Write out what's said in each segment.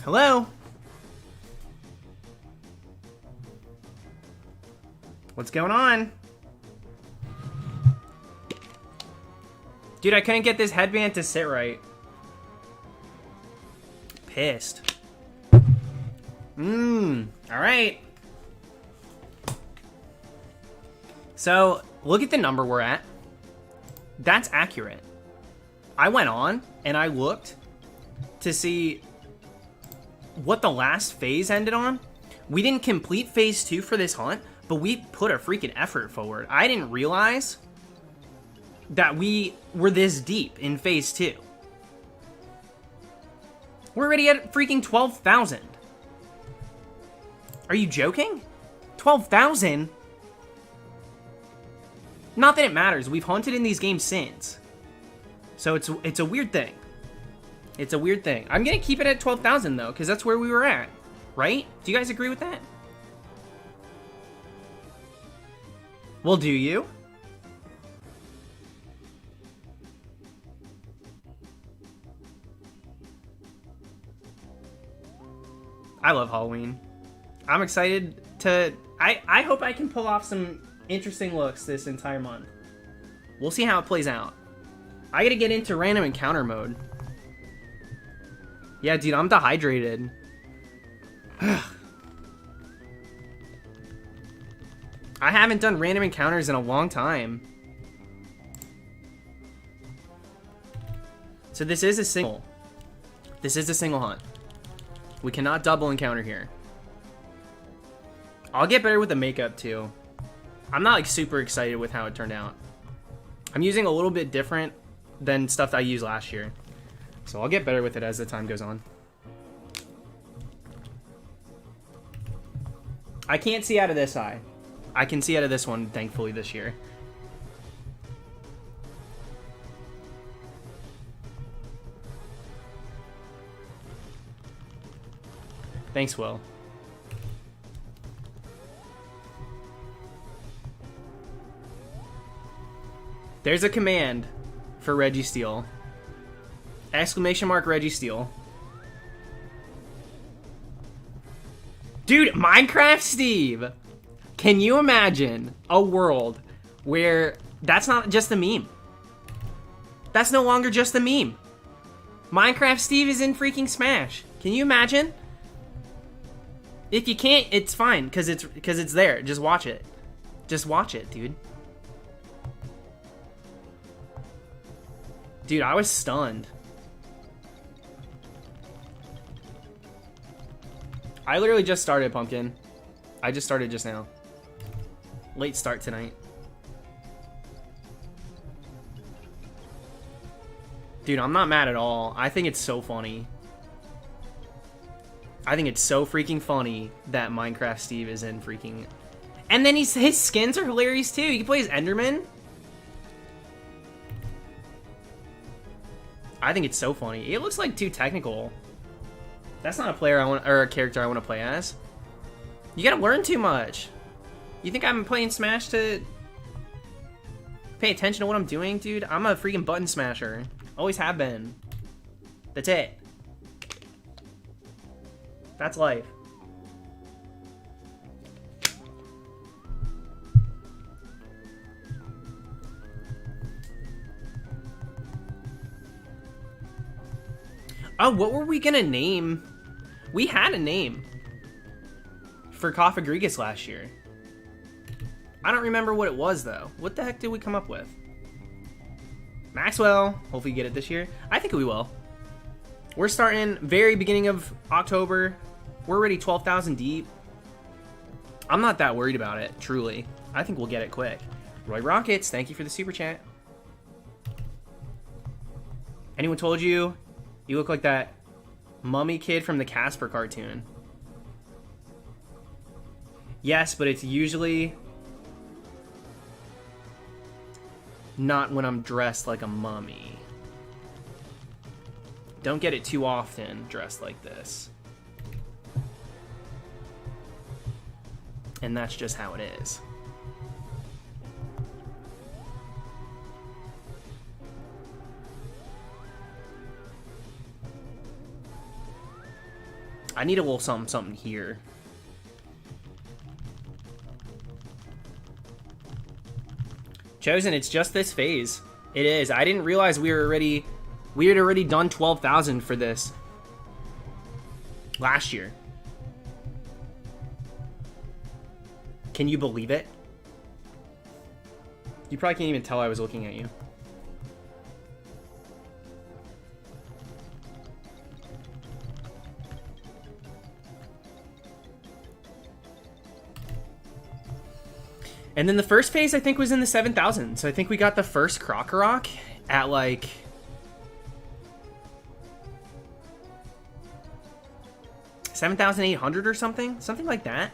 Hello? What's going on? Dude, I couldn't get this headband to sit right. Pissed. Alright. So, look at the number we're at. That's accurate. I went on and I looked to see what the last phase ended on. We didn't complete phase 2 for this hunt, but we put a freaking effort forward. I didn't realize that we were this deep in phase 2. We're already at freaking 12,000. Are you joking? 12,000? Not that it matters. We've hunted in these games since. So it's a weird thing. It's a weird thing. I'm going to keep it at 12,000 though, because that's where we were at. Right? Do you guys agree with that? Well, do you? I love Halloween. I'm excited to... I hope I can pull off some interesting looks this entire month. We'll see how it plays out. I gotta get into random encounter mode. Yeah, dude, I'm dehydrated. I haven't done random encounters in a long time. So this is a single. This is a single hunt. We cannot double encounter here. I'll get better with the makeup too. I'm not like super excited with how it turned out. I'm using a little bit different than stuff that I used last year. So I'll get better with it as the time goes on. I can't see out of this eye. I can see out of this one, thankfully, this year. Thanks, Will. There's a command for Reggie Steele. Exclamation mark Reggie Steele. Dude, Minecraft Steve! Can you imagine a world where that's not just a meme? That's no longer just a meme. Minecraft Steve is in freaking Smash. Can you imagine? If you can't, it's fine, because it's there. Just watch it. Just watch it, dude. Dude, I was stunned. I literally just started, Pumpkin. I just started just now. Late start tonight. Dude, I'm not mad at all. I think it's so funny. I think it's so freaking funny that Minecraft Steve is in freaking... And then his skins are hilarious too. You can play as Enderman. I think it's so funny. It looks like too technical. That's not a player I want, or a character I want to play as. You gotta learn too much. You think I'm playing Smash to pay attention to what I'm doing, dude? I'm a freaking button smasher. Always have been. That's it. That's life. Oh, what were we gonna name? We had a name for Cofagrigus last year. I don't remember what it was, though. What the heck did we come up with? Maxwell. Hopefully get it this year. I think we will. We're starting very beginning of October. We're already 12,000 deep. I'm not that worried about it, truly. I think we'll get it quick. Roy Rockets, thank you for the super chat. Anyone told you you look like that mummy kid from the Casper cartoon? Yes, but it's usually not when I'm dressed like a mummy. Don't get it too often dressed like this. And that's just how it is. I need a little something here. Chosen, it's just this phase. It is. I didn't realize we had already done 12,000 for this last year. Can you believe it? You probably can't even tell I was looking at you. And then the first phase, I think, was in the 7,000. So I think we got the first Krokorok at, like... $7,800 or something? Something like that.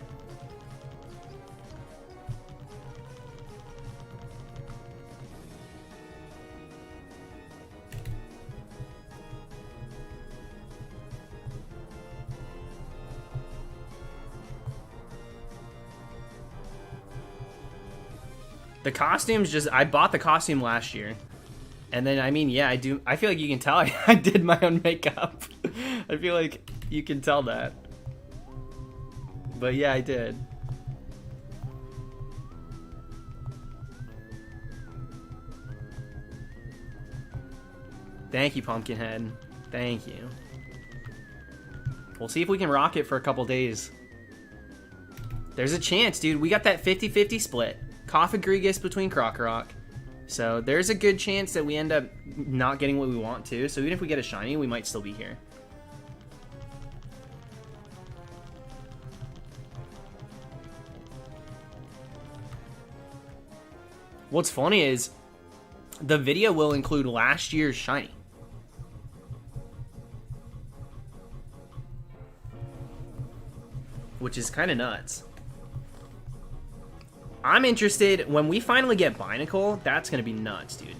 The costumes just... I bought the costume last year. And then, I mean, yeah, I do... I feel like you can tell I did my own makeup. I feel like you can tell that. But yeah, I did. Thank you, Pumpkinhead. Thank you. We'll see if we can rock it for a couple days. There's a chance, dude. We got that 50-50 split. Cofagrigus between Krokorok. So there's a good chance that we end up not getting what we want to. So even if we get a shiny, we might still be here. What's funny is the video will include last year's shiny. Which is kind of nuts. I'm interested, when we finally get Binacle, that's going to be nuts, dude.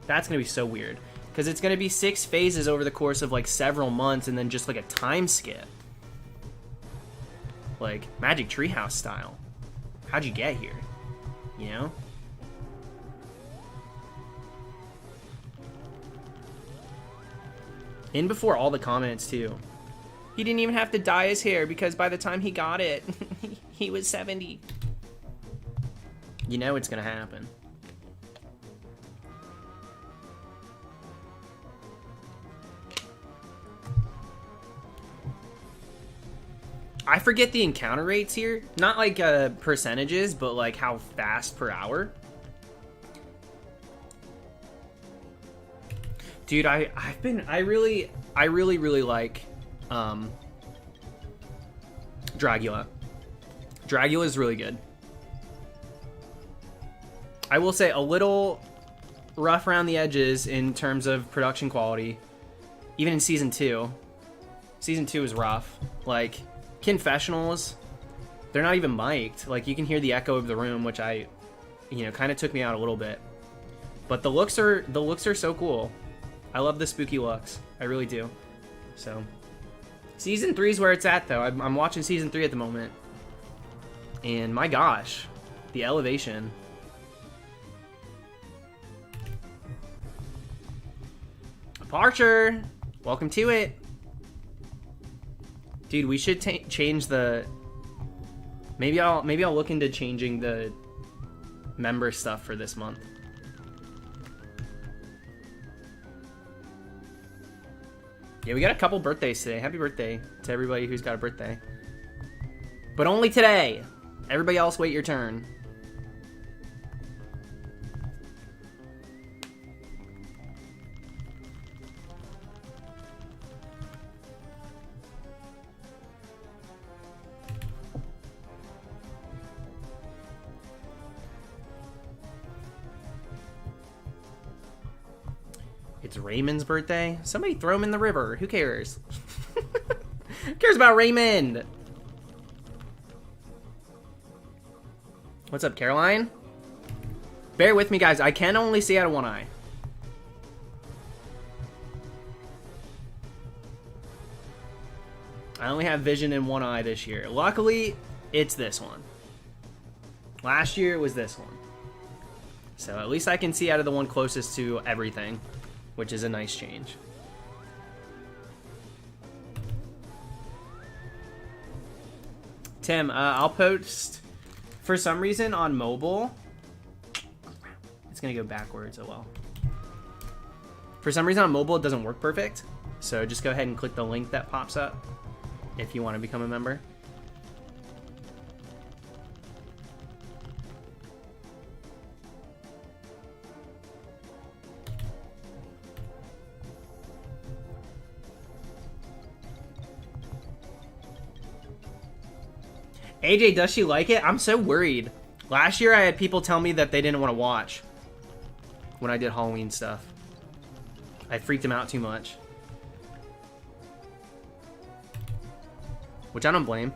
That's going to be so weird. Because it's going to be 6 phases over the course of, like, several months, and then just, like, a time skip. Like, Magic Treehouse style. How'd you get here? You know? In before all the comments, too. He didn't even have to dye his hair, because by the time he got it, he was 70. You know it's gonna happen. I forget the encounter rates here. Not like percentages, but like how fast per hour. Dude, I really like Dragula. Dragula is really good. I will say a little rough around the edges in terms of production quality. Even in Season 2. Season 2 is rough. Like, confessionals, they're not even mic'd. Like, you can hear the echo of the room, which kind of took me out a little bit. But the looks are so cool. I love the spooky looks. I really do. So, Season 3 is where it's at, though. I'm watching Season 3 at the moment. And my gosh, the elevation. Parcher, welcome to it. Dude, we should change the... Maybe I'll look into changing the member stuff for this month. Yeah, we got a couple birthdays today. Happy birthday to everybody who's got a birthday. But only today. Everybody else, wait your turn. It's Raymond's birthday. Somebody throw him in the river. Who cares? Who cares about Raymond? What's up, Caroline? Bear with me, guys. I can only see out of one eye. I only have vision in one eye this year. Luckily, it's this one. Last year, it was this one. So at least I can see out of the one closest to everything, which is a nice change. Tim, I'll post, for some reason on mobile, it's gonna go backwards, oh well. For some reason on mobile it doesn't work perfect, so just go ahead and click the link that pops up if you want to become a member. AJ, does she like it? I'm so worried. Last year I had people tell me that they didn't want to watch when I did Halloween stuff. I freaked them out too much. Which I don't blame.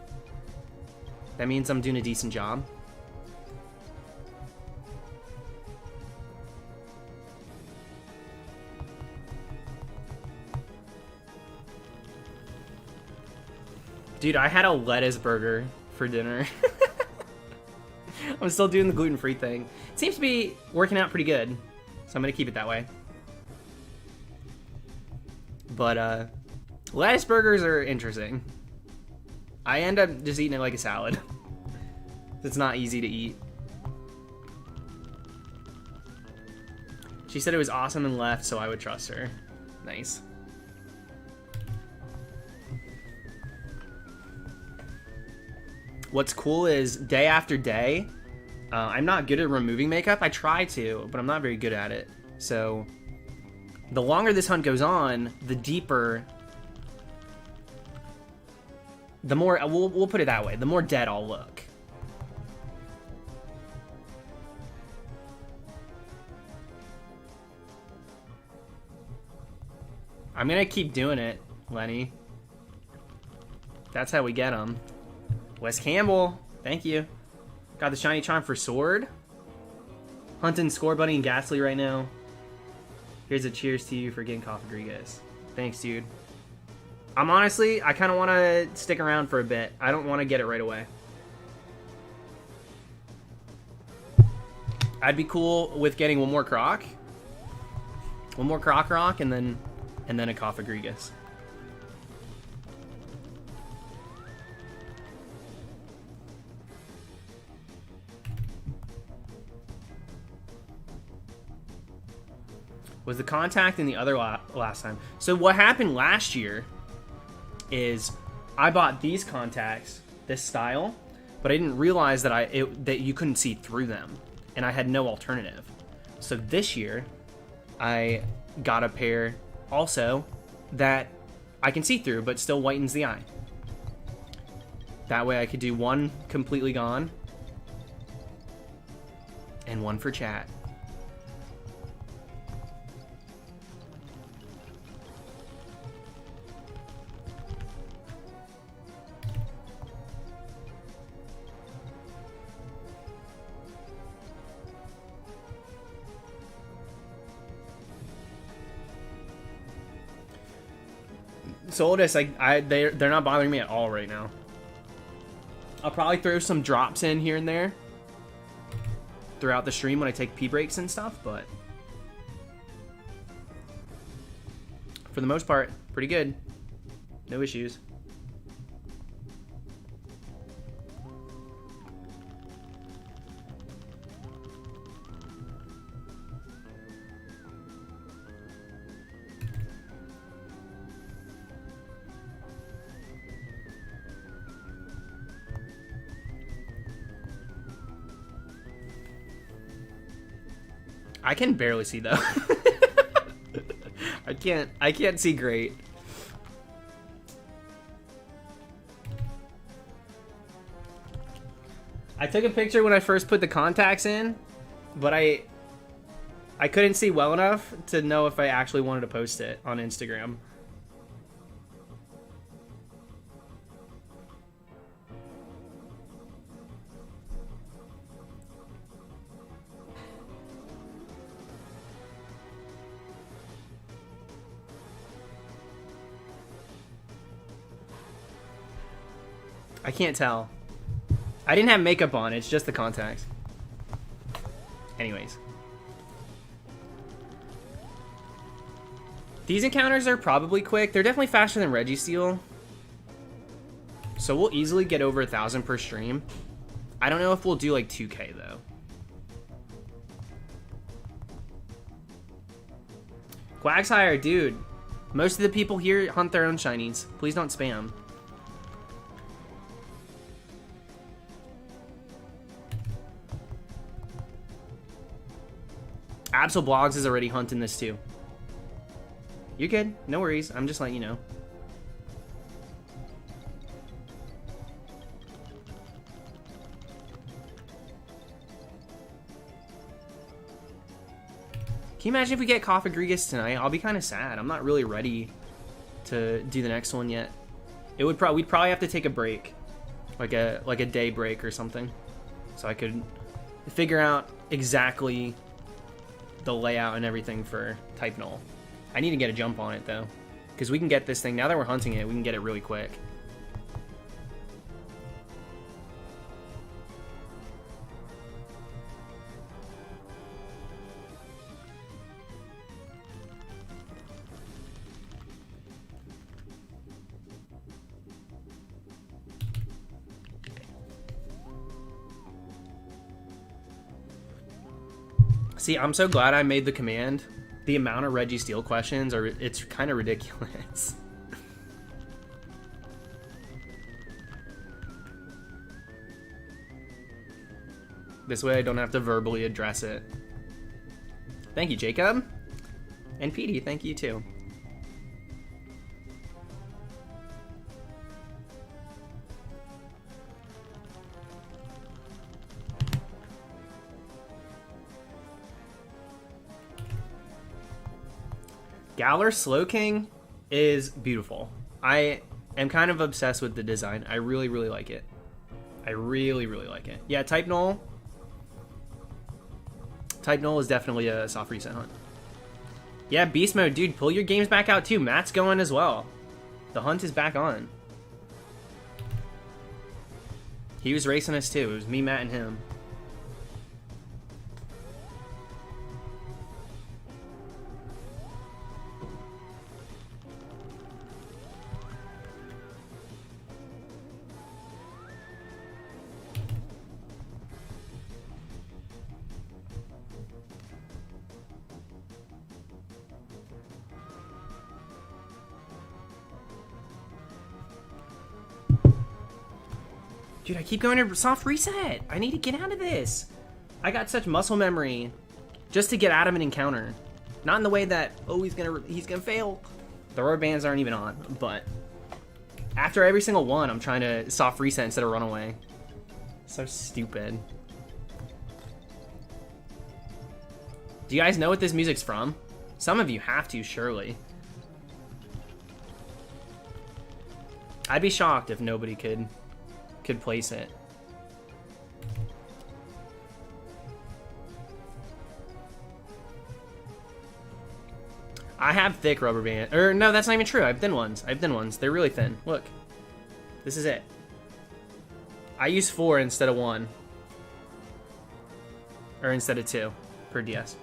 That means I'm doing a decent job. Dude, I had a lettuce burger for dinner. I'm still doing the gluten-free thing. It seems to be working out pretty good, so I'm gonna keep it that way. But lettuce burgers are interesting. I end up just eating it like a salad. It's not easy to eat. She said it was awesome and left, so I would trust her. Nice. What's cool is day after day, I'm not good at removing makeup. I try to, but I'm not very good at it. So the longer this hunt goes on, the deeper, the more, we'll put it that way, the more dead I'll look. I'm gonna keep doing it, Lenny. That's how we get them. Wes Campbell, thank you. Got the shiny charm for sword. Hunting Score Bunny and Ghastly right now. Here's a cheers to you for getting Cofagrigus. Thanks, dude. I'm honestly, I kind of want to stick around for a bit. I don't want to get it right away. I'd be cool with getting one more Croc. One more Croc Rock and then a Cofagrigus. Was the contact in the other last time? So what happened last year is I bought these contacts, this style, but I didn't realize that that you couldn't see through them, and I had no alternative. So this year, I got a pair also that I can see through, but still whitens the eye. That way I could do one completely gone, and one for chat. Solidus, they're not bothering me at all right now. I'll probably throw some drops in here and there throughout the stream when I take pee breaks and stuff, but for the most part, pretty good. No issues. I can barely see though. I can't see great. I took a picture when I first put the contacts in, but I couldn't see well enough to know if I actually wanted to post it on Instagram. I can't tell. I didn't have makeup on, it's just the contacts. Anyways. These encounters are probably quick. They're definitely faster than Registeel. So we'll easily get over 1,000 per stream. I don't know if we'll do like 2K though. Quagsire, dude. Most of the people here hunt their own shinies. Please don't spam. Absol Blogs is already hunting this too. You're good. No worries. I'm just letting you know. Can you imagine if we get Cofagrigus tonight? I'll be kind of sad. I'm not really ready to do the next one yet. We'd probably have to take a break, like a day break or something, so I could figure out exactly the layout and everything for Type Null. I need to get a jump on it though, because we can get this thing now that we're hunting it. We can get it really quick. See, I'm so glad I made the command. The amount of Registeel questions it's kind of ridiculous. This way I don't have to verbally address it. Thank you, Jacob. And Petey, thank you too. Galar Slowking is beautiful. I am kind of obsessed with the design. I really, really like it. I really, really like it. Yeah, Type Null. Type Null is definitely a soft reset hunt. Yeah, Beast Mode, dude, pull your games back out too. Matt's going as well. The hunt is back on. He was racing us too. It was me, Matt, and him. Dude, I keep going to soft reset. I need to get out of this. I got such muscle memory just to get out of an encounter. Not in the way that, oh, he's gonna fail. The rubber bands aren't even on, but after every single one, I'm trying to soft reset instead of run away. So stupid. Do you guys know what this music's from? Some of you have to, surely. I'd be shocked if nobody could place it. I have thick rubber band. Or no, that's not even true. I have thin ones. They're really thin. Look. This is it. I use 4 instead of 1. Or instead of 2 per DS.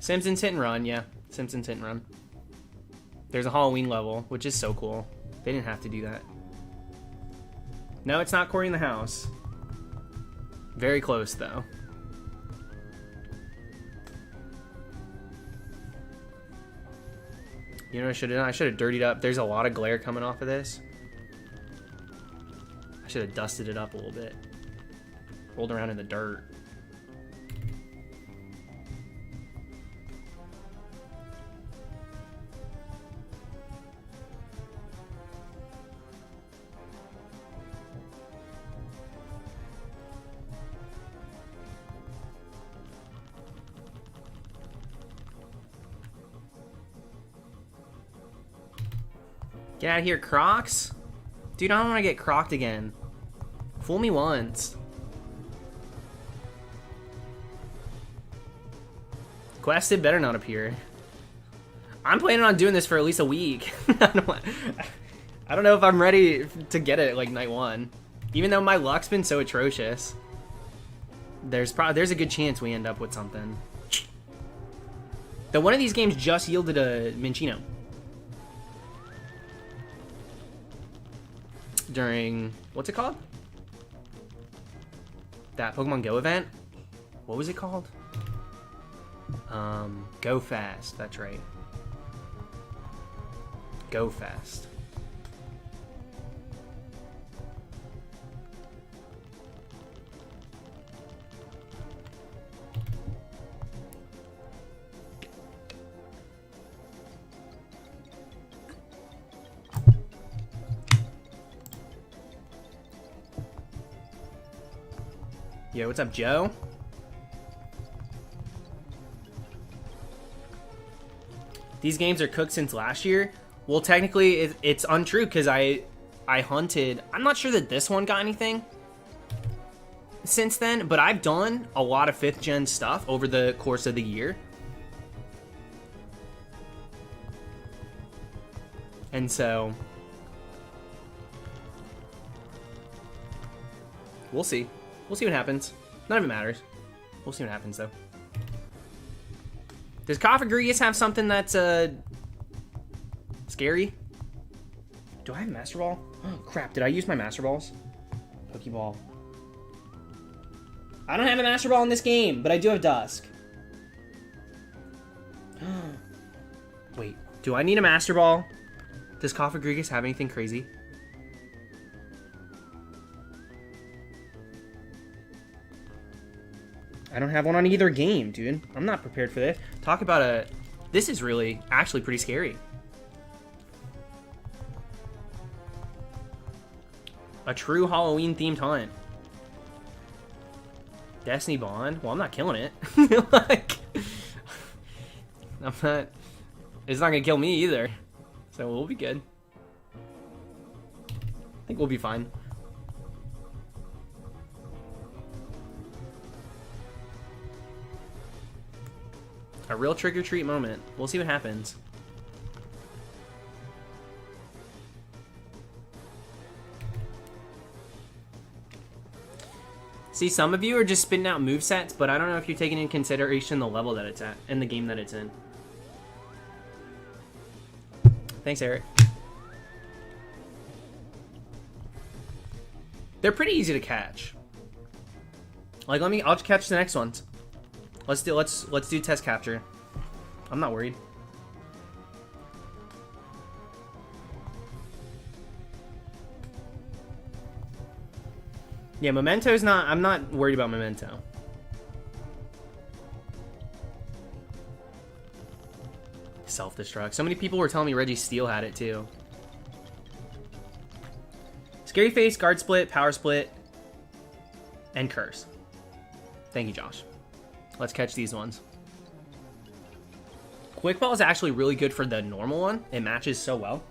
Simpsons Hit and Run, yeah. Simpsons Hit and Run. There's a Halloween level, which is so cool. They didn't have to do that. No, it's not Cory in the House. Very close, though. You know what I should have done? I should have dirtied up. There's a lot of glare coming off of this. I should have dusted it up a little bit. Rolled around in the dirt. Get out of here, Crocs. Dude, I don't want to get crocked again. Fool me once. Quested better not appear. I'm planning on doing this for at least a week. I don't know if I'm ready to get it like night 1. Even though my luck's been so atrocious. There's a good chance we end up with something. Though one of these games just yielded a Minccino. during, what's it called? That Pokemon Go event. What was it called? Go Fast, that's right. Go Fast. Yo, what's up, Joe? These games are cooked since last year. Well, technically, it's untrue because I hunted. I'm not sure that this one got anything since then, but I've done a lot of 5th gen stuff over the course of the year. And so, we'll see. We'll see what happens. None of it matters. We'll see what happens, though. Does Cofagrigus have something that's, scary? Do I have Master Ball? Oh, crap. Did I use my Master Balls? Pokeball. I don't have a Master Ball in this game, but I do have Dusk. Wait. Do I need a Master Ball? Does Cofagrigus have anything crazy? I don't have one on either game, dude. I'm not prepared for this. Talk about a... This is really, actually pretty scary. A true Halloween-themed hunt. Destiny Bond? Well, I'm not killing it. Like... I'm not... It's not gonna kill me either. So we'll be good. I think we'll be fine. A real trick-or-treat moment. We'll see what happens. See, some of you are just spitting out movesets, but I don't know if you're taking into consideration the level that it's at and the game that it's in. Thanks, Eric. They're pretty easy to catch. Like, I'll catch the next ones. Let's do test capture. I'm not worried. Yeah, Memento's not... I'm not worried about Memento. Self-destruct. So many people were telling me Registeel had it too. Scary Face, Guard Split, Power Split, and Curse. Thank you, Josh. Let's catch these ones. Quick Ball is actually really good for the normal one. It matches so well.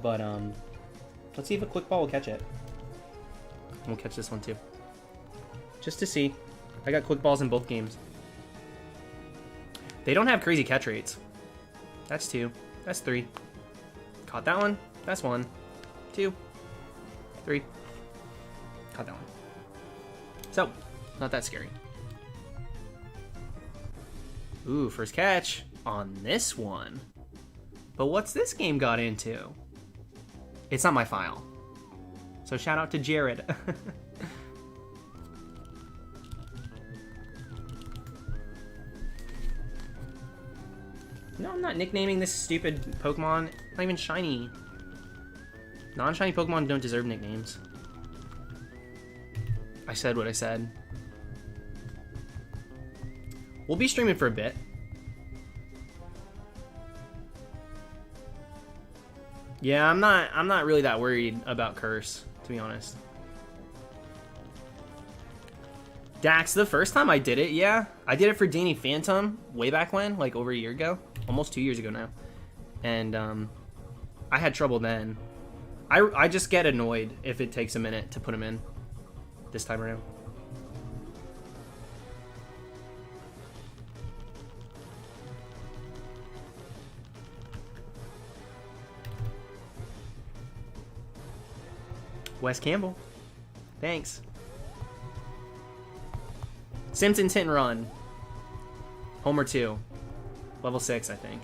But, let's see if a Quick Ball will catch it. We'll catch this one too. Just to see. I got Quick Balls in both games. They don't have crazy catch rates. That's 2. That's 3. Caught that one. That's 1. 2. 3. Caught that one. So, not that scary. Ooh, first catch on this one. But what's this game got into? It's not my file. So shout out to Jared. No, I'm not nicknaming this stupid Pokemon. Not even shiny. Non-shiny Pokemon don't deserve nicknames. I said what I said. We'll be streaming for a bit. Yeah, I'm not really that worried about Curse, to be honest. Dax, the first time I did it, yeah. I did it for Danny Phantom way back when, like over a year ago. Almost 2 years ago now. And I had trouble then. I just get annoyed if it takes a minute to put him in this time around. Wes Campbell. Thanks. Simpsons Hit and Run. Homer 2. Level 6, I think.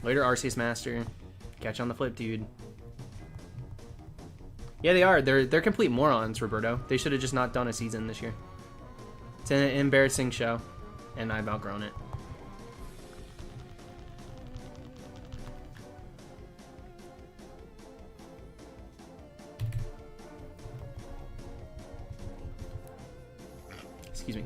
Later, Arceus Master. Catch you on the flip, dude. Yeah, they are. They're complete morons, Roberto. They should have just not done a season this year. It's an embarrassing show, and I've outgrown it. Excuse me.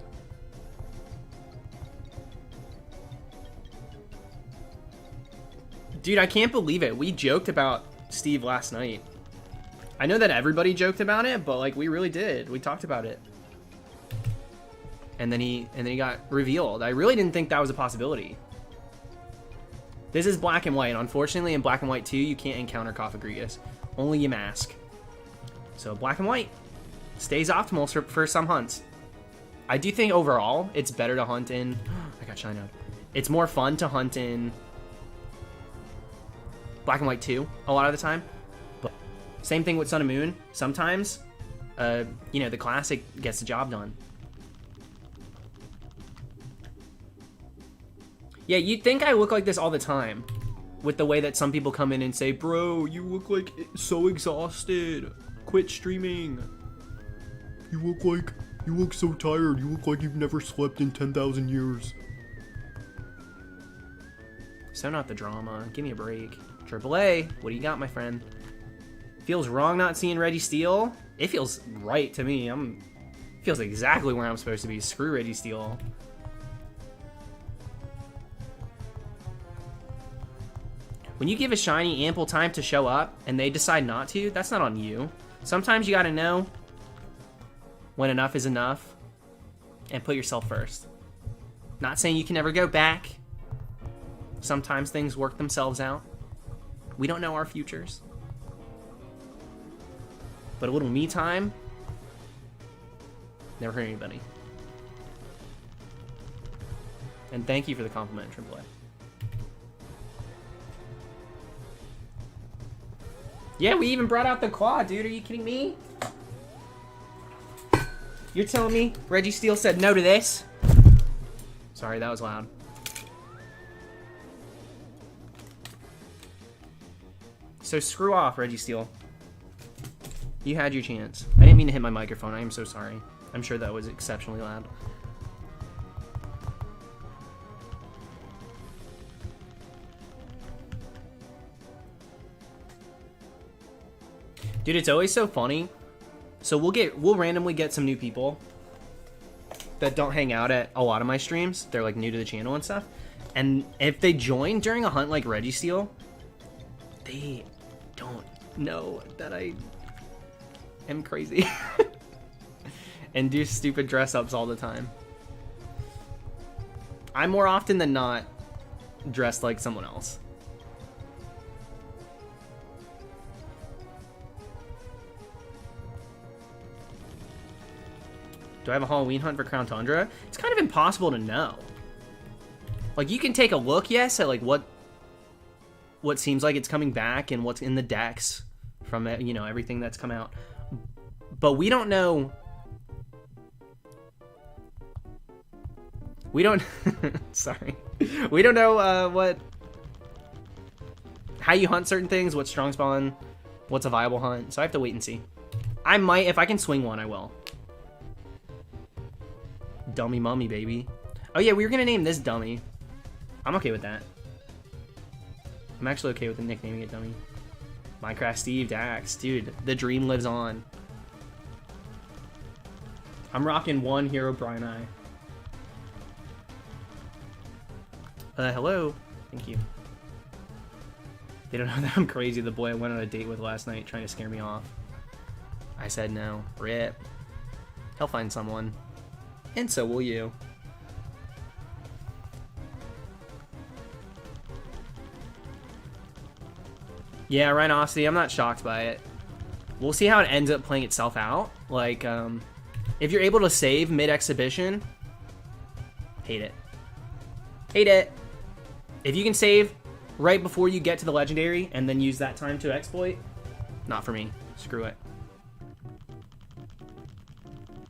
Dude, I can't believe it. We joked about Steve last night. I know that everybody joked about it, but like we really did. We talked about it. And then he got revealed. I really didn't think that was a possibility. This is black and white. Unfortunately, in black and white 2, you can't encounter Cofagrigus. Only Yamask. So black and white stays optimal for some hunts. I do think overall it's better to hunt in. I got Shino. It's more fun to hunt in black and white 2 a lot of the time. But same thing with Sun and Moon. Sometimes, you know, the classic gets the job done. Yeah, you'd think I look like this all the time, with the way that some people come in and say, "Bro, you look like so exhausted. Quit streaming. You look so tired. You look like you've never slept in 10,000 years." So not the drama. Give me a break. AAA, what do you got, my friend? Feels wrong not seeing Registeel. It feels right to me. Feels exactly where I'm supposed to be. Screw Registeel. When you give a shiny ample time to show up and they decide not to, that's not on you. Sometimes you gotta know when enough is enough and put yourself first. Not saying you can never go back. Sometimes things work themselves out. We don't know our futures. But a little me time never hurt anybody. And thank you for the compliment, AAA. Yeah, we even brought out the claw, dude. Are you kidding me? You're telling me Registeel said no to this? Sorry, that was loud. So screw off, Registeel. You had your chance. I didn't mean to hit my microphone. I am so sorry. I'm sure that was exceptionally loud. Dude, it's always so funny. So we'll randomly get some new people that don't hang out at a lot of my streams. They're like new to the channel and stuff. And if they join during a hunt like Registeel, they don't know that I am crazy and do stupid dress ups all the time. I'm more often than not dressed like someone else. Do I have a Halloween hunt for Crown Tundra? It's kind of impossible to know. Like, you can take a look, yes, at like what seems like it's coming back and what's in the decks from it, you know, everything that's come out. But we don't know. We don't. Sorry. We don't know how you hunt certain things, what's strong spawn, what's a viable hunt. So I have to wait and see. I might, if I can swing one, I will. Dummy mummy, baby. Oh yeah, we were gonna name this Dummy. I'm okay with that. I'm actually okay with the nicknaming it Dummy. Minecraft Steve Dax. Dude, the dream lives on. I'm rocking one Hero Brian Eye. Hello. Thank you. They don't know that I'm crazy. The boy I went on a date with last night trying to scare me off. I said no. Rip. He'll find someone. And so will you. Yeah, Rhinosity, I'm not shocked by it. We'll see how it ends up playing itself out. Like, if you're able to save mid-exhibition, hate it. Hate it. If you can save right before you get to the legendary and then use that time to exploit, not for me. Screw it.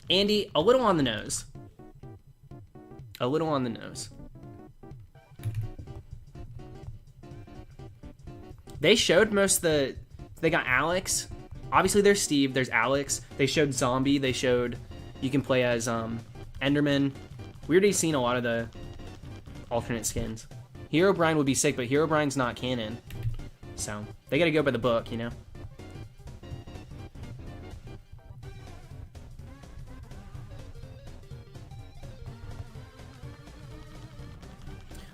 Andy, a little on the nose. A little on the nose. They showed most of the... They got Alex. Obviously, there's Steve. There's Alex. They showed Zombie. They showed... You can play as Enderman. We already seen a lot of the alternate skins. Herobrine would be sick, but Herobrine's not canon. So, they gotta go by the book, you know?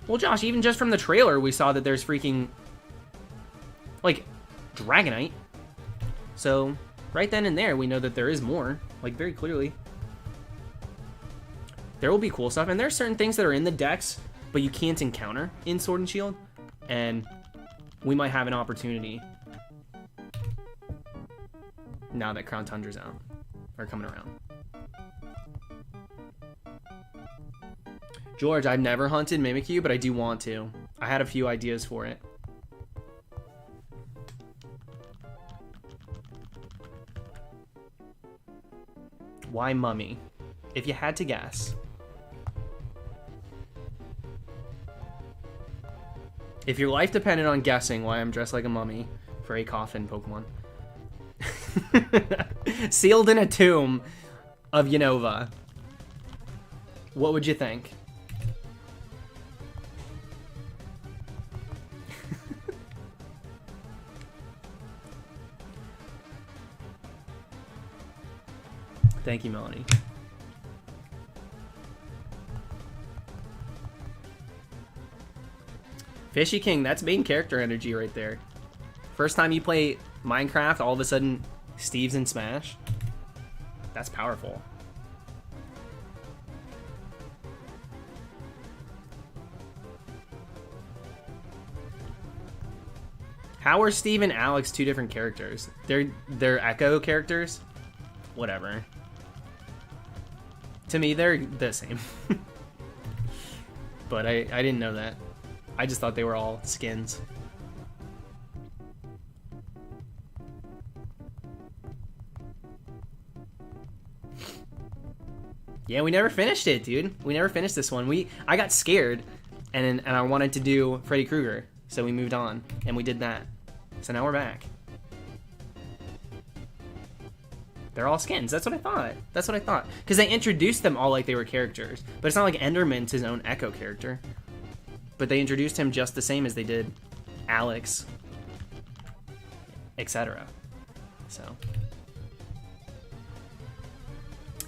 Well, Josh, even just from the trailer, we saw that there's freaking, like, Dragonite. So, right then and there, we know that there is more, like, very clearly. There will be cool stuff, and there are certain things that are in the decks, but you can't encounter in Sword and Shield, and we might have an opportunity now that Crown Tundra's out, or coming around. George, I've never hunted Mimikyu, but I do want to. I had a few ideas for it. Why Mummy? If you had to guess. If your life depended on guessing why I'm dressed like a mummy for a coffin Pokemon. Sealed in a tomb of Unova. What would you think? Thank you, Melanie. Fishy King, that's main character energy right there. First time you play Minecraft, all of a sudden Steve's in Smash. That's powerful. How are Steve and Alex two different characters? They're Echo characters? Whatever. To me, they're the same. But I didn't know that. I just thought they were all skins. Yeah, we never finished it, dude. We never finished this one. I got scared, and I wanted to do Freddy Krueger, so we moved on, and we did that. So now we're back. They're all skins. That's what I thought. That's what I thought. Because they introduced them all like they were characters. But it's not like Enderman's his own Echo character. But they introduced him just the same as they did Alex, etc. So,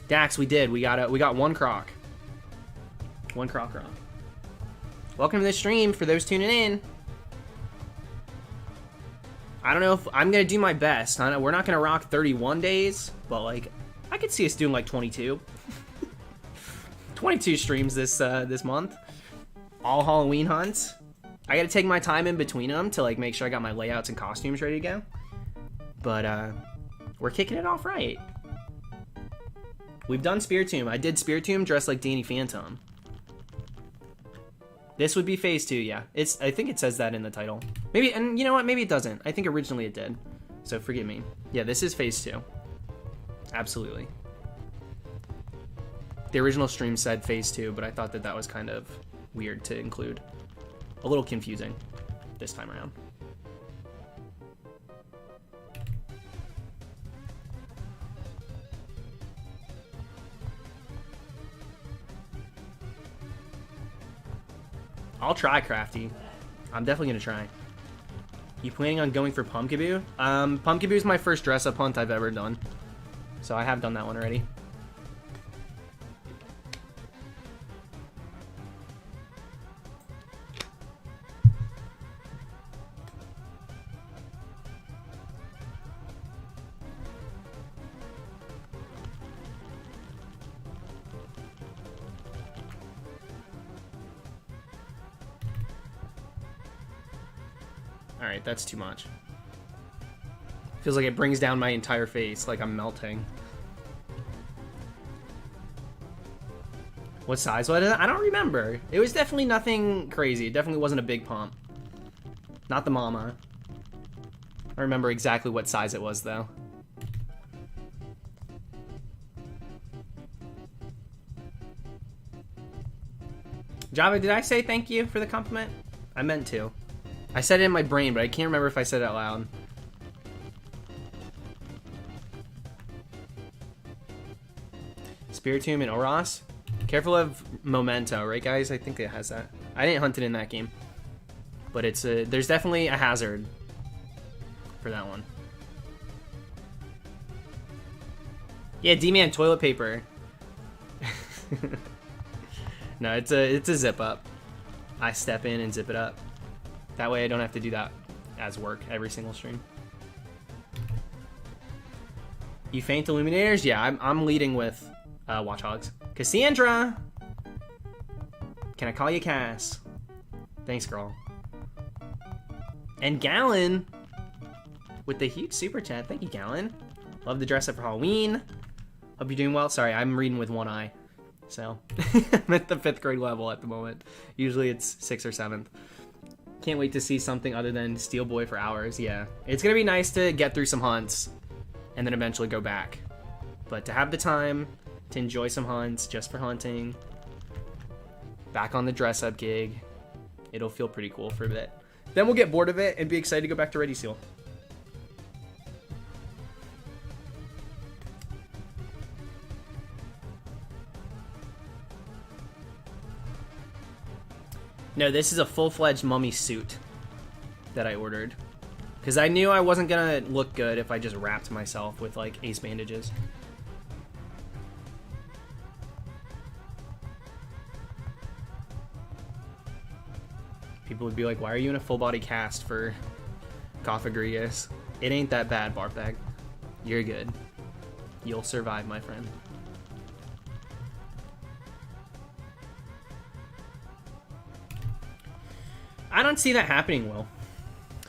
Dax, we did. We got one Croc. One Croc Rock. Welcome to the stream for those tuning in. I don't know if I'm gonna do my best. I know we're not gonna rock 31 days, but like I could see us doing like 22. 22 streams this month. All Halloween hunts. I gotta take my time in between them to like make sure I got my layouts and costumes ready to go. But we're kicking it off right. We've done Spiritomb. I did Spiritomb dressed like Danny Phantom. This would be phase 2, yeah. I think it says that in the title. Maybe, and you know what? Maybe it doesn't. I think originally it did. So forgive me. Yeah, this is phase 2. Absolutely. The original stream said phase 2, but I thought that was kind of weird to include. A little confusing this time around. I'll try, Crafty. I'm definitely gonna try. You planning on going for Pumpkaboo? Pumpkaboo's my first dress-up hunt I've ever done. So I have done that one already. Alright, that's too much. Feels like it brings down my entire face, like I'm melting. What size was it? I don't remember. It was definitely nothing crazy. It definitely wasn't a big pump. Not the mama. I don't remember exactly what size it was, though. Java, did I say thank you for the compliment? I meant to. I said it in my brain, but I can't remember if I said it out loud. Spiritomb and Oros. Careful of Memento, right, guys? I think it has that. I didn't hunt it in that game, but it's there's definitely a hazard for that one. Yeah, D-Man toilet paper. No, it's a zip up. I step in and zip it up. That way I don't have to do that as work every single stream. You faint Illuminators? Yeah, I'm leading with Watchhogs. Cassandra! Can I call you Cass? Thanks, girl. And Gallon with the huge super chat. Thank you, Gallon. Love the dress up for Halloween. Hope you're doing well. Sorry, I'm reading with one eye. So, I'm at the 5th grade level at the moment. Usually it's 6th or 7th. Can't wait to see something other than Steel Boy for hours. Yeah, it's going to be nice to get through some hunts and then eventually go back. But to have the time to enjoy some hunts just for hunting, back on the dress up gig, it'll feel pretty cool for a bit. Then we'll get bored of it and be excited to go back to Ready Seal. No, this is a full-fledged mummy suit that I ordered. Because I knew I wasn't going to look good if I just wrapped myself with, like, ace bandages. People would be like, why are you in a full-body cast for Cophagrius? It ain't that bad, Barbag. You're good. You'll survive, my friend. I don't see that happening, Will.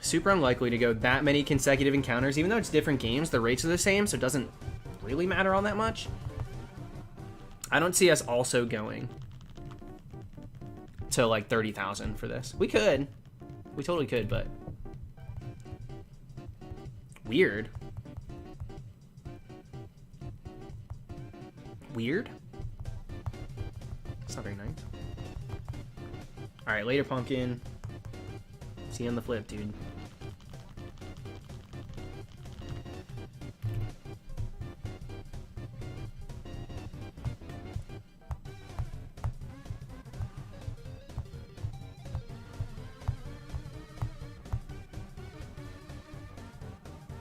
Super unlikely to go that many consecutive encounters. Even though it's different games, the rates are the same, so it doesn't really matter all that much. I don't see us also going to like 30,000 for this. We could. We totally could, but weird. Weird? It's not very nice. Alright, later, Pumpkin. See you on the flip, dude.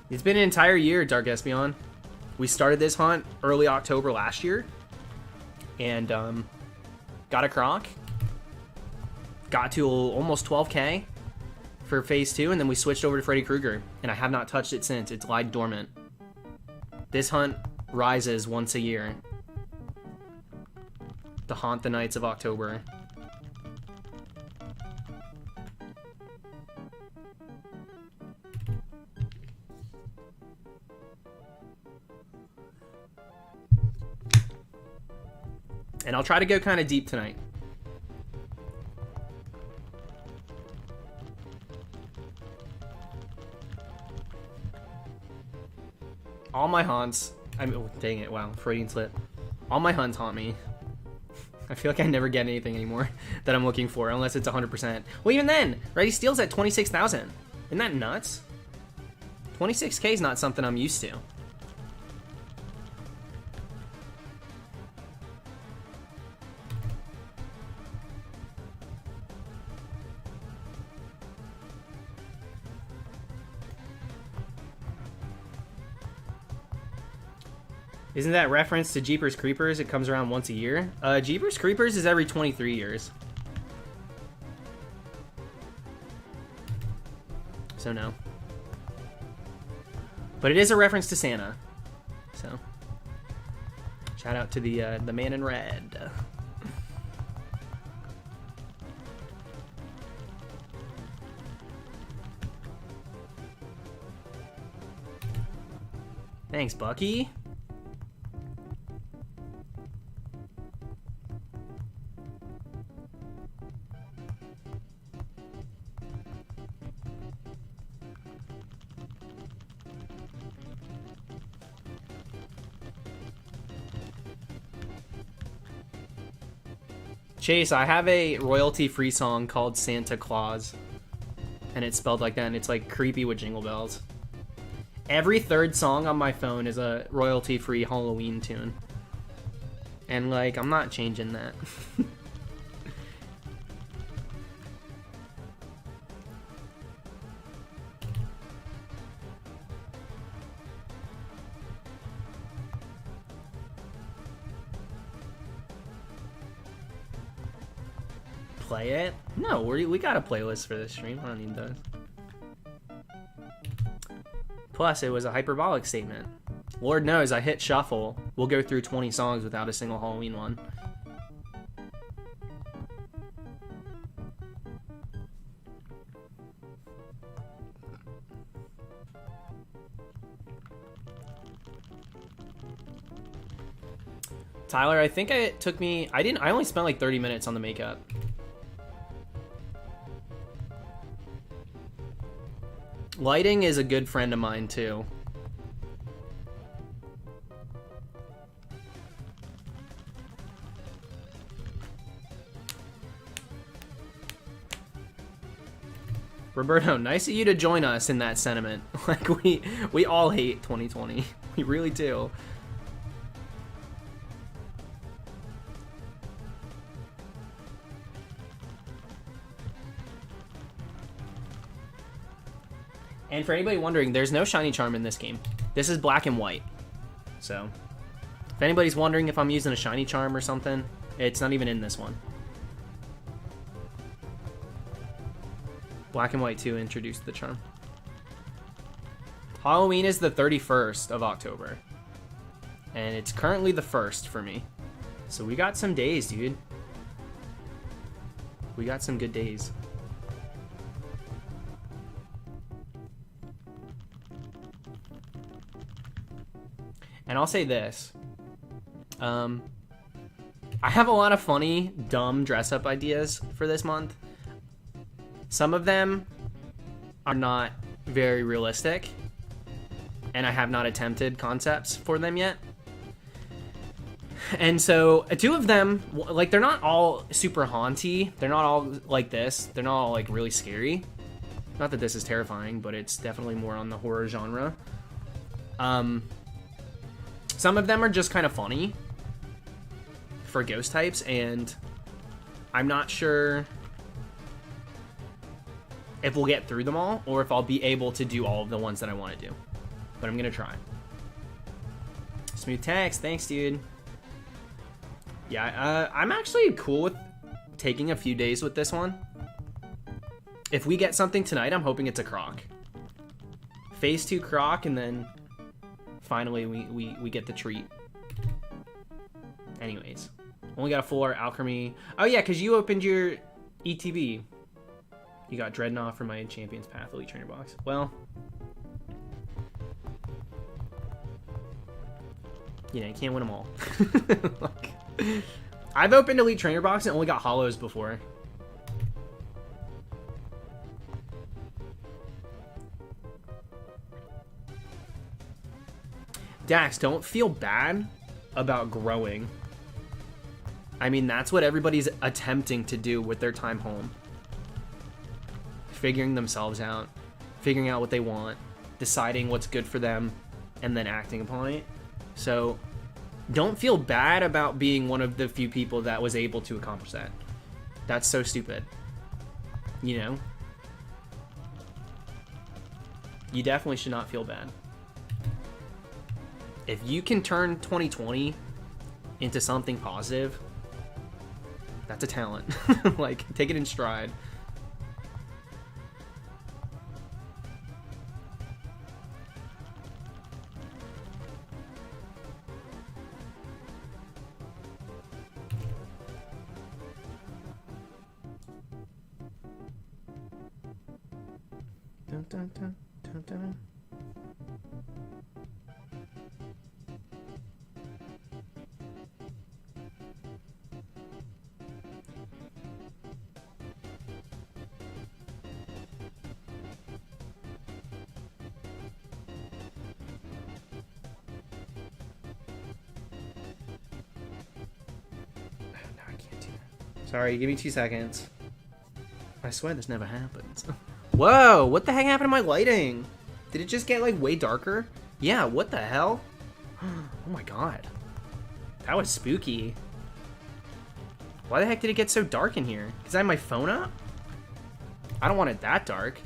It's been an entire year, Dark Espeon. We started this hunt early October last year. And, got a croc. Got to almost 12k for phase 2, and then we switched over to Freddy Krueger, and I have not touched it since. It's lied dormant. This hunt rises once a year to haunt the nights of October. And I'll try to go kind of deep tonight. All my haunts, oh, dang it, wow, Freudian slip. All my hunts haunt me. I feel like I never get anything anymore that I'm looking for, unless it's 100%. Well, even then, Ready Steel's at 26,000. Isn't that nuts? 26k is not something I'm used to. Isn't that reference to Jeepers Creepers? It comes around once a year. Jeepers Creepers is every 23 years. So no. But it is a reference to Santa. So shout out to the man in red. Thanks, Bucky. Chase, I have a royalty-free song called Santa Claus and it's spelled like that, and it's like creepy with Jingle Bells. Every third song on my phone is a royalty-free Halloween tune. And like, I'm not changing that. Play it? No, we got a playlist for this stream. I don't need those. Plus, it was a hyperbolic statement. Lord knows I hit shuffle. We'll go through 20 songs without a single Halloween one. Tyler, I think it took me... I only spent like 30 minutes on the makeup. Lighting is a good friend of mine, too. Roberto, nice of you to join us in that sentiment. Like, we all hate 2020. We really do. And for anybody wondering, there's no shiny charm in this game. This is black and white. So, if anybody's wondering if I'm using a shiny charm or something, it's not even in this one. Black and White 2 introduced the charm. Halloween is the 31st of October. And it's currently the 1st for me. So we got some days, dude. We got some good days. And I'll say this. I have a lot of funny, dumb dress-up ideas for this month. Some of them are not very realistic, and I have not attempted concepts for them yet. And so, two of them, like, they're not all super haunty. They're not all like this. They're not all, like, really scary. Not that this is terrifying, but it's definitely more on the horror genre. Some of them are just kind of funny for ghost types, and I'm not sure if we'll get through them all, or if I'll be able to do all of the ones that I want to do. But I'm gonna try. Smooth text, thanks, dude. Yeah, I'm actually cool with taking a few days with this one. If we get something tonight, I'm hoping it's a croc. Phase 2 croc, and then finally we get the treat. Anyways, only got a full art alchemy. Oh yeah, because you opened your ETB. You got Dreadnought from my Champions Path Elite Trainer box. Well, you know, you can't win them all. Like, I've opened Elite Trainer box and only got hollows before. Dax, don't feel bad about growing. I mean, that's what everybody's attempting to do with their time home. Figuring themselves out, figuring out what they want, deciding what's good for them, and then acting upon it. So don't feel bad about being one of the few people that was able to accomplish that. That's so stupid. You know? You definitely should not feel bad. If you can turn 2020 into something positive, that's a talent. Like, take it in stride. Dun, dun, dun, dun, dun. No, I can't do that. Sorry, give me 2 seconds. I swear this never happens. Whoa, what the heck happened to my lighting? Did it just get like way darker? Yeah, what the hell? Oh my god. That was spooky. Why the heck did it get so dark in here? Because I have my phone up? I don't want it that dark.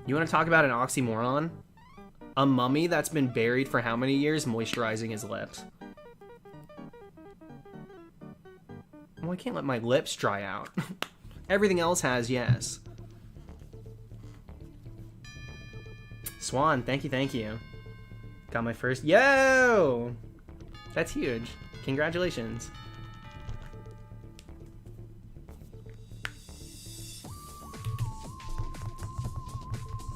You want to talk about an oxymoron? A mummy that's been buried for how many years moisturizing his lips? Well, I can't let my lips dry out. Everything else has, yes. Swan, thank you, thank you. Got my first... Yo! That's huge. Congratulations.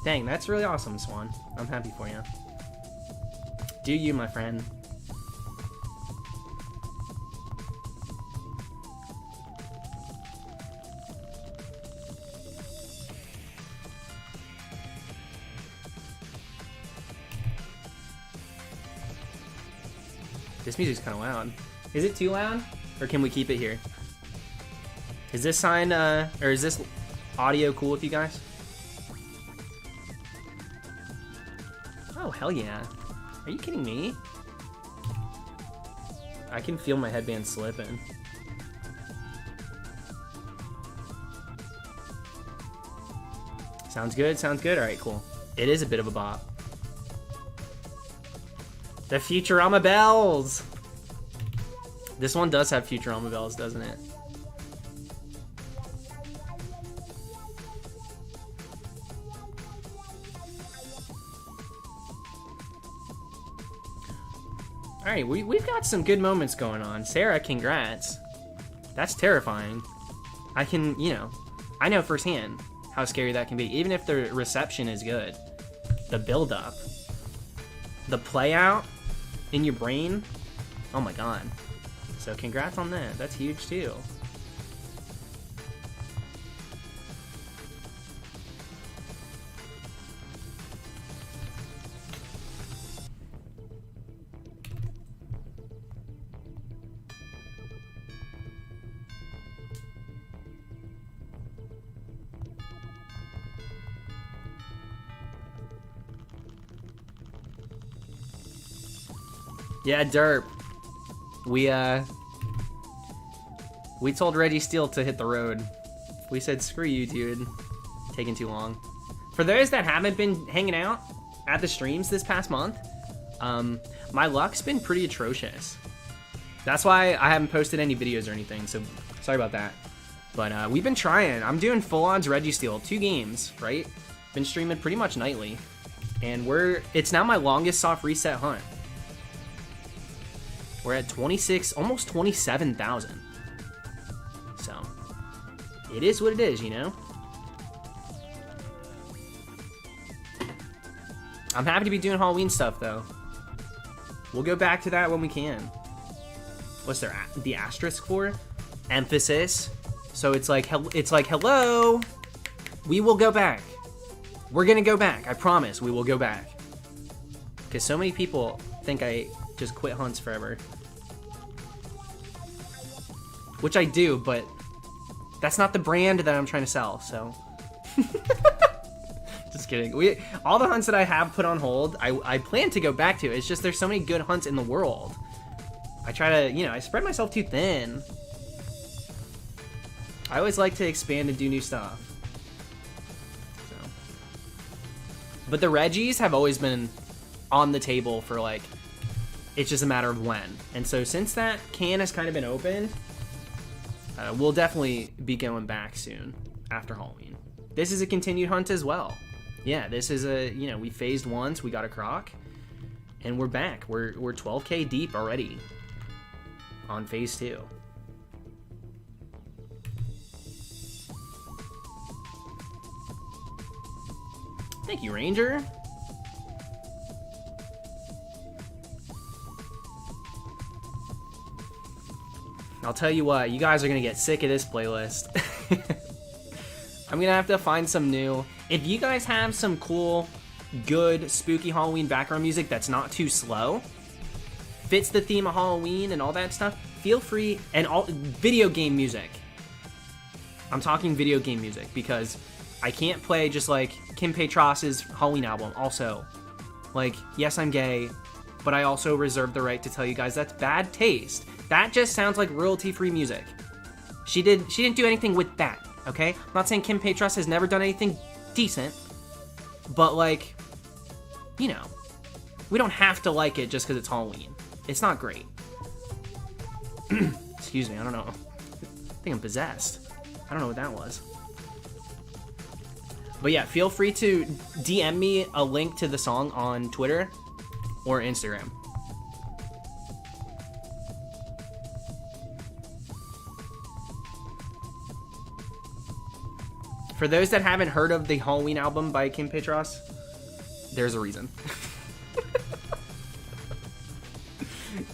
Dang, that's really awesome, Swan. I'm happy for you. Do you, my friend. This music's kind of loud. Is it too loud? Or can we keep it here? Is this sign, or is this audio cool with you guys? Oh, hell yeah. Are you kidding me? I can feel my headband slipping. Sounds good, sounds good. Alright, cool. It is a bit of a bop. The Futurama bells! This one does have Futurama bells, doesn't it? Alright, we've got some good moments going on. Sarah, congrats. That's terrifying. I can, you know, I know firsthand how scary that can be. Even if the reception is good. The build-up. The play-out in your brain. Oh my god. So congrats on that. That's huge too. Yeah, derp. We told Reggie Steele to hit the road. We said, screw you, dude. Taking too long. For those that haven't been hanging out at the streams this past month, my luck's been pretty atrocious. That's why I haven't posted any videos or anything, so sorry about that. But we've been trying. I'm doing full odds Reggie Steele, 2 games, right? Been streaming pretty much nightly. And it's now my longest soft reset hunt. We're at 26, almost 27,000. So, it is what it is, you know? I'm happy to be doing Halloween stuff, though. We'll go back to that when we can. What's there, the asterisk for? Emphasis. So it's like, hello, we will go back. We're gonna go back, I promise, we will go back. Because so many people think I just quit hunts forever. Which I do, but that's not the brand that I'm trying to sell, so. Just kidding. All the hunts that I have put on hold, I plan to go back to. It's just there's so many good hunts in the world. I try to, you know, I spread myself too thin. I always like to expand and do new stuff. So. But the Reggies have always been on the table for like, it's just a matter of when. And so since that can has kind of been opened, we'll definitely be going back soon after Halloween. This is a continued hunt as well. Yeah, this is a, you know, we phased once, we got a croc, and we're back. We're 12K deep already on phase 2. Thank you, Ranger. I'll tell you what, you guys are gonna get sick of this playlist. I'm gonna have to find some new. If you guys have some cool good spooky Halloween background music that's not too slow, fits the theme of Halloween and all that stuff, feel free. And all video game music. I'm talking video game music because I can't play just like Kim Petras' Halloween album. Also, like, yes, I'm gay, but I also reserve the right to tell you guys that's bad taste. That just sounds like royalty-free music. She didn't do anything with that, okay? I'm not saying Kim Petras has never done anything decent, but like, you know, we don't have to like it just because it's Halloween. It's not great. Excuse me, I don't know. I think I'm possessed. I don't know what that was. But yeah, feel free to DM me a link to the song on Twitter or Instagram. For those that haven't heard of the Halloween album by Kim Petras, there's a reason.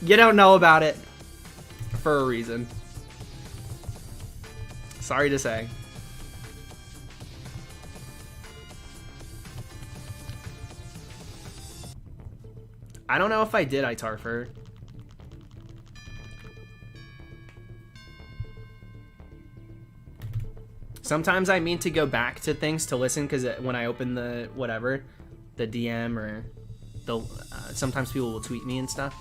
You don't know about it for a reason. Sorry to say. I don't know if I did Itarfer. Sometimes I mean to go back to things to listen because when I open the whatever, the DM or the sometimes people will tweet me and stuff.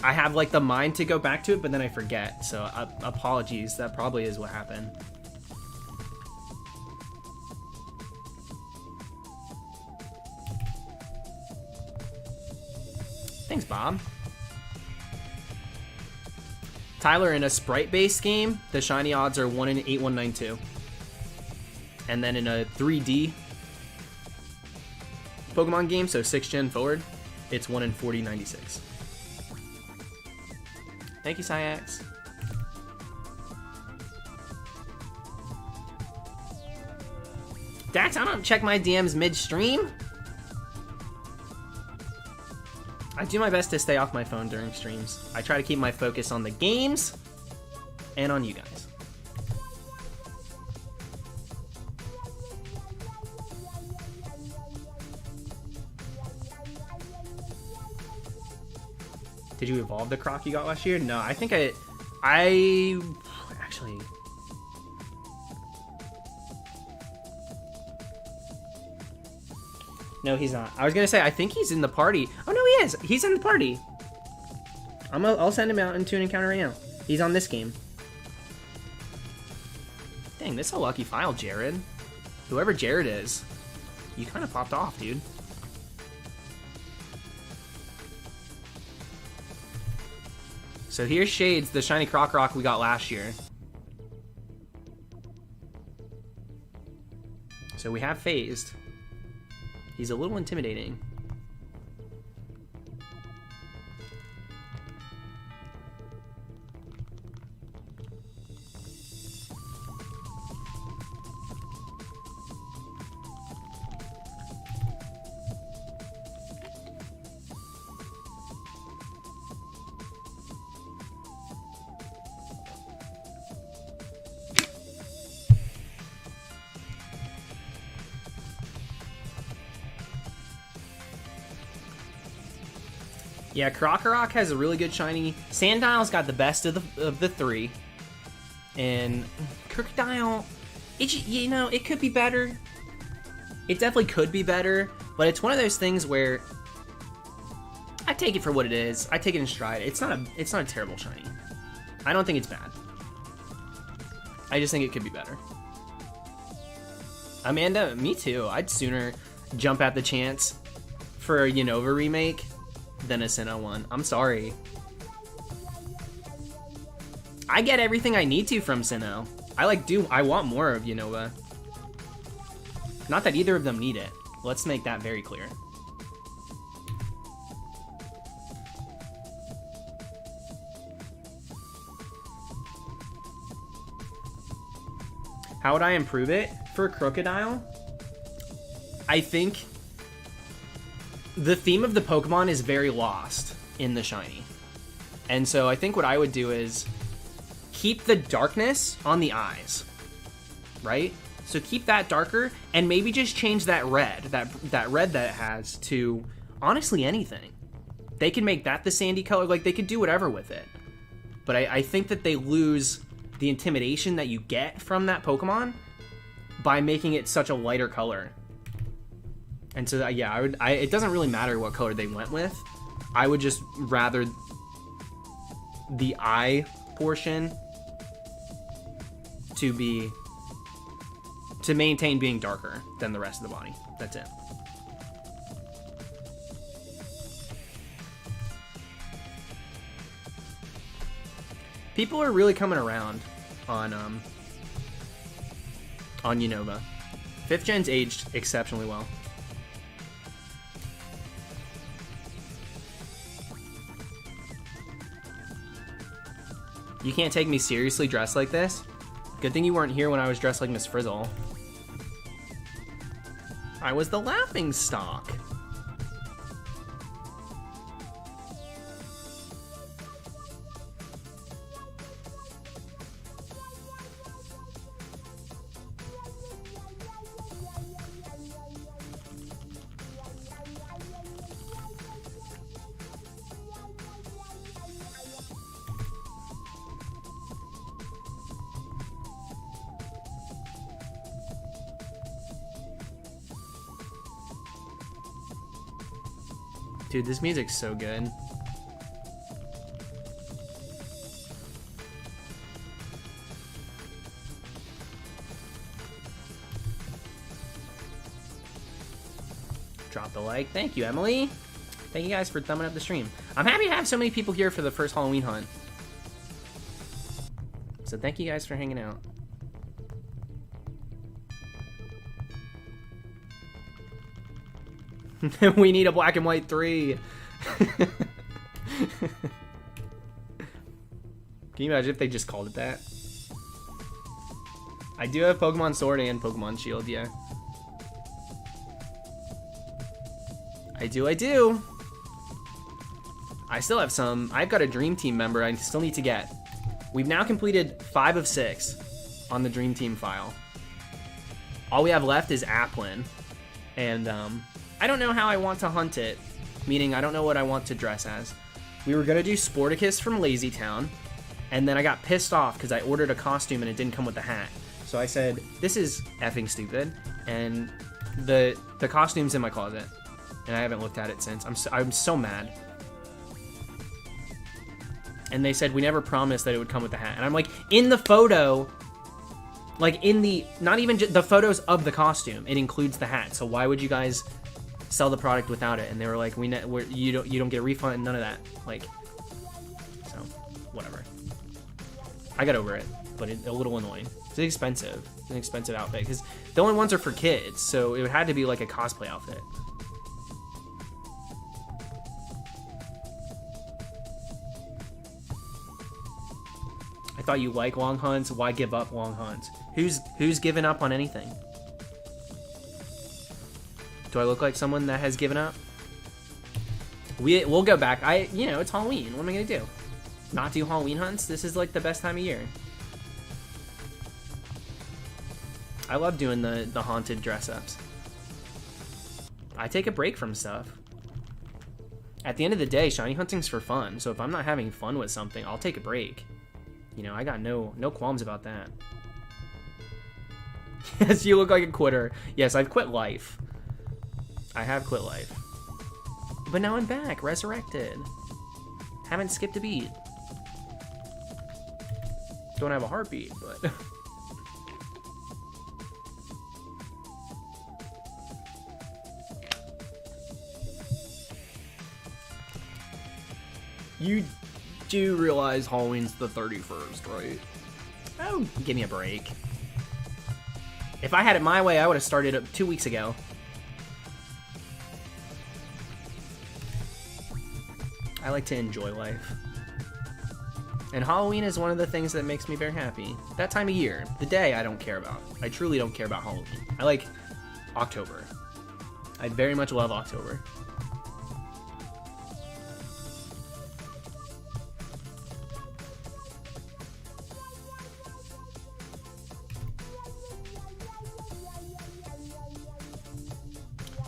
I have like the mind to go back to it, but then I forget. So apologies. That probably is what happened. Thanks, Bob. Tyler, in a sprite-based game, the shiny odds are 1 in 8192. And then in a 3D Pokemon game, so 6th gen forward, it's 1 in 4096. Thank you, Syax. Dax, I don't check my DMs mid-stream. I do my best to stay off my phone during streams. I try to keep my focus on the games and on you guys. Did you evolve the Croc you got last year? No, I think I actually... No, he's not. I was gonna say, I think he's in the party. Oh no, he is. He's in the party. I'll send him out into an encounter right now. He's on this game. Dang, this is a lucky file, Jared. Whoever Jared is, you kind of popped off, dude. So here's Shades, the shiny Croc we got last year. So we have phased. He's a little intimidating. Yeah, Krokorok has a really good shiny. Sandile's got the best of the three. And Krookodile, you know, it could be better. It definitely could be better, but it's one of those things where I take it for what it is. I take it in stride. It's not a terrible shiny. I don't think it's bad. I just think it could be better. Amanda, me too. I'd sooner jump at the chance for a Unova remake than a Sinnoh one. I'm sorry. I get everything I need to from Sinnoh. I want more of Unova. Not that either of them need it. Let's make that very clear. How would I improve it for Krookodile? I think the theme of the Pokemon is very lost in the shiny. And so I think what I would do is keep the darkness on the eyes, right? So keep that darker, and maybe just change that red, that red that it has, to honestly anything. They can make that the sandy color, like they could do whatever with it. But I think that they lose the intimidation that you get from that Pokemon by making it such a lighter color. And so yeah, it doesn't really matter what color they went with. I would just rather the eye portion to maintain being darker than the rest of the body. That's it. People are really coming around on Unova. 5th gen's aged exceptionally well. You can't take me seriously dressed like this? Good thing you weren't here when I was dressed like Miss Frizzle. I was the laughing stock. Dude, this music's so good. Drop the like. Thank you, Emily. Thank you guys for thumbing up the stream. I'm happy to have so many people here for the first Halloween hunt. So thank you guys for hanging out. We need a black and white 3. Can you imagine if they just called it that? I do have Pokemon Sword and Pokemon Shield, yeah. I do. I still have some. I've got a Dream Team member I still need to get. We've now completed 5 of 6 on the Dream Team file. All we have left is Applin. And, I don't know how I want to hunt it, meaning I don't know what I want to dress as. We were going to do Sporticus from Lazy Town, and then I got pissed off because I ordered a costume and it didn't come with the hat. So I said, this is effing stupid, and the costume's in my closet, and I haven't looked at it since. I'm so mad. And they said, we never promised that it would come with the hat. And I'm like, in the photo, like in the, not even the photos of the costume, it includes the hat. So why would you guys sell the product without it? And they were like, you don't get a refund, none of that. Like, so whatever. I got over it, but it's a little annoying. It's expensive. It's an expensive outfit because the only ones are for kids, so it had to be like a cosplay outfit. I thought you like long hunts. Why give up long hunts? Who's given up on anything? Do I look like someone that has given up? We'll go back. It's Halloween. What am I gonna do? Not do Halloween hunts? This is like the best time of year. I love doing the haunted dress-ups. I take a break from stuff. At the end of the day, shiny hunting's for fun. So if I'm not having fun with something, I'll take a break. You know, I got no qualms about that. Yes, you look like a quitter. Yes, I've quit life. I have quit life. But now I'm back, resurrected. Haven't skipped a beat. Don't have a heartbeat, but... You do realize Halloween's the 31st, right? Oh, give me a break. If I had it my way, I would have started it 2 weeks ago. I like to enjoy life. And Halloween is one of the things that makes me very happy. That time of year, the day I don't care about. I truly don't care about Halloween. I like October. I very much love October.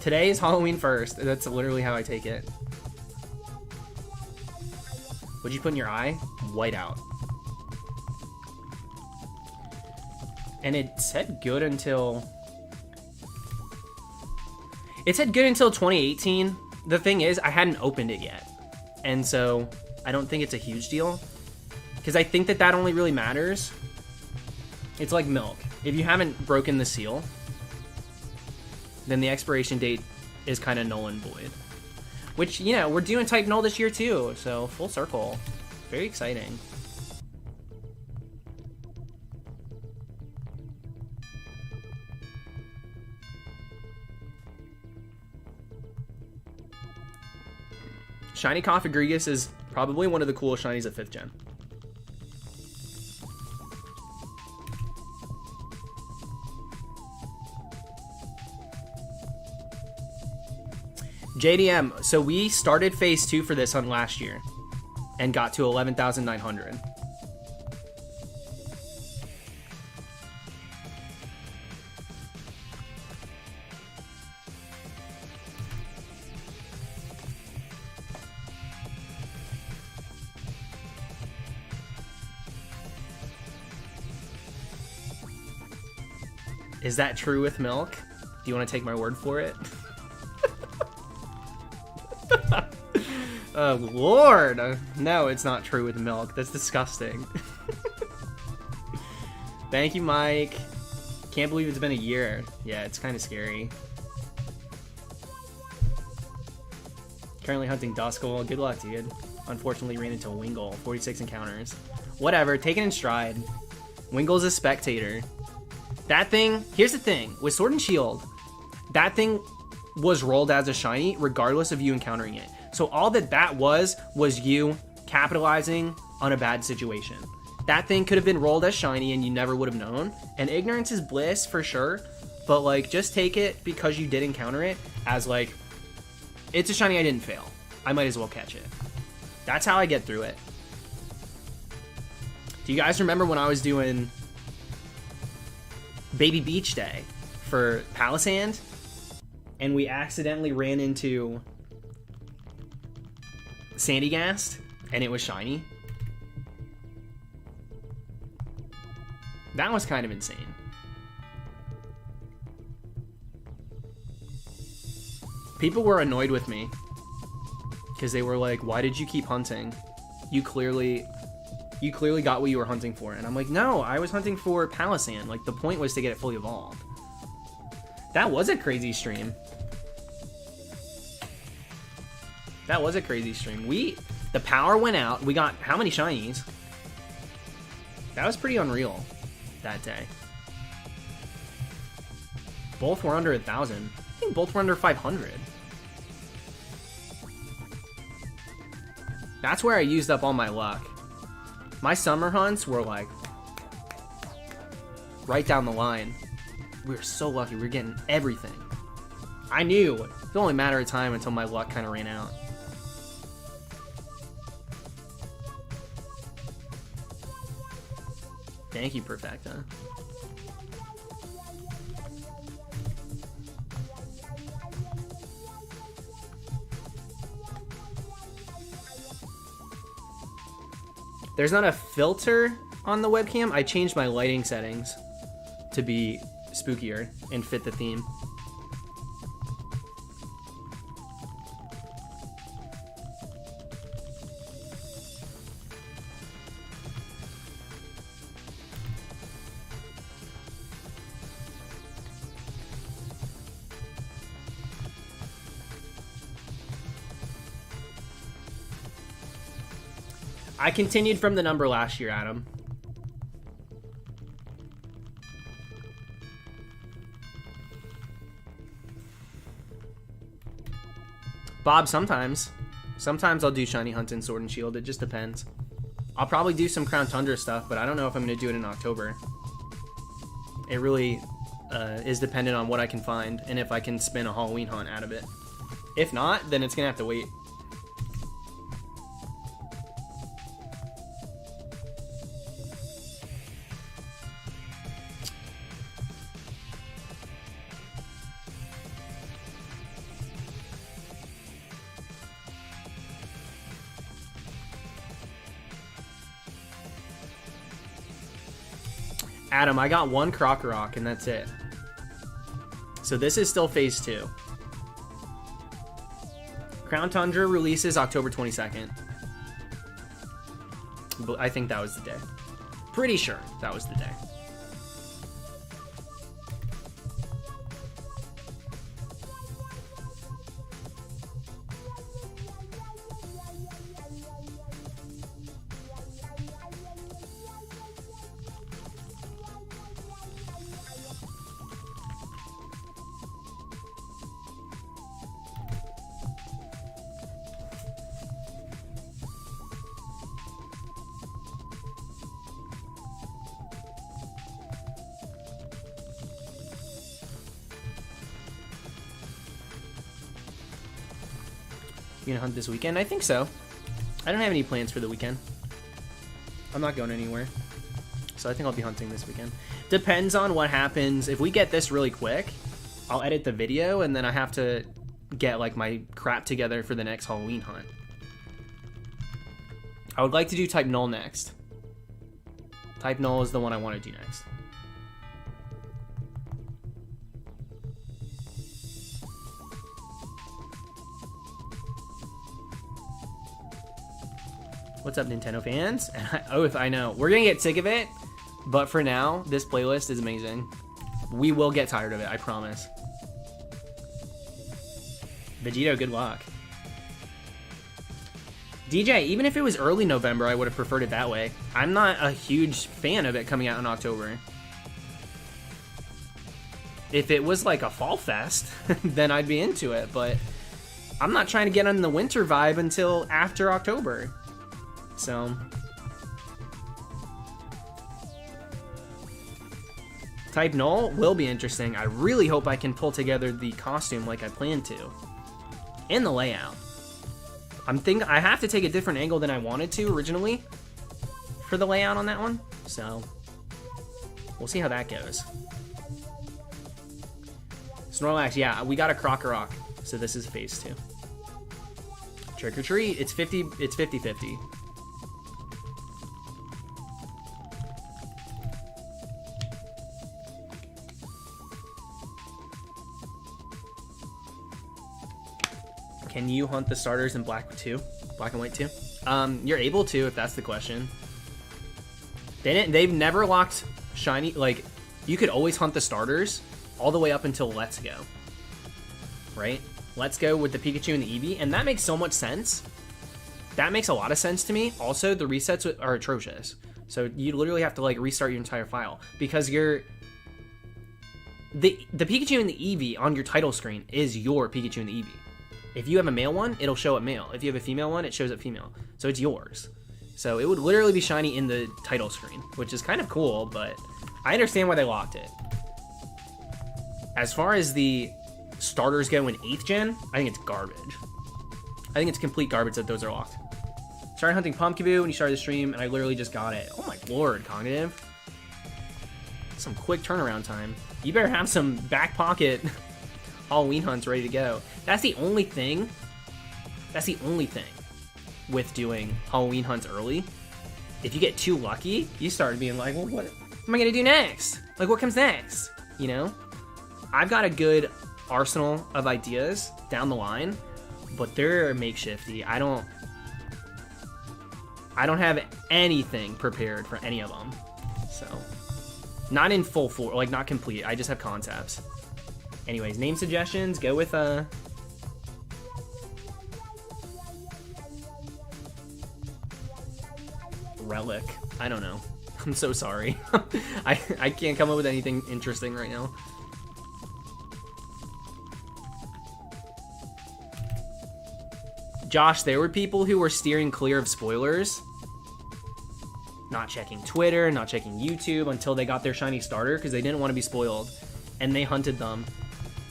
Today is Halloween first. That's literally how I take it. What'd you put in your eye? White out. And it said good until... It said good until 2018. The thing is, I hadn't opened it yet. And so, I don't think it's a huge deal. Because I think that only really matters. It's like milk. If you haven't broken the seal, then the expiration date is kind of null and void. Which, you know, we're doing Type Null this year too, so full circle. Very exciting. Shiny Cofagrigus is probably one of the coolest shinies of 5th gen. JDM, so we started phase 2 for this on last year and got to 11,900. Is that true with milk? Do you want to take my word for it? Oh, Lord. No, it's not true with milk. That's disgusting. Thank you, Mike. Can't believe it's been a year. Yeah, it's kind of scary. Currently hunting Duskull. Good luck, dude. Unfortunately, ran into Wingull. 46 encounters. Whatever. Take it in stride. Wingull's a spectator. That thing... Here's the thing. With Sword and Shield, that thing was rolled as a shiny regardless of you encountering it. So all that was you capitalizing on a bad situation. That thing could have been rolled as shiny and you never would have known. And ignorance is bliss for sure. But like, just take it because you did encounter it as like, it's a shiny I didn't fail. I might as well catch it. That's how I get through it. Do you guys remember when I was doing Baby Beach Day for Palisand? And we accidentally ran into Sandygast, and it was shiny. That was kind of insane. People were annoyed with me because they were like, why did you keep hunting? You clearly got what you were hunting for. And I'm like, no, I was hunting for Palisand. Like, the point was to get it fully evolved. That was a crazy stream. That was a crazy stream. The power went out. We got how many shinies? That was pretty unreal that day. Both were under 1,000. I think both were under 500. That's where I used up all my luck. My summer hunts were like right down the line. We were so lucky. We were getting everything. I knew it was only a matter of time until my luck kind of ran out. Thank you, Perfecta. There's not a filter on the webcam. I changed my lighting settings to be spookier and fit the theme. I continued from the number last year, Adam. Bob, sometimes. Sometimes I'll do Shiny Hunt and Sword and Shield. It just depends. I'll probably do some Crown Tundra stuff, but I don't know if I'm going to do it in October. It really is dependent on what I can find and if I can spin a Halloween hunt out of it. If not, then it's going to have to wait. Adam, I got one Krokorok, and that's it. So this is still phase 2. Crown Tundra releases October 22nd. But I think that was the day. Pretty sure that was the day. You gonna hunt this weekend? I think so. I don't have any plans for the weekend. I'm not going anywhere. So I think I'll be hunting this weekend. Depends on what happens. If we get this really quick, I'll edit the video and then I have to get like my crap together for the next Halloween hunt. I would like to do Type Null next. Type Null is the one I want to do next. What's up, Nintendo fans? Oh, if I know. We're gonna get sick of it, but for now, this playlist is amazing. We will get tired of it, I promise. Vegito, good luck. DJ, even if it was early November, I would have preferred it that way. I'm not a huge fan of it coming out in October. If it was like a fall fest, then I'd be into it, but I'm not trying to get on the winter vibe until after October. So, Type Null will be interesting. I really hope I can pull together the costume like I planned to. And the layout. I have to take a different angle than I wanted to originally for the layout on that one. So, we'll see how that goes. Snorlax, yeah, we got a Krokorok. So this is phase 2. Trick or treat, it's 50-50. Can you hunt the starters in black and white too? You're able to if that's the question. They've never locked shiny, like, you could always hunt the starters all the way up until Let's Go. Right? Let's Go with the Pikachu and the Eevee, and that makes so much sense. That makes a lot of sense to me. Also, the resets are atrocious. So you literally have to like restart your entire file because the Pikachu and the Eevee on your title screen is your Pikachu and the Eevee. If you have a male one, it'll show up male. If you have a female one, it shows up female. So it's yours. So it would literally be shiny in the title screen, which is kind of cool, but I understand why they locked it. As far as the starters go in 8th gen, I think it's garbage. I think it's complete garbage that those are locked. Started hunting Pumpkaboo when you started the stream, and I literally just got it. Oh my lord, Cognitive. Some quick turnaround time. You better have some back pocket Halloween hunts ready to go. That's the only thing with doing Halloween hunts early. If you get too lucky, you start being like, well, what am I gonna do next? Like, what comes next? You know? I've got a good arsenal of ideas down the line, but they're makeshifty. I don't have anything prepared for any of them. So, not in full floor, like not complete. I just have concepts. Anyways, name suggestions, go with Relic. I don't know. I'm so sorry. I can't come up with anything interesting right now. Josh, there were people who were steering clear of spoilers, not checking Twitter, not checking YouTube until they got their shiny starter because they didn't want to be spoiled, and they hunted them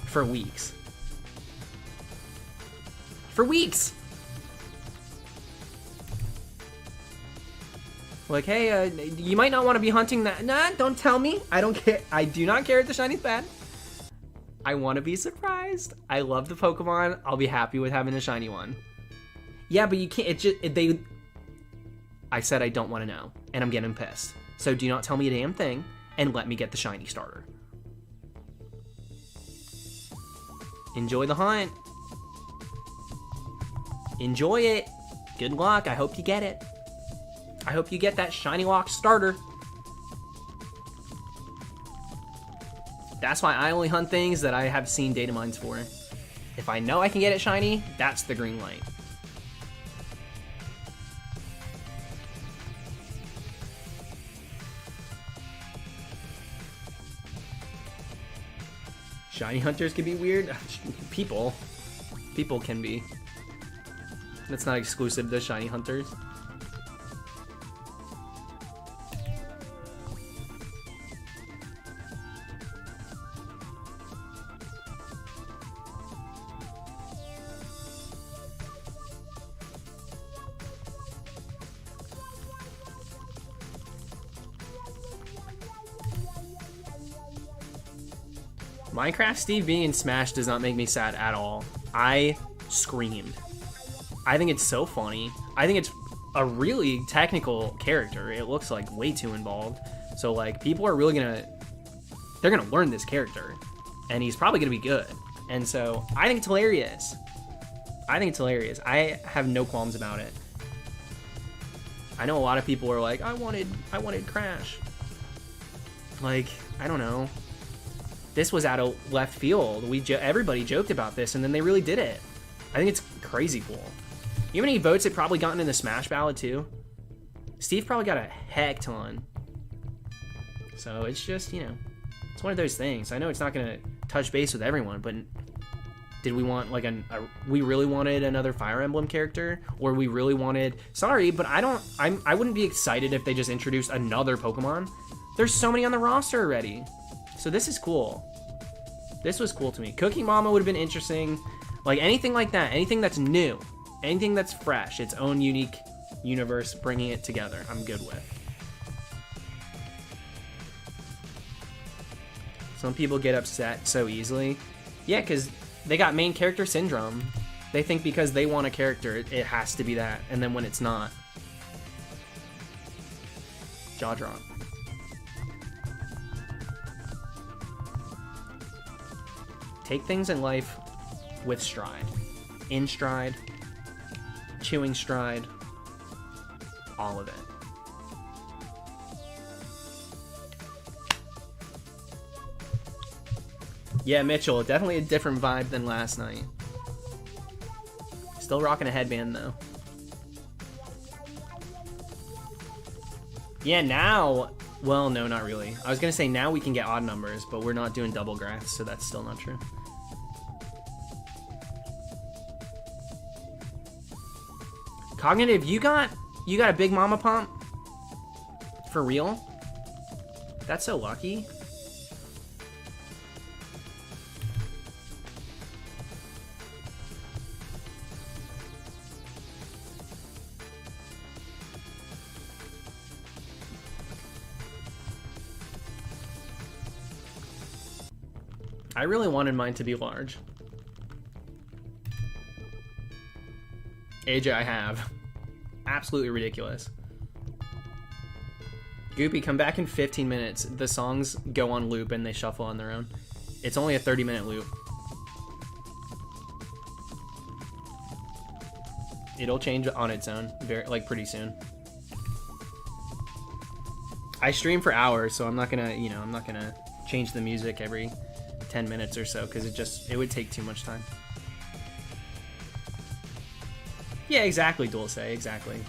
for weeks. Like, hey, you might not want to be hunting that. Nah, don't tell me. I don't care. I do not care if the shiny's bad. I want to be surprised. I love the Pokemon. I'll be happy with having a shiny one. Yeah, but you can't. I said I don't want to know, and I'm getting pissed. So do not tell me a damn thing, and let me get the shiny starter. Enjoy the hunt. Enjoy it. Good luck. I hope you get it. I hope you get that shiny lock starter. That's why I only hunt things that I have seen data mines for. If I know I can get it shiny, that's the green light. Shiny hunters can be weird. People can be. That's not exclusive to shiny hunters. Minecraft Steve being in Smash does not make me sad at all. I screamed. I think it's so funny. I think it's a really technical character. It looks like way too involved. So like people are really they're gonna learn this character, and he's probably gonna be good. And so I think it's hilarious. I think it's hilarious. I have no qualms about it. I know a lot of people are like, I wanted Crash. Like, I don't know. This was out of left field. Everybody joked about this, and then they really did it. I think it's crazy cool. You know how many votes it probably gotten in the Smash ballot too? Steve probably got a heck ton. So it's just, you know, it's one of those things. I know it's not gonna touch base with everyone, but did we want like we really wanted another Fire Emblem character, or we really wanted? Sorry, but I wouldn't be excited if they just introduced another Pokemon. There's so many on the roster already. So this is cool. This was cool to me. Cooking Mama would have been interesting. Like anything like that, anything that's new, anything that's fresh, its own unique universe, bringing it together, I'm good with. Some people get upset so easily. Yeah, because they got main character syndrome. They think because they want a character, it has to be that. And then when it's not. Jaw drop. Take things in life with stride. In stride, chewing stride, all of it. Yeah, Mitchell, definitely a different vibe than last night. Still rocking a headband though. Yeah, now, well, no, not really. I was gonna say now we can get odd numbers, but we're not doing double graphs, so that's still not true. Cognitive, you got a Big Mama Pump? For real? That's so lucky. I really wanted mine to be large. AJ, I have. Absolutely ridiculous. Goopy, come back in 15 minutes. The songs go on loop and they shuffle on their own. It's only a 30-minute loop. It'll change on its own, pretty soon. I stream for hours, so I'm not gonna change the music every 10 minutes or so, because it would take too much time. Yeah, exactly, Dulce, exactly.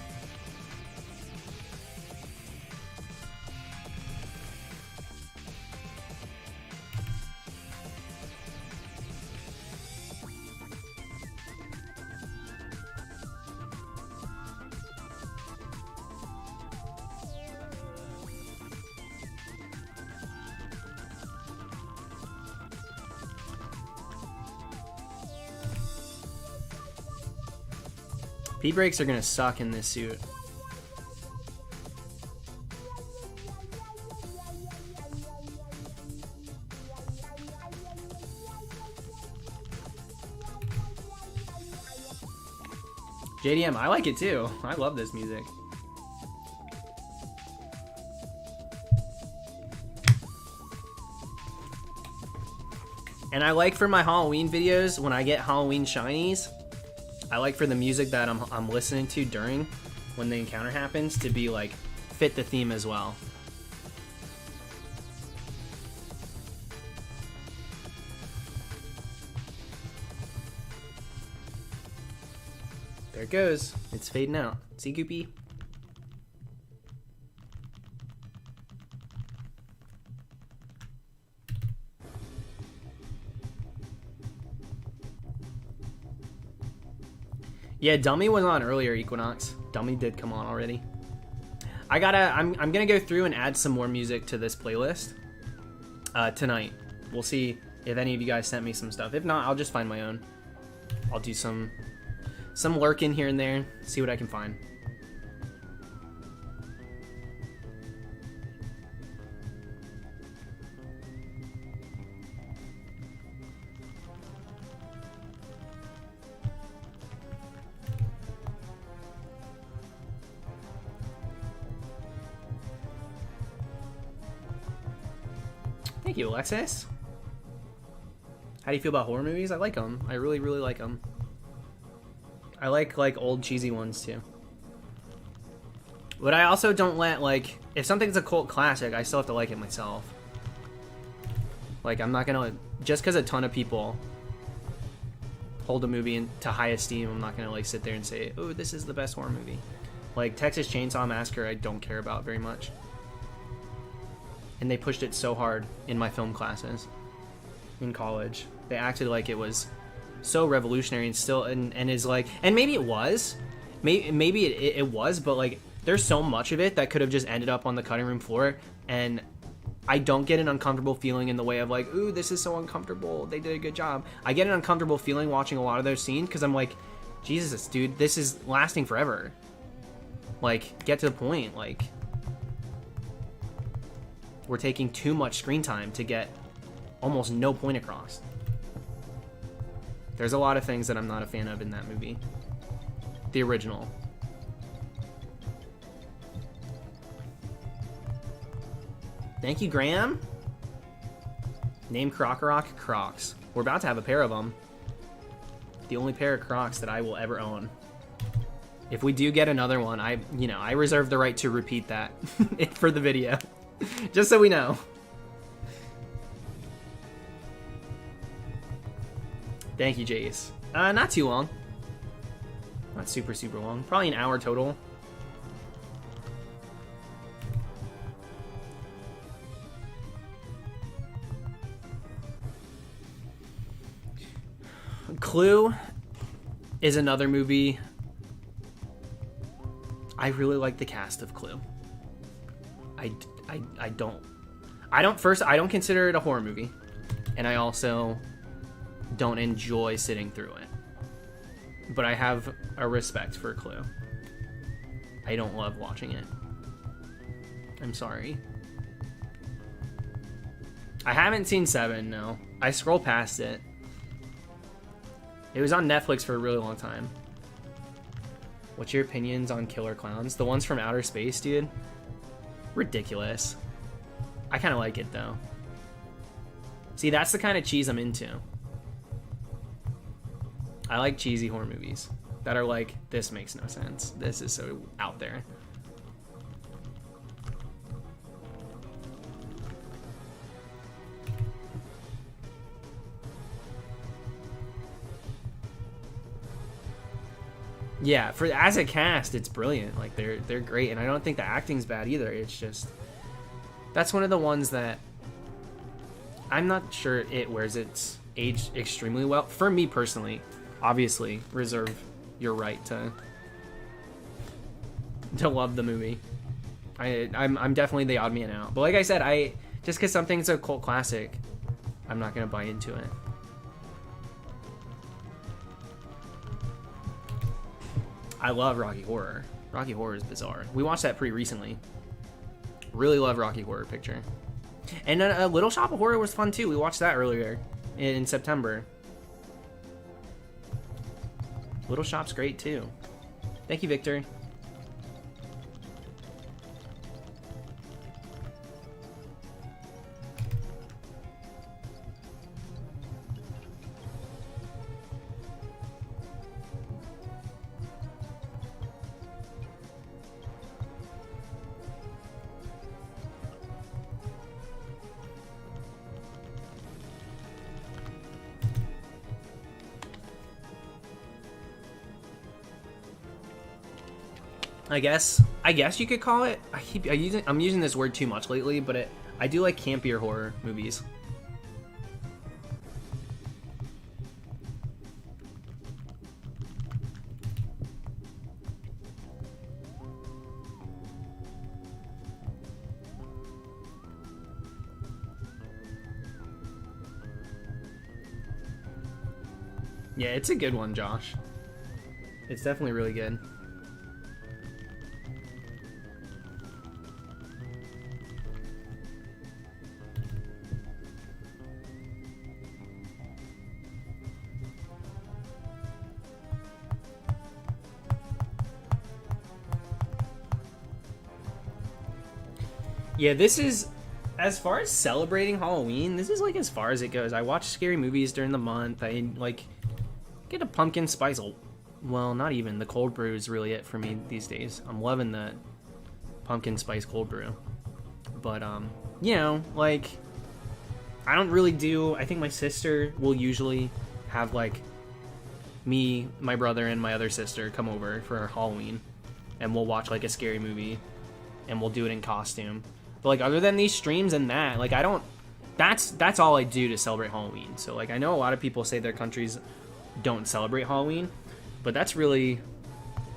P-brakes are gonna suck in this suit. JDM, I like it too. I love this music. And I like for my Halloween videos, when I get Halloween shinies, I like for the music that I'm listening to during when the encounter happens to be like fit the theme as well. There it goes. It's fading out. See, Goopy? Yeah, Dummy was on earlier, Equinox. Dummy did come on already. I'm gonna go through and add some more music to this playlist tonight. We'll see if any of you guys sent me some stuff. If not, I'll just find my own. I'll do some lurking here and there, see what I can find. Thank you, Alexis. How do you feel about horror movies? I like them. I really, really like them. I like old cheesy ones too. But I also don't let, like, if something's a cult classic, I still have to like it myself. Like, I'm not gonna, just because a ton of people hold a movie into high esteem, I'm not gonna like sit there and say, oh, this is the best horror movie. Like Texas Chainsaw Massacre, I don't care about very much. And they pushed it so hard in my film classes in college. They acted like it was so revolutionary and still and is like, and maybe it was, maybe it was, but like there's so much of it that could have just ended up on the cutting room floor, and I don't get an uncomfortable feeling in the way of like, ooh, this is so uncomfortable, they did a good job. I get an uncomfortable feeling watching a lot of those scenes because I'm like, Jesus, dude, this is lasting forever. Like, get to the point. Like, we're taking too much screen time to get almost no point across. There's a lot of things that I'm not a fan of in that movie. The original. Thank you, Graham. Name Croc Crocs. We're about to have a pair of them. The only pair of Crocs that I will ever own. If we do get another one, I reserve the right to repeat that for the video. Just so we know. Thank you, Jace. Not too long. Not super, super long. Probably an hour total. Clue is another movie. I really like the cast of Clue. I don't consider it a horror movie, and I also don't enjoy sitting through it. But I have a respect for Clue. I don't love watching it. I'm sorry. I haven't seen 7, no. I scroll past it. It was on Netflix for a really long time. What's your opinions on killer clowns? The ones from outer space, dude? Ridiculous. I kind of like it, though. See, that's the kind of cheese I'm into. I like cheesy horror movies that are like, this makes no sense. This is so out there. Yeah, as a cast, it's brilliant. Like they're great, and I don't think the acting's bad either. It's just that's one of the ones that I'm not sure it wears its age extremely well. For me personally, obviously, reserve your right to love the movie. I'm definitely the odd man out. But like I said, just because something's a cult classic, I'm not gonna buy into it. I love Rocky Horror. Rocky Horror is bizarre. We watched that pretty recently. Really love Rocky Horror Picture. And Little Shop of Horror was fun too. We watched that earlier in September. Little Shop's great too. Thank you, Victor. I guess you could call it. I'm using this word too much lately, but I do like campier horror movies. Yeah, it's a good one, Josh. It's definitely really good. Yeah, this is, as far as celebrating Halloween, this is like as far as it goes. I watch scary movies during the month. I like get a pumpkin spice. Well, not even. The cold brew is really it for me these days. I'm loving the pumpkin spice cold brew. But you know, like I don't really do. I think my sister will usually have like me, my brother, and my other sister come over for Halloween, and we'll watch like a scary movie, and we'll do it in costume. But like other than these streams and that, like I don't. That's all I do to celebrate Halloween. So like I know a lot of people say their countries don't celebrate Halloween, but that's really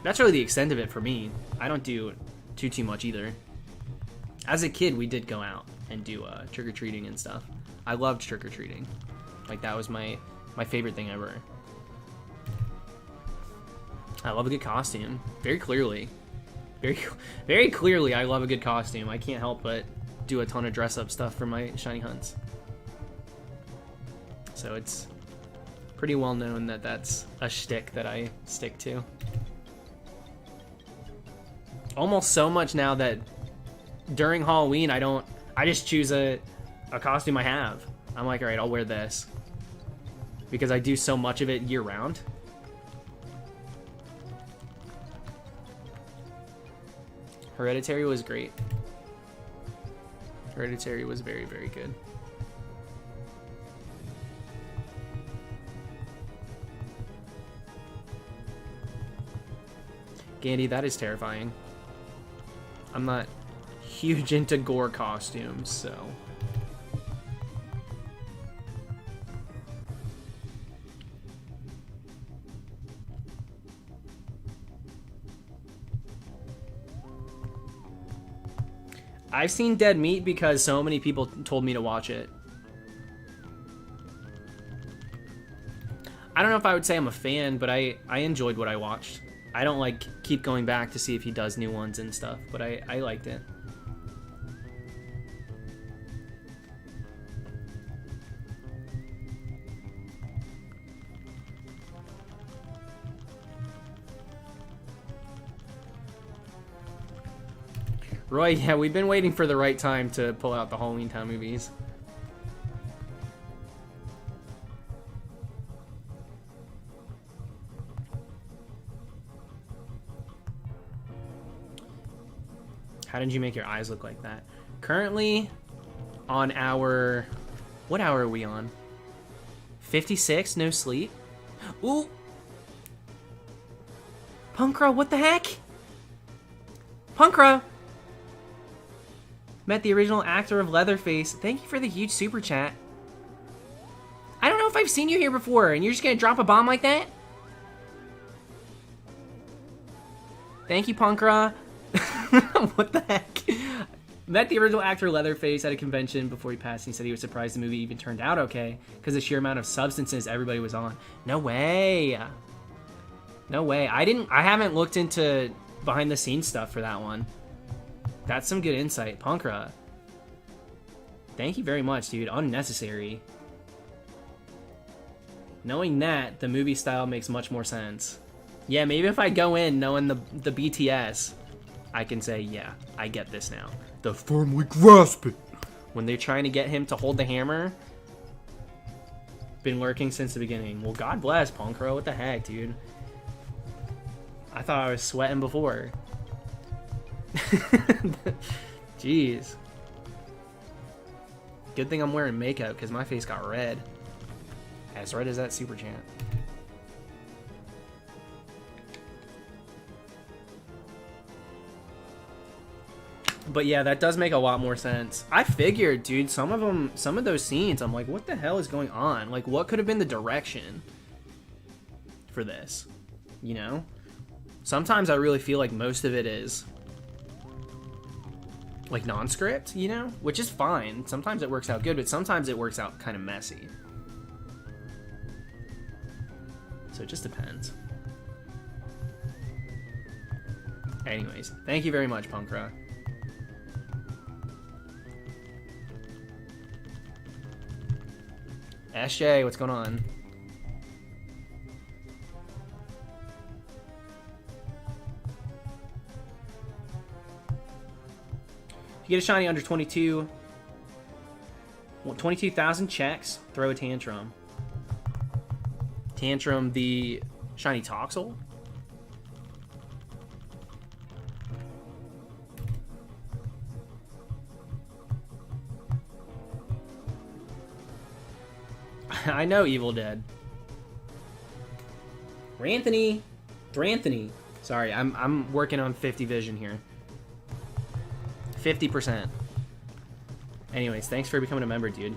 the extent of it for me. I don't do too much either. As a kid, we did go out and do trick-or-treating and stuff. I loved trick-or-treating. Like that was my favorite thing ever. I love a good costume. Very clearly, I love a good costume. I can't help but do a ton of dress-up stuff for my shiny hunts. So it's pretty well known that that's a shtick that I stick to. Almost so much now that during Halloween, I just choose a costume I have. I'm like, all right, I'll wear this. Because I do so much of it year round. Hereditary was great. Hereditary was very, very good. Gandhi, that is terrifying. I'm not huge into gore costumes, so... I've seen Dead Meat because so many people told me to watch it. I don't know if I would say I'm a fan, but I enjoyed what I watched. I don't like keep going back to see if he does new ones and stuff, but I liked it. Roy, yeah, we've been waiting for the right time to pull out the Halloween Town movies. How did you make your eyes look like that? Currently, on our... What hour are we on? 56? No sleep? Ooh! Punkra, what the heck? Punkra! Met the original actor of Leatherface. Thank you for the huge super chat. I don't know if I've seen you here before, and you're just gonna drop a bomb like that? Thank you, Punkra. What the heck? Met the original actor Leatherface at a convention before he passed, and he said he was surprised the movie even turned out okay because the sheer amount of substances everybody was on. No way. No way. I haven't looked into behind the scenes stuff for that one. That's some good insight, Punkra. Thank you very much, dude. Unnecessary. Knowing that, the movie style makes much more sense. Yeah, maybe if I go in knowing the BTS, I can say, yeah, I get this now. The firmly grasp it. When they're trying to get him to hold the hammer, been lurking since the beginning. Well, God bless, Punkro. What the heck, dude? I thought I was sweating before. Jeez. Good thing I'm wearing makeup because my face got red. As red as that super chant. But yeah, that does make a lot more sense. I figured, dude, some of those scenes, I'm like, what the hell is going on? Like, what could have been the direction for this? You know? Sometimes I really feel like most of it is like non-script, you know? Which is fine. Sometimes it works out good, but sometimes it works out kind of messy. So it just depends. Anyways, thank you very much, Punk Rock. SJ, what's going on? If you get a shiny under 22,000 checks, throw a Tantrum. Tantrum, the shiny Toxel? I know Evil Dead. Ranthony. Dranthony. Sorry, I'm working on 50 vision here. 50%. Anyways, thanks for becoming a member, dude.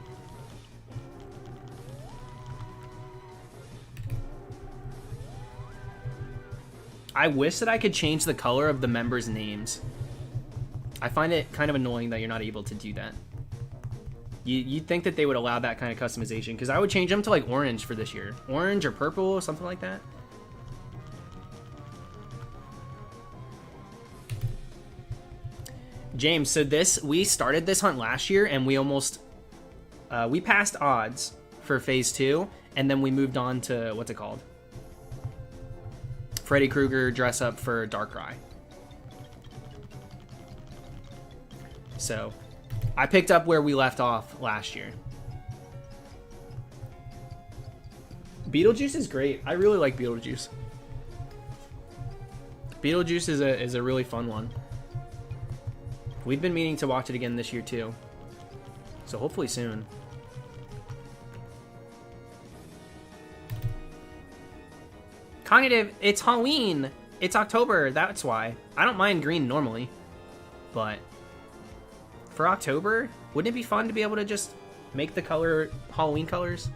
I wish that I could change the color of the members' names. I find it kind of annoying that you're not able to do that. You'd think that they would allow that kind of customization, because I would change them to like orange for this year. Orange or purple or something like that. James, so we started this hunt last year and we almost, we passed odds for phase 2 and then we moved on to, what's it called? Freddy Krueger dress up for Darkrai. So I picked up where we left off last year. Beetlejuice is great. I really like Beetlejuice. Beetlejuice is a really fun one. We've been meaning to watch it again this year too. So hopefully soon. Cognitive, it's Halloween. It's October, that's why. I don't mind green normally. But for October, wouldn't it be fun to be able to just make the color Halloween colors?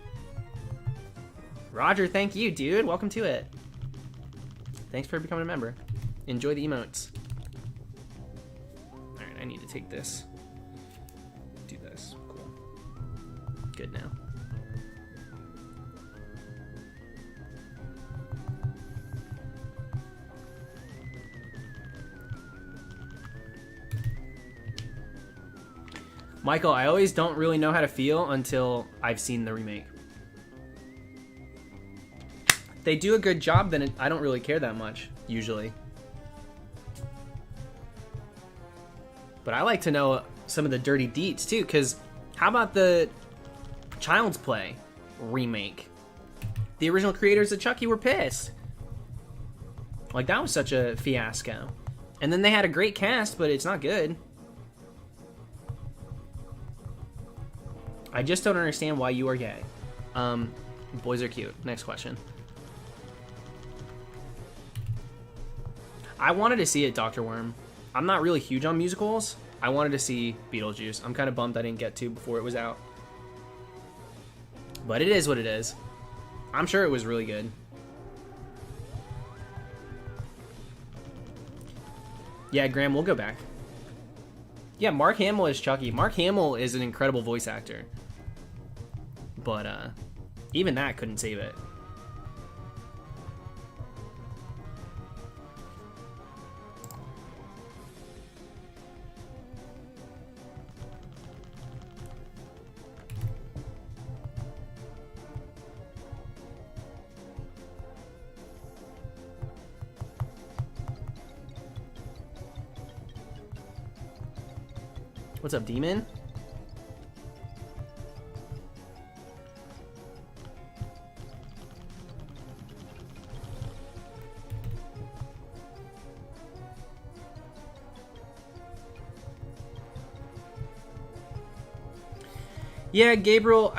Roger, thank you, dude. Welcome to it. Thanks for becoming a member. Enjoy the emotes. Alright, I need to take this. Do this. Cool. Good now. Michael, I always don't really know how to feel until I've seen the remake. They do a good job, then I don't really care that much, usually. But I like to know some of the dirty deets, too, because how about the Child's Play remake? The original creators of Chucky were pissed. Like, that was such a fiasco. And then they had a great cast, but it's not good. I just don't understand why you are gay. Boys are cute. Next question. I wanted to see it, Dr. Worm. I'm not really huge on musicals. I wanted to see Beetlejuice. I'm kind of bummed I didn't get to before it was out. But it is what it is. I'm sure it was really good. Yeah, Graham, we'll go back. Yeah, Mark Hamill is Chucky. Mark Hamill is an incredible voice actor. But even that couldn't save it. What's up, Demon? Yeah, Gabriel,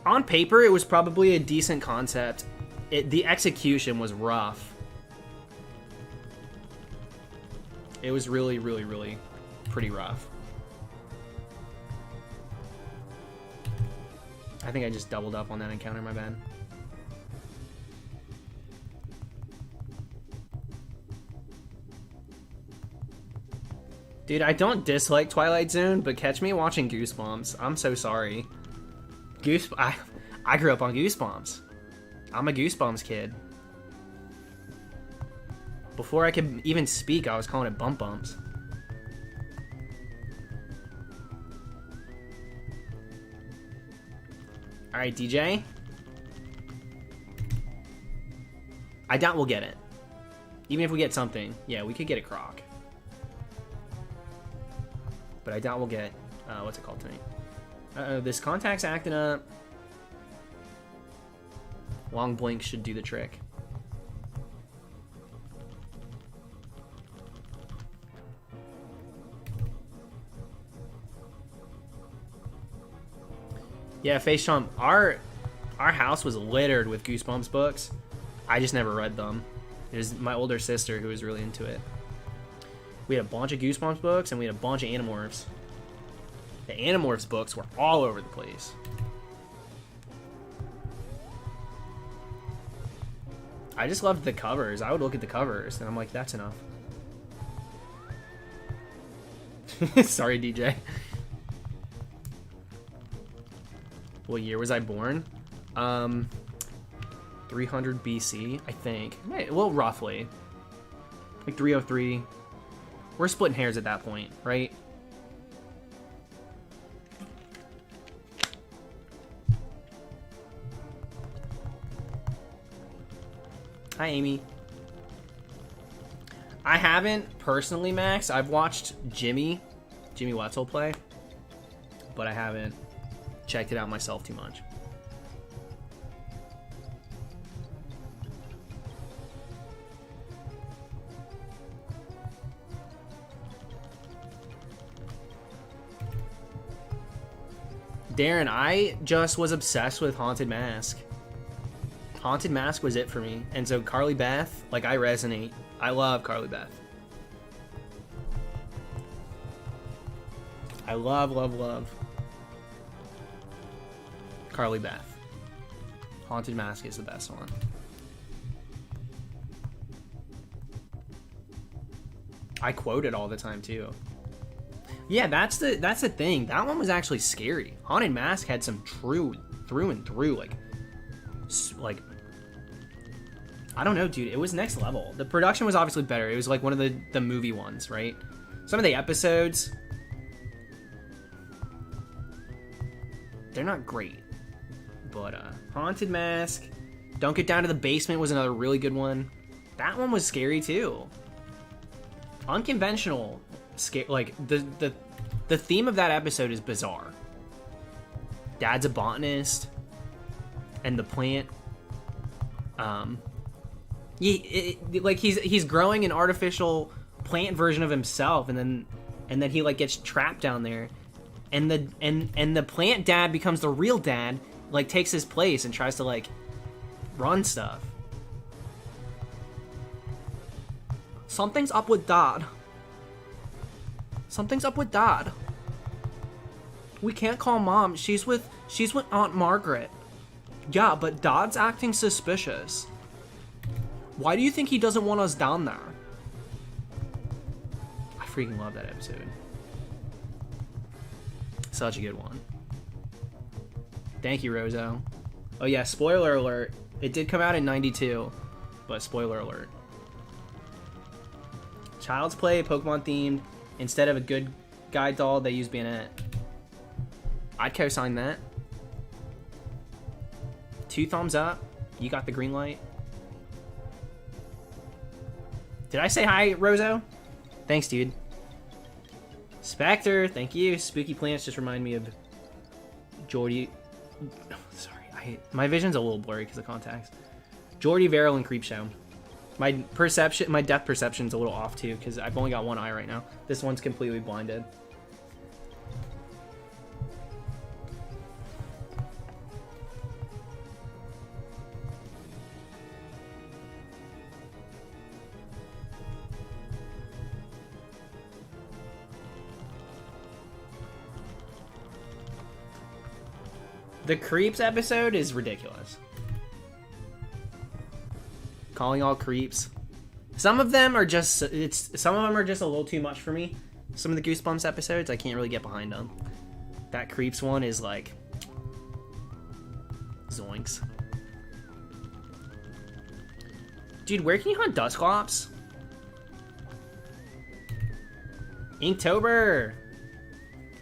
on paper, it was probably a decent concept. The execution was rough. It was really, really, really pretty rough. I think I just doubled up on that encounter, my bad. Dude, I don't dislike Twilight Zone, but catch me watching Goosebumps. I'm so sorry. I grew up on Goosebumps. I'm a Goosebumps kid. Before I could even speak, I was calling it Bump Bumps. Alright, DJ. I doubt we'll get it. Even if we get something. Yeah, we could get a Croc. But I doubt we'll get... what's it called tonight? Uh-oh, this contact's acting up. Long blink should do the trick. Yeah, Face Chomp, our house was littered with Goosebumps books. I just never read them. It was my older sister who was really into it. We had a bunch of Goosebumps books, and we had a bunch of Animorphs. The Animorphs books were all over the place. I just loved the covers. I would look at the covers, and I'm like, that's enough. Sorry, DJ. What year was I born? 300 BC, I think. Well, roughly. Like 303. We're splitting hairs at that point, right? Hi, Amy. I haven't personally, Max. I've watched Jimmy Wetzel play, but I haven't checked it out myself too much. Darren, I just was obsessed with Haunted Mask. Haunted Mask was it for me. And so Carly Beth, like, I resonate. I love Carly Beth. I love Carly Beth. Haunted Mask is the best one. I quote it all the time too. Yeah, that's the thing. That one was actually scary. Haunted Mask had some true through and through like I don't know, dude. It was next level. The production was obviously better. It was like one of the movie ones, right? Some of the episodes, they're not great. But Haunted Mask, Don't Get Down to the Basement was another really good one. That one was scary too. Unconventional, like the theme of that episode is bizarre. Dad's a botanist, and the plant, he's growing an artificial plant version of himself, and then he like gets trapped down there, and the plant dad becomes the real dad, like takes his place and tries to like run stuff. Something's up with Dad. Something's up with Dad. We can't call Mom. She's with Aunt Margaret. Yeah, but Dad's acting suspicious. Why do you think he doesn't want us down there? I freaking love that episode. Such a good one. Thank you, Rozo. Oh yeah, spoiler alert. It did come out in 92, but spoiler alert. Child's Play, Pokemon themed. Instead of a good guy doll, they use Banette. I'd co-sign that. 2 thumbs up. You got the green light. Did I say hi, Rozo? Thanks, dude. Spectre, thank you. Spooky Plants just remind me of Jordy. Sorry, my vision's a little blurry because of contacts. Jordy Verrill and Creepshow. My depth perception's a little off too because I've only got one eye right now. This one's completely blinded. The creeps episode is ridiculous. Calling all creeps. Some of them are just some of them are just a little too much for me. Some of the Goosebumps episodes, I can't really get behind them. That creeps one is like zoinks. Dude, where can you hunt Dusclops? Inktober!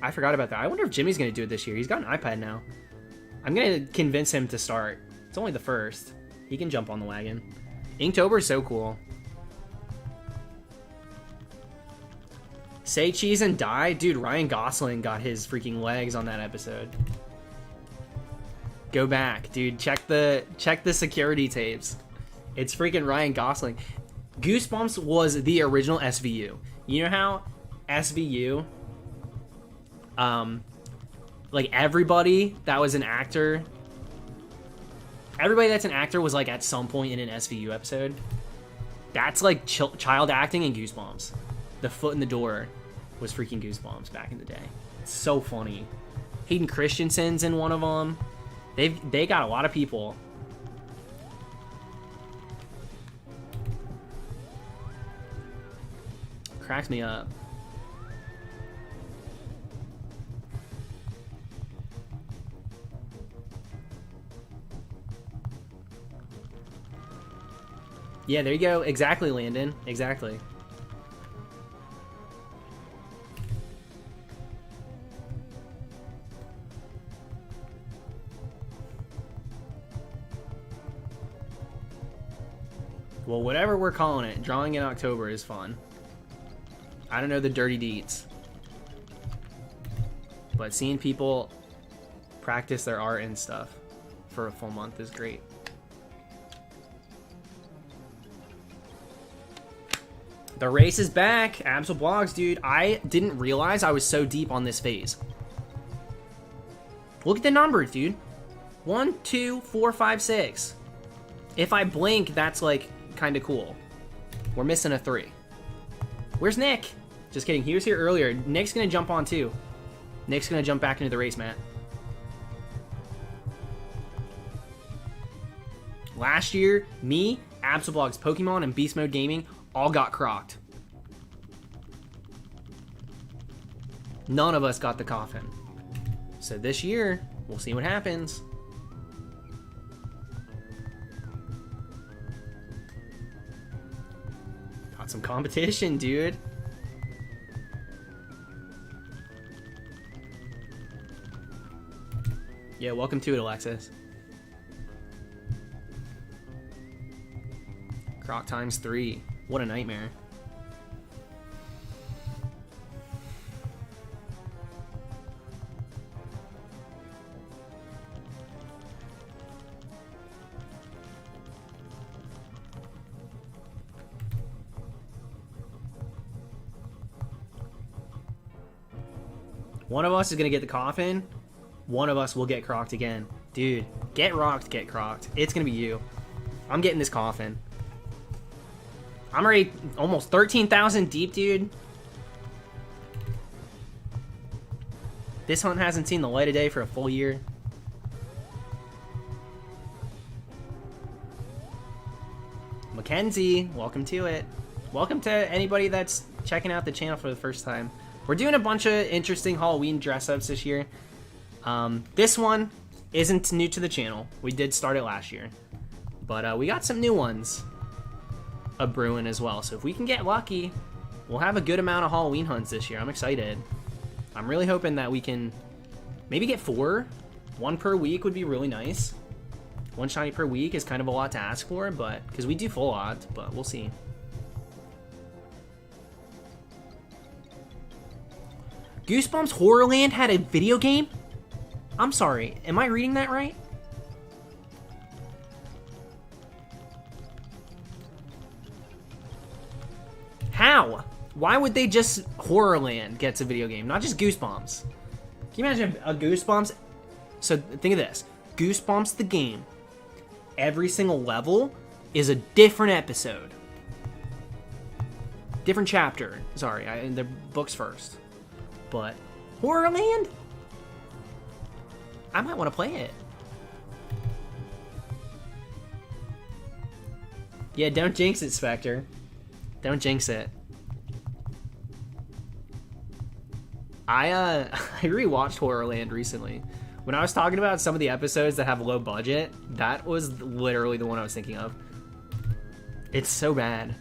I forgot about that. I wonder if Jimmy's gonna do it this year. He's got an iPad now. I'm gonna convince him to start. It's only the first. He can jump on the wagon. Inktober is so cool. Say cheese and die? Dude, Ryan Gosling got his freaking legs on that episode. Go back, dude. Check the security tapes. It's freaking Ryan Gosling. Goosebumps was the original SVU. You know how SVU, like everybody that was an actor, everybody that's an actor was like at some point in an SVU episode. That's like child acting in Goosebumps. The foot in the door was freaking Goosebumps back in the day. It's so funny. Hayden Christensen's in one of them. They got a lot of people. Cracks me up. Yeah, there you go. Exactly, Landon. Exactly. Well, whatever we're calling it, drawing in October is fun. I don't know the dirty deeds, but seeing people practice their art and stuff for a full month is great. The race is back. Absol Blogs, dude. I didn't realize I was so deep on this phase. Look at the numbers, dude. 1, 2, 4, 5, 6. If I blink, that's like kind of cool. We're missing a 3. Where's Nick? Just kidding. He was here earlier. Nick's gonna jump on too. Nick's gonna jump back into the race, Matt. Last year, me, Absol Blogs, Pokemon, and Beast Mode Gaming all got crocked. None of us got the coffin. So this year, we'll see what happens. Got some competition, dude. Yeah, welcome to it, Alexis. Croc times 3. What a nightmare. One of us is gonna get the coffin. One of us will get crocked again. Dude, get rocked, get crocked. It's gonna be you. I'm getting this coffin. I'm already almost 13,000 deep, dude. This hunt hasn't seen the light of day for a full year. Mackenzie, welcome to it. Welcome to anybody that's checking out the channel for the first time. We're doing a bunch of interesting Halloween dress-ups this year. This one isn't new to the channel. We did start it last year. But we got some new ones a brewing as well. So if we can get lucky, we'll have a good amount of Halloween hunts this year. I'm excited. I'm really hoping that we can maybe get 4. 1 per week would be really nice. 1 shiny per week is kind of a lot to ask for, but because we do full odds, but we'll see. Goosebumps Horrorland had a video game? I'm sorry, am I reading that right? How? Why would they just Horrorland gets a video game, not just Goosebumps? Can you imagine a Goosebumps? So think of this. Goosebumps the game. Every single level is a different episode. Different chapter. Sorry, the book's first. But Horrorland? I might want to play it. Yeah, don't jinx it, Spectre. Don't jinx it. I rewatched Horrorland recently. When I was talking about some of the episodes that have low budget, that was literally the one I was thinking of. It's so bad.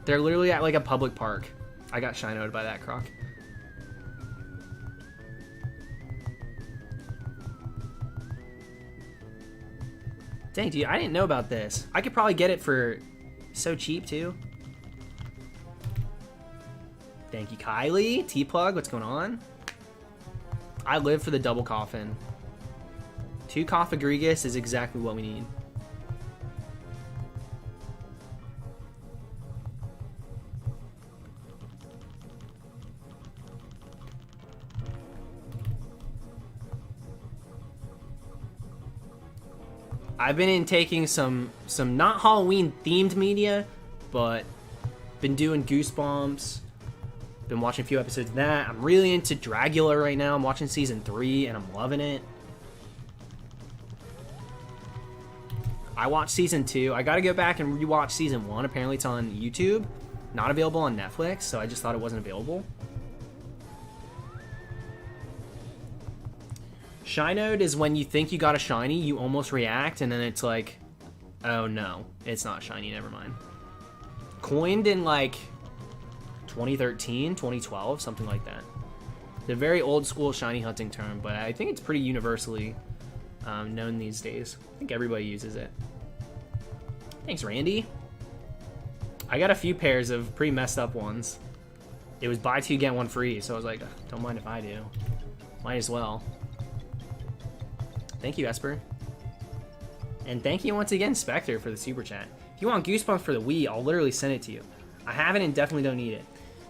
They're literally at like a public park. I got shinoed by that, Croc. Dang, dude, I didn't know about this. I could probably get it for so cheap, too. Thank you, Kylie. T-Plug, what's going on? I live for the double coffin. 2 Coffagrigus is exactly what we need. I've been taking some not Halloween themed media, but been doing Goosebumps. Been watching a few episodes of that. I'm really into Dragula right now. I'm watching season 3 and I'm loving it. I watched season 2. I gotta go back and rewatch season 1. Apparently it's on YouTube. Not available on Netflix, so I just thought it wasn't available. Shinode is when you think you got a shiny, you almost react, and then it's like, oh no, it's not shiny, never mind. Coined in like 2013, 2012, something like that. It's a very old school shiny hunting term, but I think it's pretty universally known these days. I think everybody uses it. Thanks, Randy. I got a few pairs of pretty messed up ones. It was buy 2, get 1 free, so I was like, don't mind if I do. Might as well. Thank you, Esper. And thank you once again, Spectre, for the super chat. If you want Goosebumps for the Wii, I'll literally send it to you. I have it and definitely don't need it.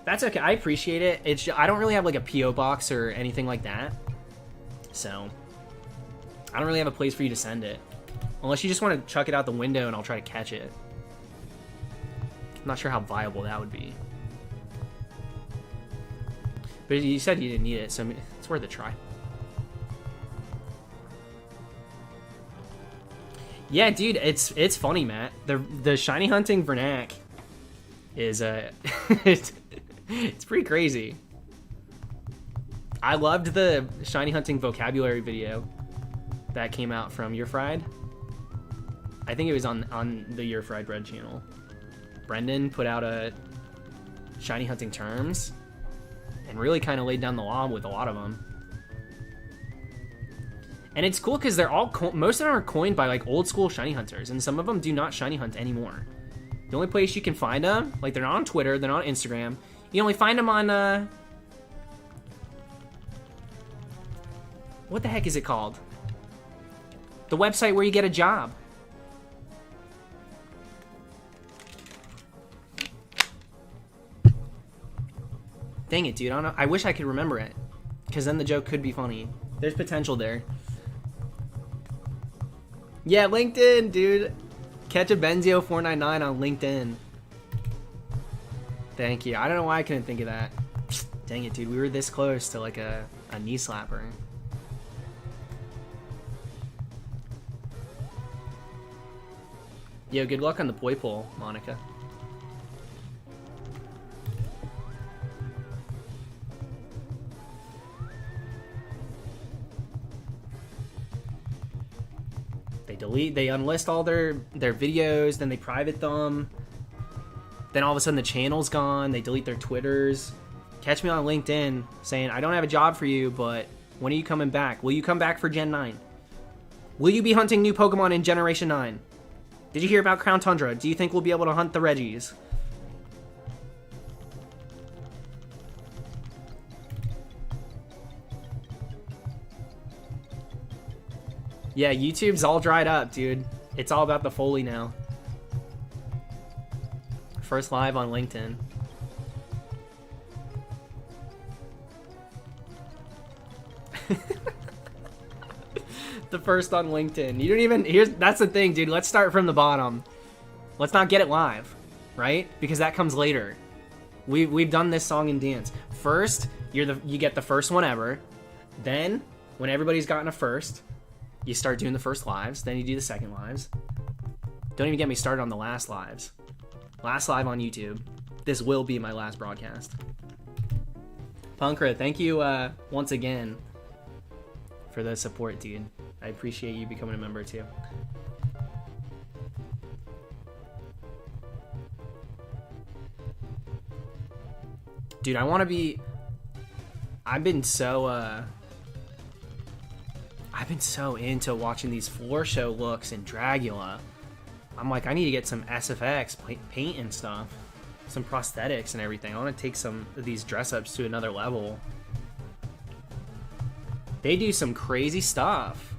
That's okay. I appreciate it. It's just, I don't really have like a P.O. box or anything like that. So, I don't really have a place for you to send it. Unless you just want to chuck it out the window and I'll try to catch it. I'm not sure how viable that would be. But you said you didn't need it, so it's worth a try. Yeah, dude, it's funny, Matt. The shiny hunting vernac is it's pretty crazy. I loved the shiny hunting vocabulary video that came out from You're Fried. I think it was on the You're Fried Bread channel. Brendan put out a shiny hunting terms and really kind of laid down the law with a lot of them. And it's cool because they're all most of them are coined by like old school shiny hunters, and some of them do not shiny hunt anymore. The only place you can find them, like they're not on Twitter, they're not on Instagram. You only find them on what the heck is it called? The website where you get a job. Dang it, dude! I don't know. I wish I could remember it, because then the joke could be funny. There's potential there. Yeah, LinkedIn, dude. Catch a Benzio 499 on LinkedIn. Thank you. I don't know why I couldn't think of that. Dang it, dude. We were this close to like a knee slapper. Yo, good luck on the poi pole, Monica. They unlist all their videos, then they private them. Then all of a sudden the channel's gone. They delete their Twitters. Catch me on LinkedIn saying, I don't have a job for you, but when are you coming back? Will you come back for Gen 9? Will you be hunting new Pokemon in Generation 9? Did you hear about Crown Tundra? Do you think we'll be able to hunt the Reggies? Yeah, YouTube's all dried up, dude. It's all about the Foley now. First live on LinkedIn. The first on LinkedIn. You don't even... That's the thing, dude. Let's start from the bottom. Let's not get it live, right? Because that comes later. We've done this song and dance. First, you get the first one ever. Then, when everybody's gotten a first... You start doing the first lives, then you do the second lives. Don't even get me started on the last lives. Last live on YouTube. This will be my last broadcast. Punkra, thank you once again for the support, dude. I appreciate you becoming a member too. Dude, I want to be... I've been so into watching these floor show looks in Dragula. I'm like, I need to get some SFX paint and stuff. Some prosthetics and everything. I want to take some of these dress-ups to another level. They do some crazy stuff,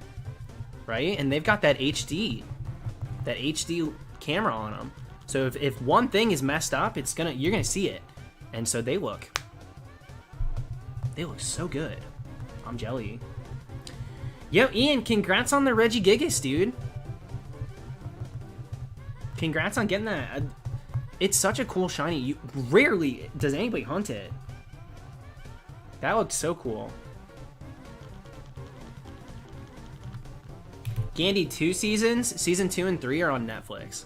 right? And they've got that HD camera on them. So if one thing is messed up, you're gonna see it. And so they look so good. I'm jelly. Yo, Ian, congrats on the Regigigas, dude. Congrats on getting that. It's such a cool shiny. Rarely does anybody hunt it. That looks so cool. Gandy, 2 seasons. Season 2 and 3 are on Netflix.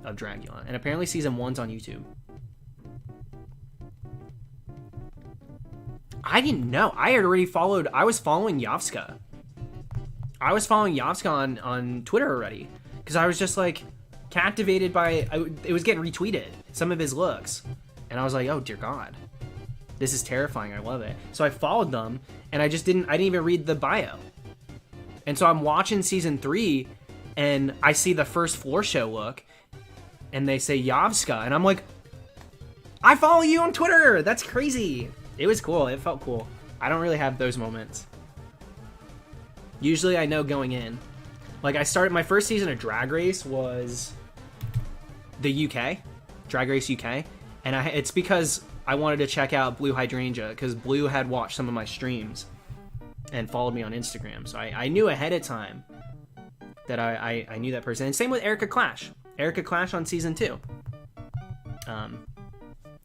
Of Dragula. And apparently season 1's on YouTube. I didn't know. I was following Yovska. I was following Yovska on Twitter already. Because I was just like captivated by... it was getting retweeted. Some of his looks. And I was like, oh dear God. This is terrifying. I love it. So I followed them. And I didn't even read the bio. And so I'm watching season 3. And I see the first floor show look. And they say Yovska. And I'm like, I follow you on Twitter. That's crazy. It was cool. It felt cool. I don't really have those moments. Usually I know going in. Like, I started... My first season of Drag Race was the UK. Drag Race UK. And it's because I wanted to check out Blue Hydrangea, because Blue had watched some of my streams and followed me on Instagram. So I knew ahead of time that I knew that person. And same with Erica Clash. Erica Clash on season 2.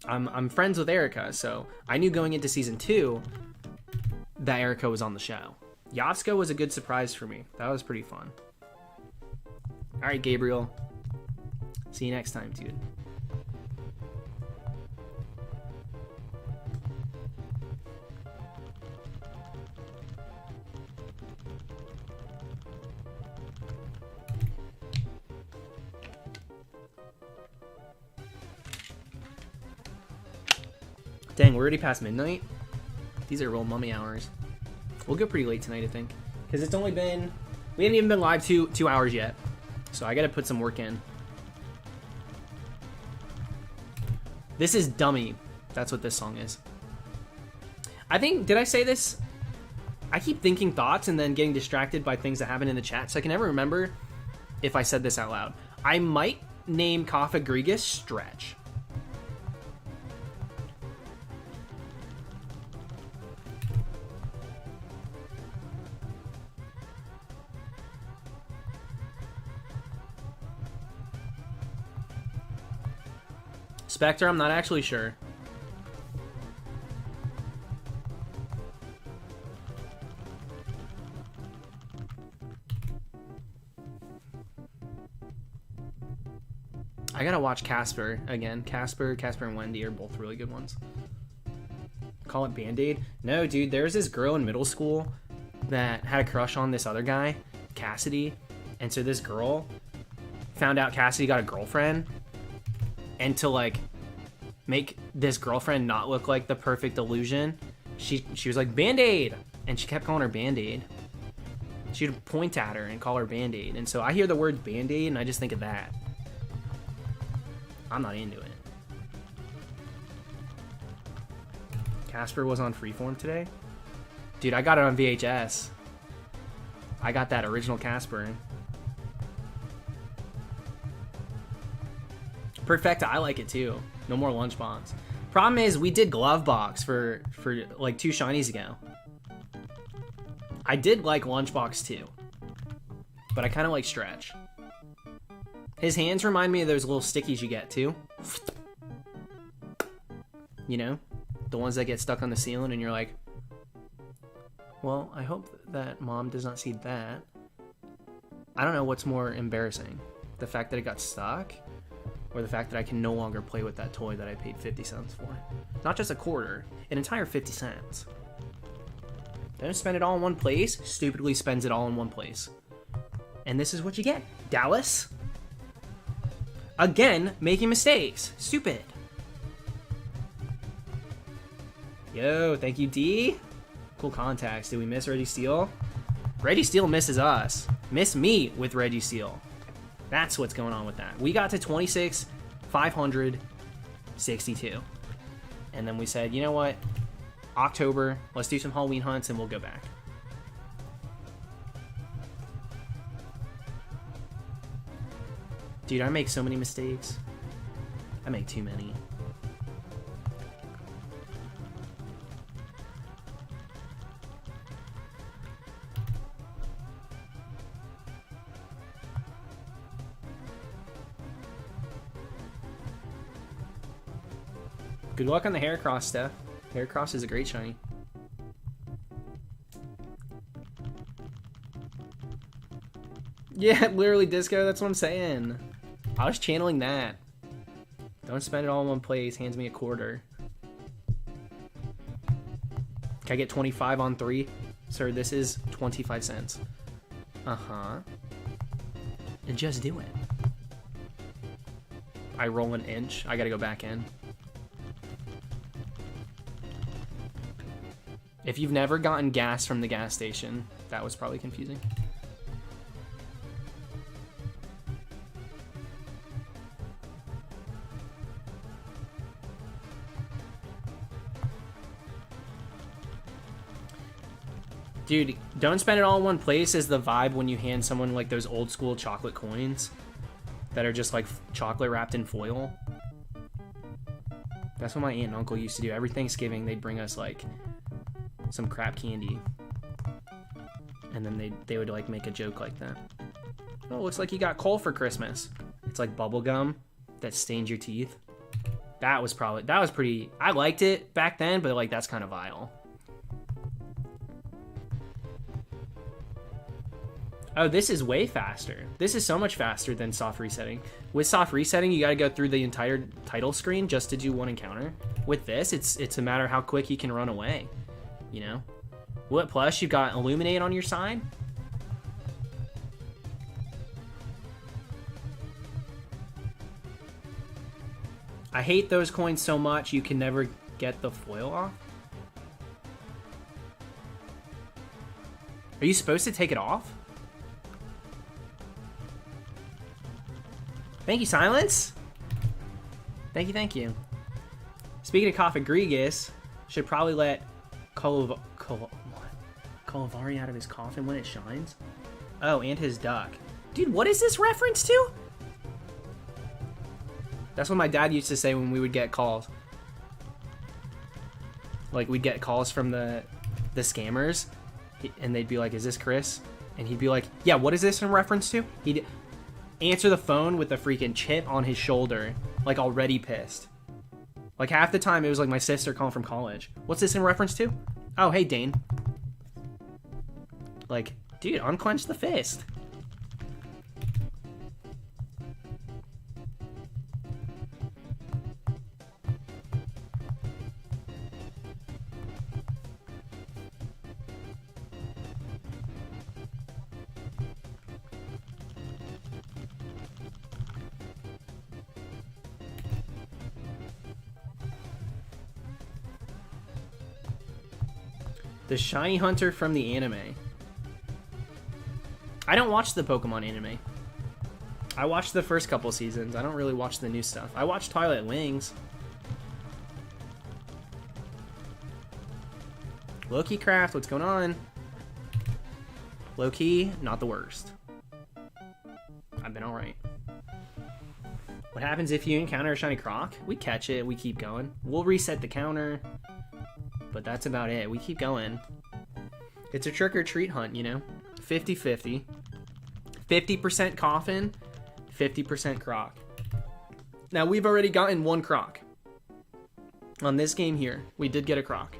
I'm friends with Erica, so I knew going into season 2 that Erica was on the show. Yovska was a good surprise for me. That was pretty fun. All right, Gabriel. See you next time, dude. Dang, we're already past midnight. These are real mummy hours. We'll go pretty late tonight, I think. Because it's only been... We haven't even been live 2 hours yet. So I gotta put some work in. This is Dummy. That's what this song is. I think... Did I say this? I keep thinking thoughts and then getting distracted by things that happen in the chat. So I can never remember if I said this out loud. I might name Kafka Grigas Stretch. Spectre, I'm not actually sure. I gotta watch Casper again. Casper and Wendy are both really good ones. Call it Band-Aid? No, dude, there's this girl in middle school that had a crush on this other guy, Cassidy. And so this girl found out Cassidy got a girlfriend. And to, like, make this girlfriend not look like the perfect illusion, she was like, Band-Aid! And she kept calling her Band-Aid. She'd point at her and call her Band-Aid. And so I hear the word Band-Aid and I just think of that. I'm not into it. Casper was on Freeform today? Dude, I got it on VHS. I got that original Casper. Perfecta, I like it too. No more Lunchbox. Problem is, we did Glovebox for like 2 shinies ago. I did like Lunchbox too. But I kind of like Stretch. His hands remind me of those little stickies you get too. You know? The ones that get stuck on the ceiling and you're like... Well, I hope that mom does not see that. I don't know what's more embarrassing. The fact that it got stuck, or the fact that I can no longer play with that toy that I paid 50 cents for. Not just a quarter, an entire 50 cents. Don't spend it all in one place, stupidly spends it all in one place. And this is what you get. Dallas. Again, making mistakes. Stupid. Yo, thank you, D. Cool contacts. Did we miss Reggie Steele? Reggie Steele misses us. Miss me with Reggie Steele. That's what's going on with that. We got to 26,562. And then we said, you know what? October, let's do some Halloween hunts and we'll go back. Dude, I make so many mistakes. I make too many. Good luck on the Heracross, Steph. Heracross is a great shiny. Yeah, literally Disco, that's what I'm saying. I was channeling that. Don't spend it all in one place, hands me a quarter. Can I get 25 on 3? Sir, this is 25 cents. Uh-huh. And just do it. I roll an inch. I gotta go back in. If you've never gotten gas from the gas station, that was probably confusing. Dude, don't spend it all in one place is the vibe when you hand someone like those old school chocolate coins that are just like chocolate wrapped in foil. That's what my aunt and uncle used to do. Every Thanksgiving, they'd bring us like some crap candy. And then they would like make a joke like that. Oh, looks like you got coal for Christmas. It's like bubble gum that stains your teeth. That was pretty, I liked it back then, but like that's kind of vile. Oh, this is way faster. This is so much faster than soft resetting. With soft resetting, you gotta go through the entire title screen just to do one encounter. With this, it's a matter of how quick you can run away. You know? What plus you've got Illuminate on your side? I hate those coins so much you can never get the foil off. Are you supposed to take it off? Thank you, Silence. Thank you, thank you. Speaking of Coffagrigus, should probably let Colavari out of his coffin when it shines. Oh, and his duck. Dude, what is this reference to? That's what my dad used to say when we would get calls. Like, we'd get calls from the scammers, and they'd be like, is this Chris? And he'd be like, yeah, what is this in reference to? He'd answer the phone with a freaking chip on his shoulder, like already pissed. Like half the time it was like my sister calling from college. What's this in reference to? Oh, hey, Dane. Like, dude, unclench the fist. The Shiny Hunter from the anime. I don't watch the Pokemon anime. I watched the first couple seasons. I don't really watch the new stuff. I watch Twilight Wings. Loki Craft, what's going on? Low-key, not the worst. I've been alright. What happens if you encounter a Shiny Croc? We catch it, we keep going. We'll reset the counter. But that's about it. We keep going. It's a trick or treat hunt, you know? 50-50. 50% coffin, 50% croc. Now, we've already gotten one croc. On this game here, we did get a croc.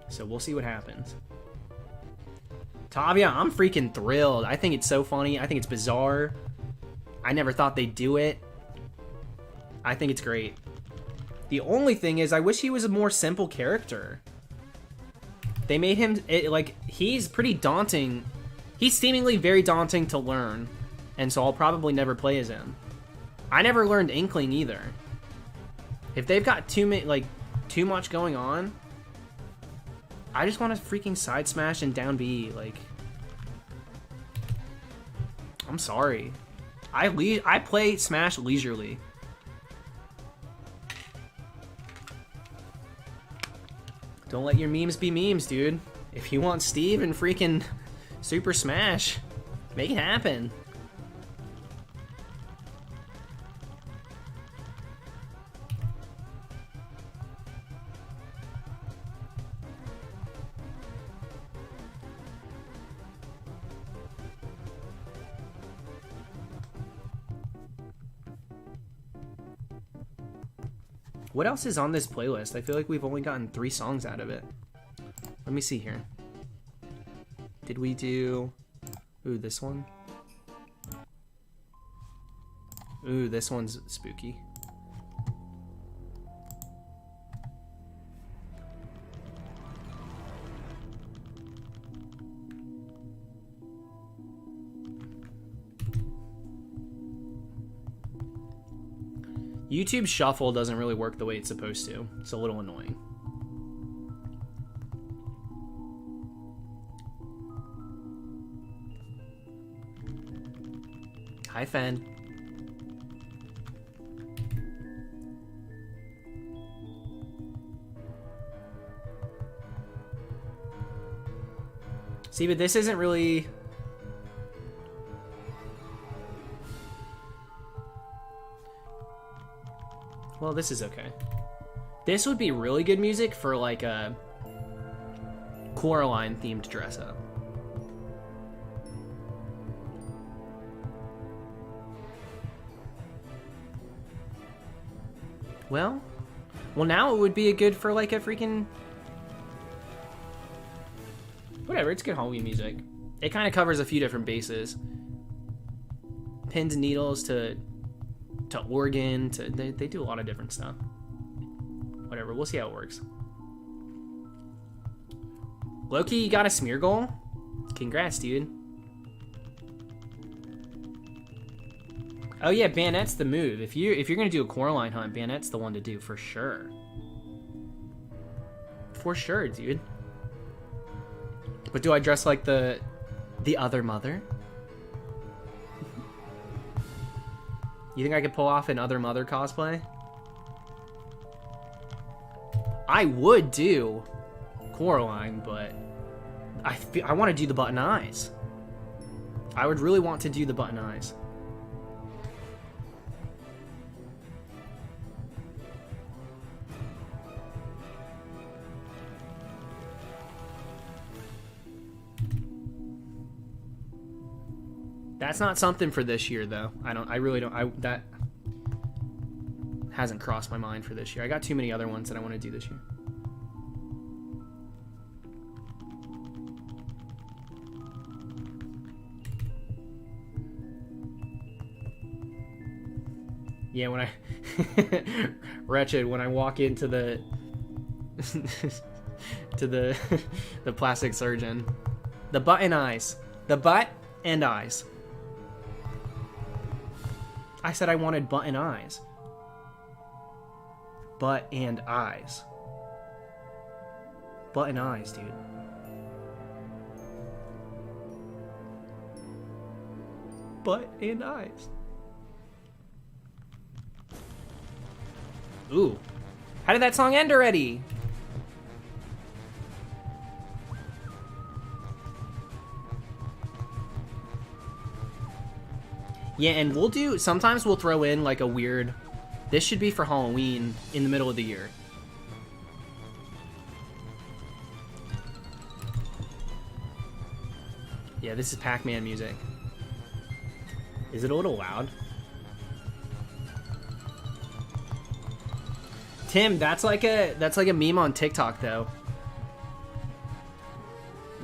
So we'll see what happens. Tavia, I'm freaking thrilled. I think it's so funny. I think it's bizarre. I never thought they'd do it. I think it's great. The only thing is, I wish he was a more simple character. They made him, he's pretty daunting. He's seemingly very daunting to learn. And so I'll probably never play as him. I never learned Inkling either. If they've got too much going on, I just want to freaking side smash and down B. I'm sorry. I play Smash leisurely. Don't let your memes be memes, dude. If you want Steve and freaking Super Smash, make it happen. What else is on this playlist? I feel like we've only gotten 3 songs out of it. Let me see here. Did we do... Ooh, this one? Ooh, this one's spooky. YouTube Shuffle doesn't really work the way it's supposed to. It's a little annoying. Hi, Fen. See, but this isn't really... Well, this is okay. This would be really good music for like a Coraline themed dress up. Well, now it would be a good for like a freaking... Whatever, it's good Halloween music. It kind of covers a few different bases. Pins and needles to organ, they do a lot of different stuff. Whatever, we'll see how it works. Loki, you got a smear goal? Congrats, dude. Oh yeah, Banette's the move. If you're gonna do a Coraline hunt, Banette's the one to do for sure. For sure, dude. But do I dress like the other mother? You think I could pull off an Other Mother cosplay? I would do Coraline, but I want to do the button eyes. I would really want to do the button eyes. That's not something for this year, though. I really don't. That hasn't crossed my mind for this year. I got too many other ones that I want to do this year. Yeah, when I... Wretched, when I walk into the... to the plastic surgeon. The button eyes. The butt and eyes. I said I wanted butt and eyes. Butt and eyes. Butt and eyes, dude. Butt and eyes. Ooh. How did that song end already? Yeah, and sometimes we'll throw in like a weird, this should be for Halloween in the middle of the year. Yeah, this is Pac-Man music. Is it a little loud? Tim, that's like a meme on TikTok though.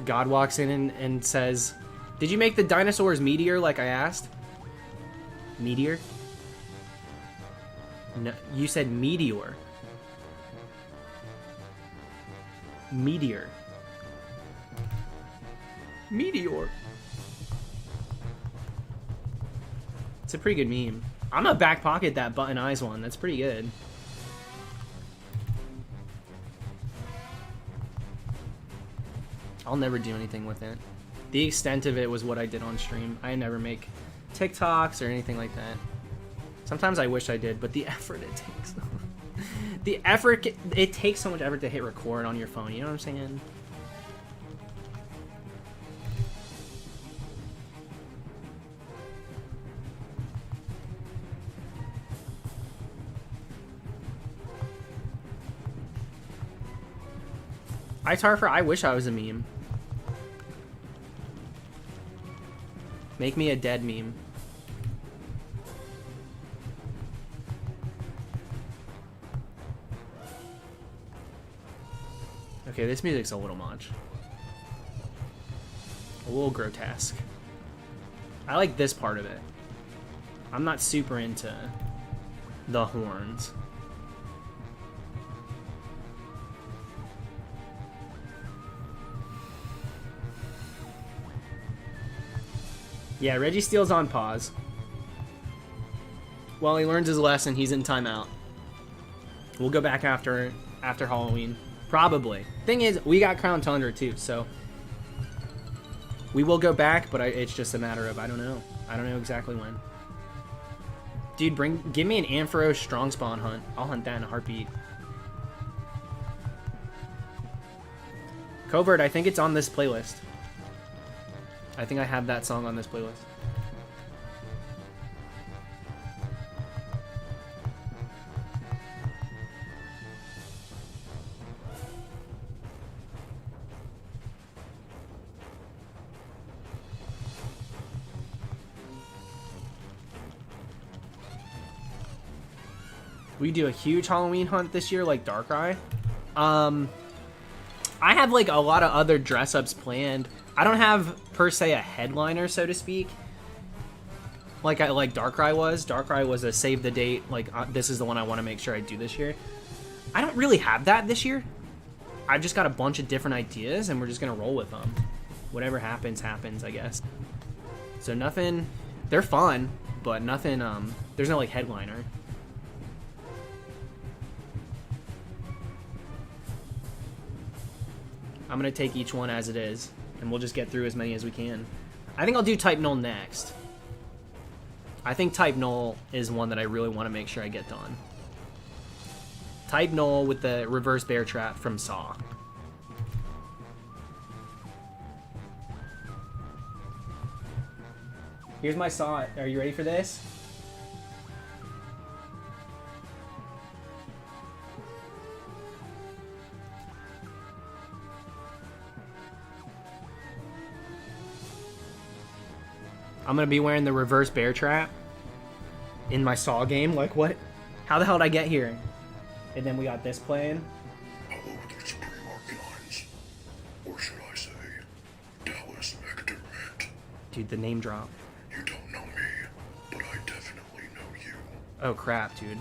God walks in and says, "Did you make the dinosaurs meteor like I asked?" Meteor? No, you said meteor. Meteor. Meteor. It's a pretty good meme. I'm gonna back pocket that button eyes one. That's pretty good. I'll never do anything with it. The extent of it was what I did on stream. I never make TikToks or anything like that. Sometimes I wish I did, but the effort it takes. The effort, it takes so much effort to hit record on your phone, you know what I'm saying? Itarfer, I wish I was a meme. Make me a dead meme. Okay, this music's a little much. A little grotesque. I like this part of it. I'm not super into the horns. Yeah, Reggie Steele's on pause. While he learns his lesson, he's in timeout. We'll go back after Halloween. Probably. Thing is, we got Crown Tundra too, so we will go back, but it's just a matter of I don't know. I don't know exactly when. Dude, give me an Ampharos strong spawn hunt. I'll hunt that in a heartbeat. Covert, I think it's on this playlist. I think I have that song on this playlist. We do a huge Halloween hunt this year like Darkrai. I have like a lot of other dress ups planned. I don't have per se a headliner, so to speak. Like Darkrai was. Darkrai was a save the date. Like this is the one I want to make sure I do this year. I don't really have that this year. I've just got a bunch of different ideas, and we're just gonna roll with them. Whatever happens, happens, I guess. So nothing. They're fun, but nothing. There's no like headliner. I'm gonna take each one as it is, and we'll just get through as many as we can. I think I'll do Type Null next. I think Type Null is one that I really want to make sure I get done. Type Null with the reverse bear trap from Saw. Here's my Saw. Are you ready for this? I'm gonna be wearing the reverse bear trap in my Saw game. Like, what? How the hell did I get here? And then we got this playing. Hello there, Supreme Arcanines. Or should I say, Dallas McDermott. Dude, the name drop. You don't know me, but I definitely know you. Oh, crap, dude.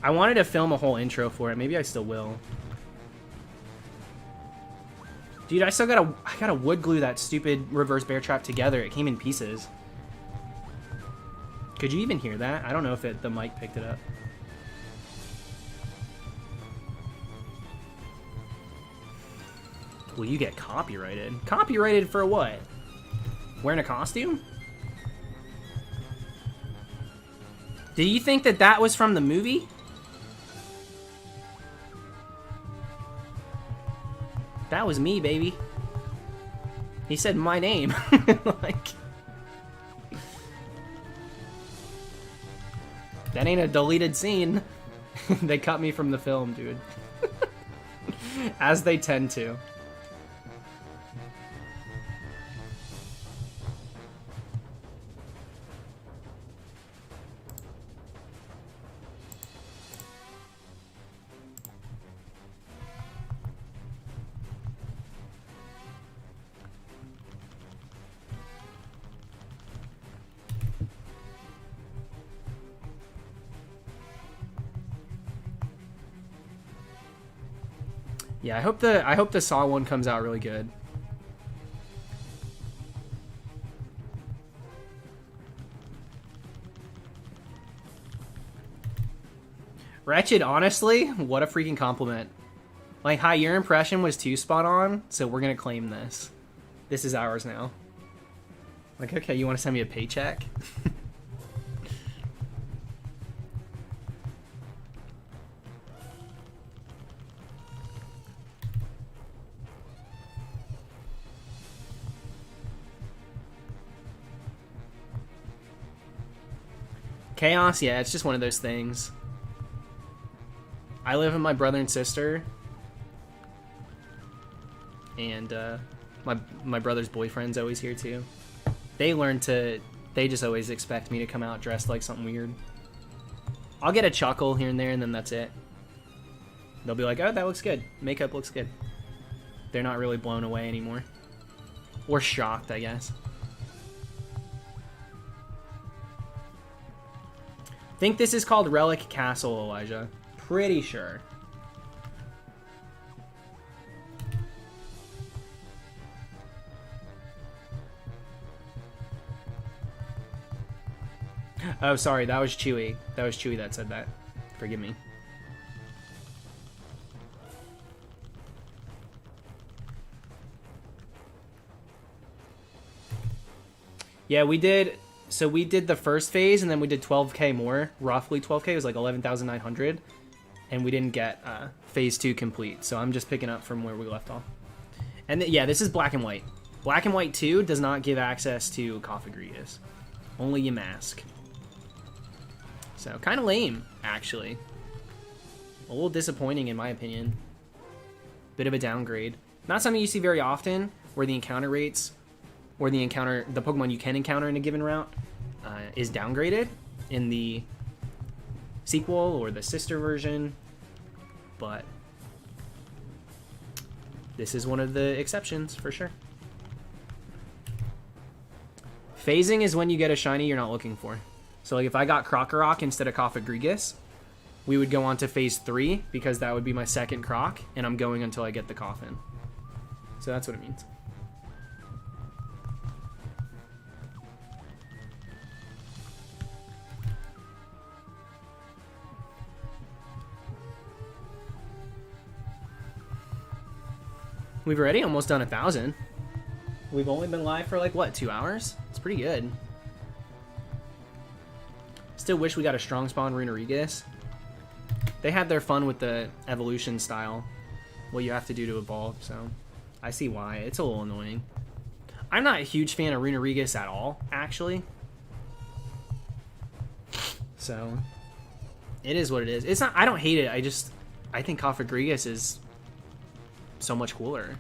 I wanted to film a whole intro for it. Maybe I still will. Dude, I gotta wood glue that stupid reverse bear trap together. It came in pieces. Could you even hear that? I don't know if the mic picked it up. Will you get copyrighted? Copyrighted for what? Wearing a costume? Do you think that was from the movie? That was me, baby. He said my name. Like, that ain't a deleted scene. They cut me from the film, dude. As they tend to. Yeah, I hope the Saw one comes out really good. Wretched, honestly, what a freaking compliment. Like, hi, your impression was too spot on, so we're gonna claim this. This is ours now. Like, okay, you want to send me a paycheck? Chaos, yeah, it's just one of those things. I live with my brother and sister, and my brother's boyfriend's always here too. They just always expect me to come out dressed like something weird. I'll get a chuckle here and there, and then that's it. They'll be like, oh, that looks good. Makeup looks good. They're not really blown away anymore. Or shocked, I guess. Think this is called Relic Castle, Elijah. Pretty sure. Oh, sorry, that was Chewy. That was Chewy that said that. Forgive me. Yeah, we did. So we did the first phase, and then we did 12k more. Roughly 12k. It was like 11,900. And we didn't get phase 2 complete. So I'm just picking up from where we left off. And yeah, this is Black and White. Black and White 2 does not give access to Cophagrigus. Only Yamask. So, kind of lame, actually. A little disappointing, in my opinion. Bit of a downgrade. Not something you see very often, where the encounter rates, or the Pokemon you can encounter in a given route, is downgraded in the sequel or the sister version. But this is one of the exceptions, for sure. Phasing is when you get a shiny you're not looking for. So like if I got Krokorok instead of Cophagrigus, we would go on to phase 3 because that would be my second Croc, and I'm going until I get the Coffin. So that's what it means. We've already almost done 1,000. We've only been live for like, what, 2 hours? It's pretty good. Still wish we got a strong spawn Runerigus. They had their fun with the evolution style. What you have to do to evolve, so I see why. It's a little annoying. I'm not a huge fan of Runerigus at all, actually. So it is what it is. It's not. I don't hate it. I think Cophagrigus is so much cooler.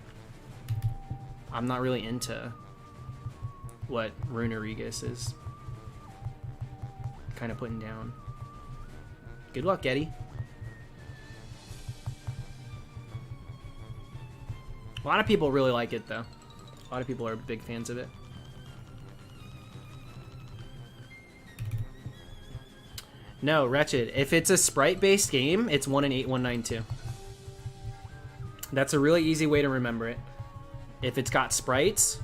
I'm not really into what Runerigus is kind of putting down. Good luck, Getty. A lot of people really like it, though. A lot of people are big fans of it. No, Wretched. If it's a sprite-based game, it's 1 in 8192. That's a really easy way to remember it. If it's got sprites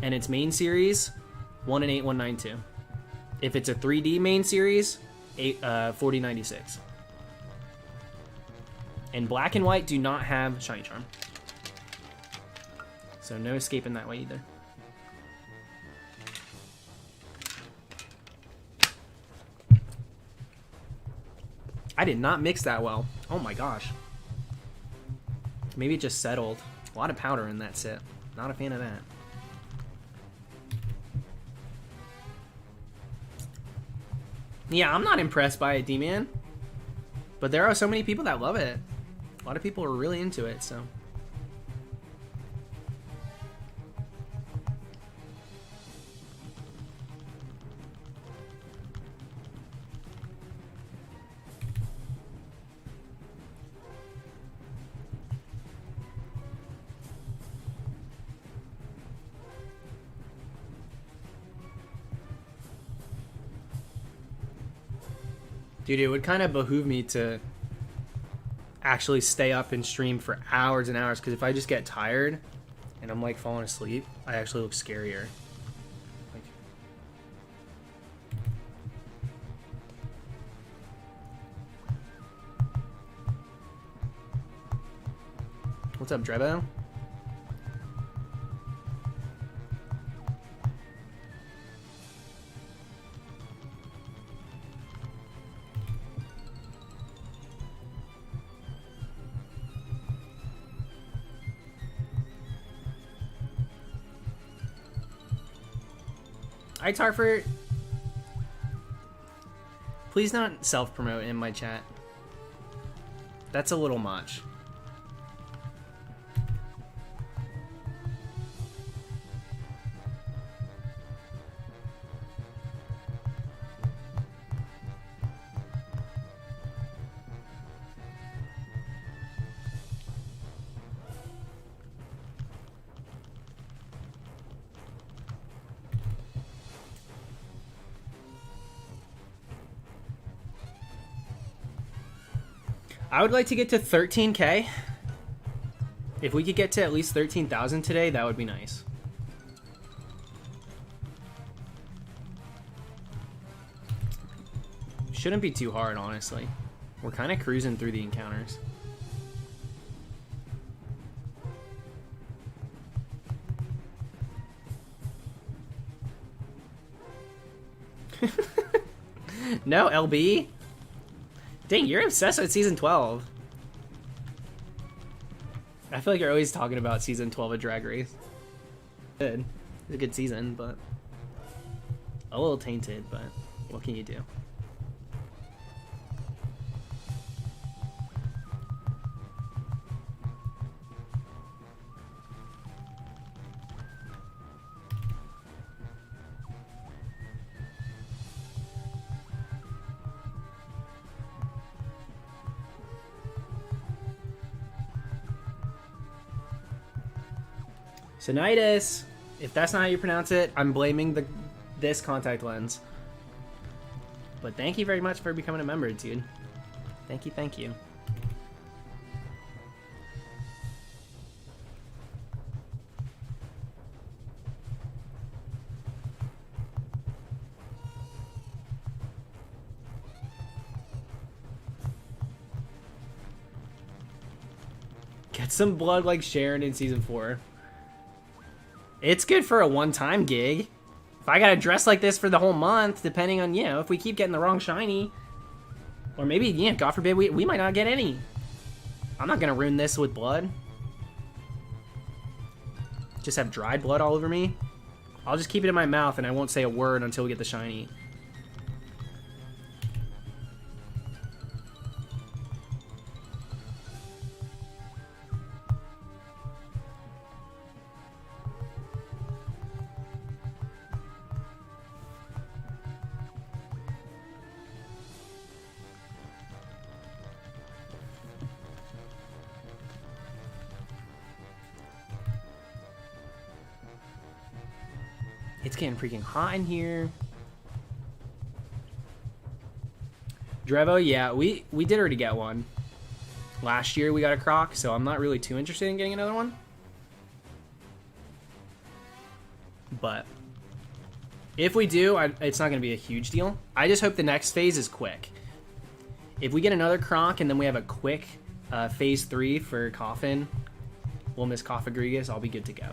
and it's main series, 1 in 8192. If it's a 3D main series, 4096. And Black and White do not have Shiny Charm. So no escaping that way either. I did not mix that well. Oh my gosh. Maybe it just settled. A lot of powder in that set. Not a fan of that. Yeah, I'm not impressed by it, D-Man. But there are so many people that love it. A lot of people are really into it, so. Dude, it would kind of behoove me to actually stay up and stream for hours and hours, because if I just get tired and I'm like falling asleep, I actually look scarier. Like, what's up, Drebo? Hi, Tarfert. Please not self-promote in my chat. That's a little much. I would like to get to 13K. If we could get to at least 13,000 today, that would be nice. Shouldn't be too hard, honestly. We're kind of cruising through the encounters. No, LB? Dang, you're obsessed with Season 12. I feel like you're always talking about Season 12 of Drag Race. Good. It's a good season, but... a little tainted, but what can you do? Sinitis! If that's not how you pronounce it, I'm blaming this contact lens. But thank you very much for becoming a member, dude. Thank you, thank you. Get some blood like Sharon in Season 4. It's good for a one-time gig. If I gotta dress like this for the whole month, depending on, you know, if we keep getting the wrong shiny. Or maybe, yeah, God forbid, we might not get any. I'm not gonna ruin this with blood. Just have dried blood all over me. I'll just keep it in my mouth and I won't say a word until we get the shiny. It's getting freaking hot in here. Drevo, yeah, we did already get one. Last year we got a croc, so I'm not really too interested in getting another one. But if we do, it's not going to be a huge deal. I just hope the next phase is quick. If we get another croc and then we have a quick phase 3 for Coffin, we'll miss Coffagrigus, I'll be good to go.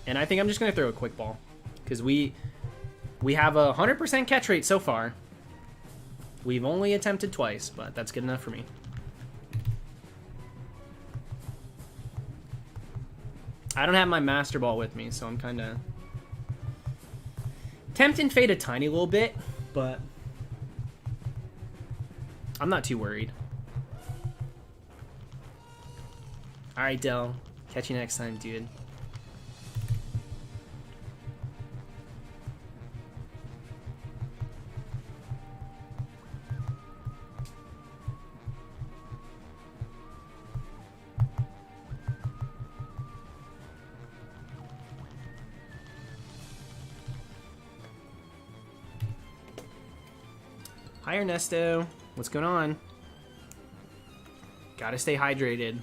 And I think I'm just going to throw a quick ball. Because we have a 100% catch rate so far. We've only attempted twice, but that's good enough for me. I don't have my Master Ball with me, so I'm kind of tempting fate a tiny little bit, but I'm not too worried. Alright, Del. Catch you next time, dude. Hi, Ernesto. What's going on? Gotta stay hydrated.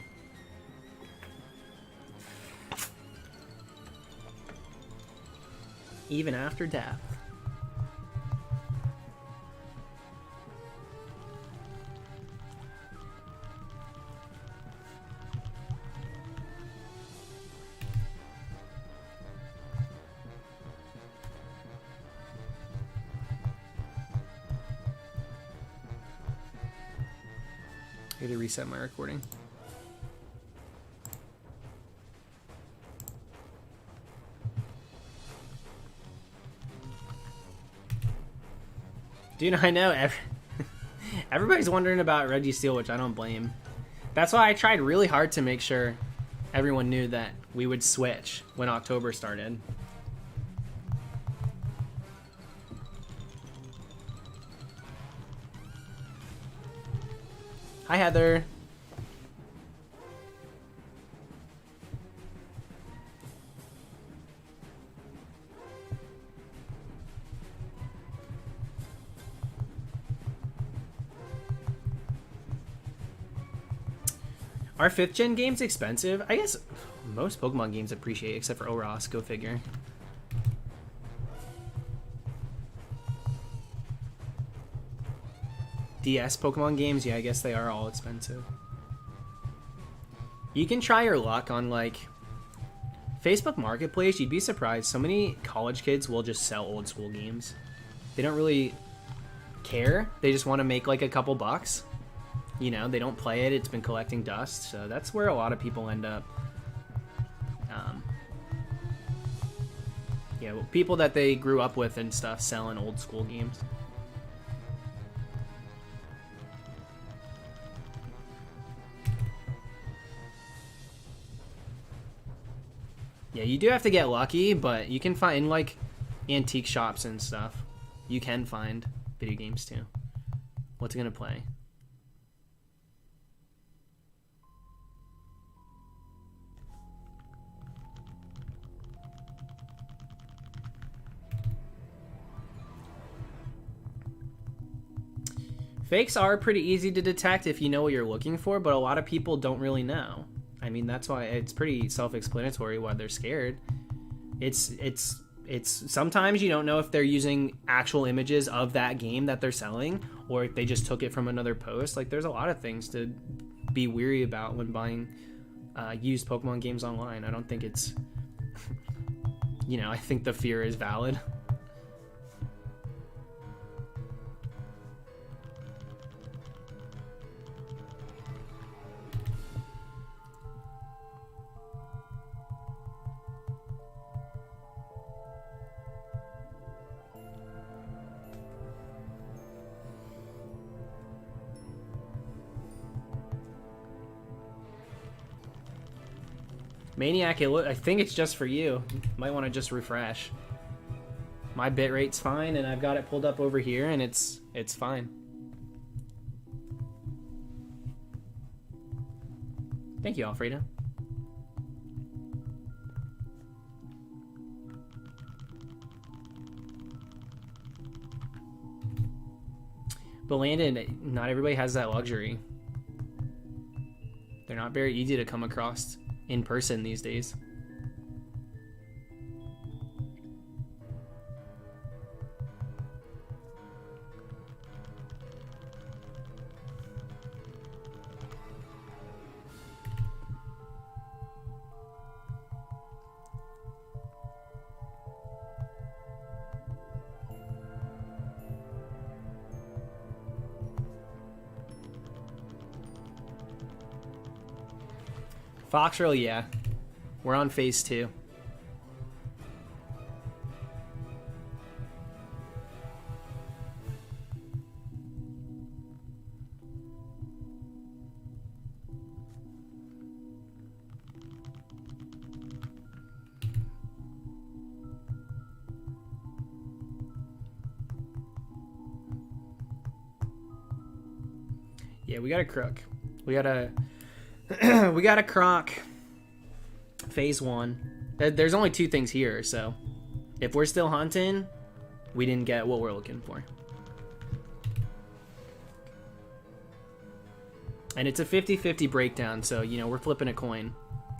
Even after death. I gotta reset my recording. Dude, I know everybody's wondering about Reggie Steele, which I don't blame. That's why I tried really hard to make sure everyone knew that we would switch when October started. Hi, Heather. Are 5th gen games expensive? I guess most Pokemon games appreciate, except for Oros. Go figure. DS Pokemon games, yeah, I guess they are all expensive. You can try your luck on, like, Facebook Marketplace. You'd be surprised. So many college kids will just sell old school games. They don't really care. They just want to make, like, a couple bucks. You know, they don't play it. It's been collecting dust. So that's where a lot of people end up. Yeah, well, people that they grew up with and stuff selling old school games. Yeah, you do have to get lucky, but you can find, like, antique shops and stuff. You can find video games, too. What's it gonna play? Fakes are pretty easy to detect if you know what you're looking for, but a lot of people don't really know. I mean, that's why it's pretty self-explanatory why they're scared. It's sometimes you don't know if they're using actual images of that game that they're selling or if they just took it from another post. Like, there's a lot of things to be weary about when buying used Pokemon games online. I don't think it's, you know, I think the fear is valid. Maniac, I think it's just for you. Might want to just refresh. My bitrate's fine, and I've got it pulled up over here, and it's fine. Thank you, Alfredo. But Landon, not everybody has that luxury. They're not very easy to come across in person these days. Foxrel, yeah. We're on phase 2. Yeah, we got a crook. We got a we got a croc. Phase 1. There's only 2 things here, so if we're still hunting, we didn't get what we're looking for. And it's a 50-50 breakdown, so, you know, we're flipping a coin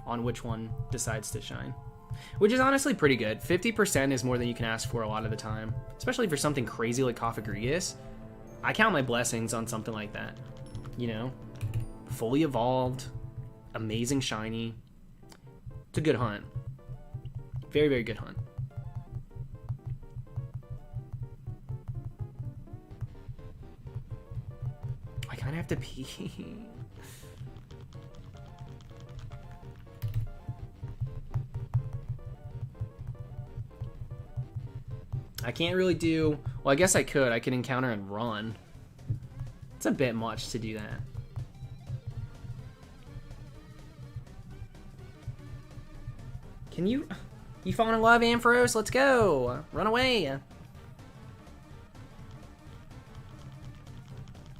on which one decides to shine. Which is honestly pretty good. 50% is more than you can ask for a lot of the time. Especially for something crazy like Cofagrigus. I count my blessings on something like that. You know? Fully evolved. Amazing shiny. It's a good hunt. Very, very good hunt. I kind of have to pee. I can't really do... Well, I guess I could. I could encounter and run. It's a bit much to do that. Can you... You fall in love, Ampharos? Let's go! Run away!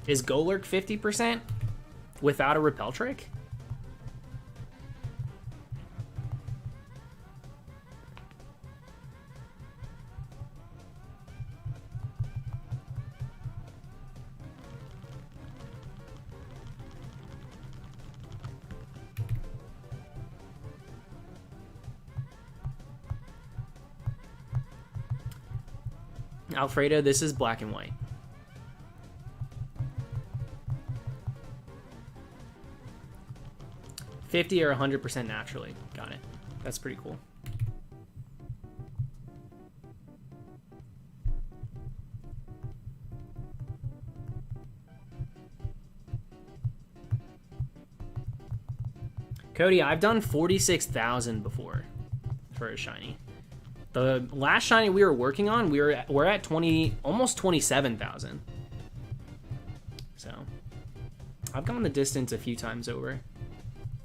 Is Golurk 50% without a repel trick? Alfredo, this is black and white. $50 or 100% naturally. Got it. That's pretty cool. Cody, I've done 46,000 before for a shiny. The last shiny we were working on, we're at 20, almost 27,000. So I've gone the distance a few times over.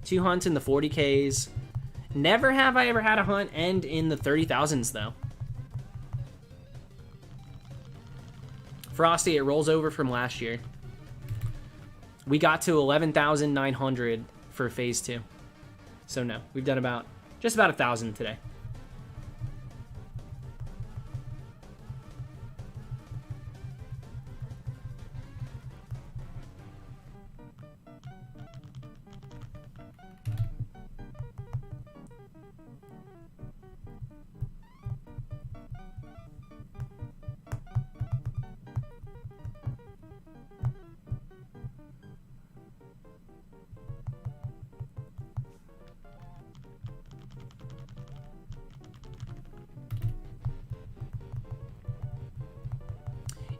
2 hunts in the 40Ks. Never have I ever had a hunt end in the 30,000s though. Frosty, it rolls over from last year. We got to 11,900 for phase 2. So no, we've done just about 1,000 today.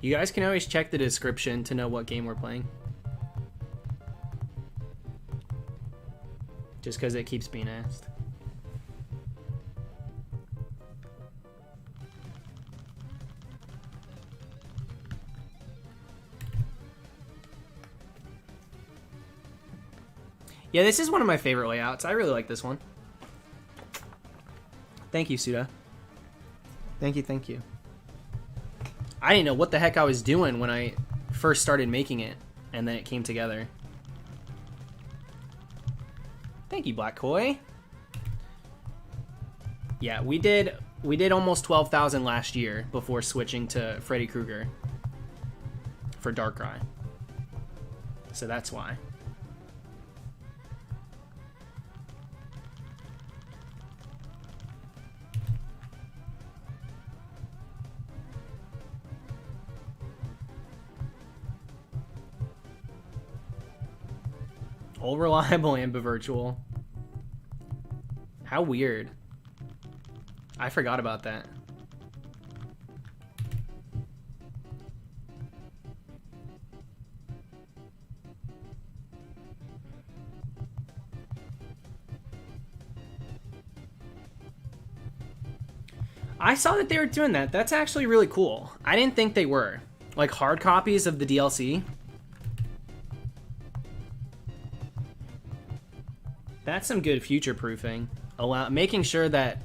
You guys can always check the description to know what game we're playing. Just because it keeps being asked. Yeah, this is one of my favorite layouts. I really like this one. Thank you, Suda. Thank you, thank you. I didn't know what the heck I was doing when I first started making it, and then it came together. Thank you, Black Koi. Yeah, we did almost 12,000 last year before switching to Freddy Krueger for Darkrai. So that's why. Old reliable ambivirtual. How weird. I forgot about that. I saw that they were doing that. That's actually really cool. I didn't think they were. Like hard copies of the DLC. That's some good future-proofing. Making sure that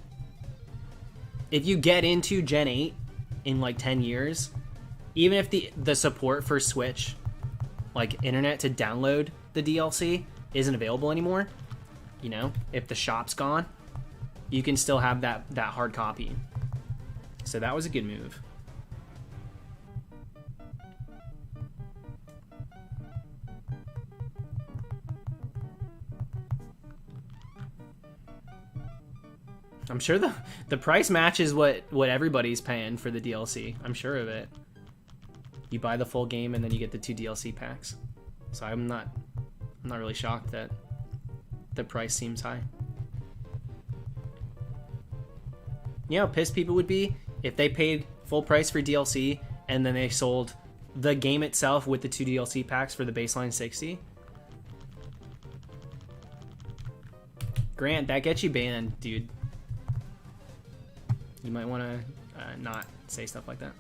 if you get into Gen 8 in like 10 years, even if the support for Switch, like internet to download the DLC, isn't available anymore, you know, if the shop's gone, you can still have that hard copy. So that was a good move. I'm sure the price matches what everybody's paying for the DLC. I'm sure of it. You buy the full game and then you get the 2 DLC packs. So I'm not really shocked that the price seems high. You know how pissed people would be if they paid full price for DLC and then they sold the game itself with the 2 DLC packs for the baseline 60. Grant, that gets you banned, dude. You might want to not say stuff like that.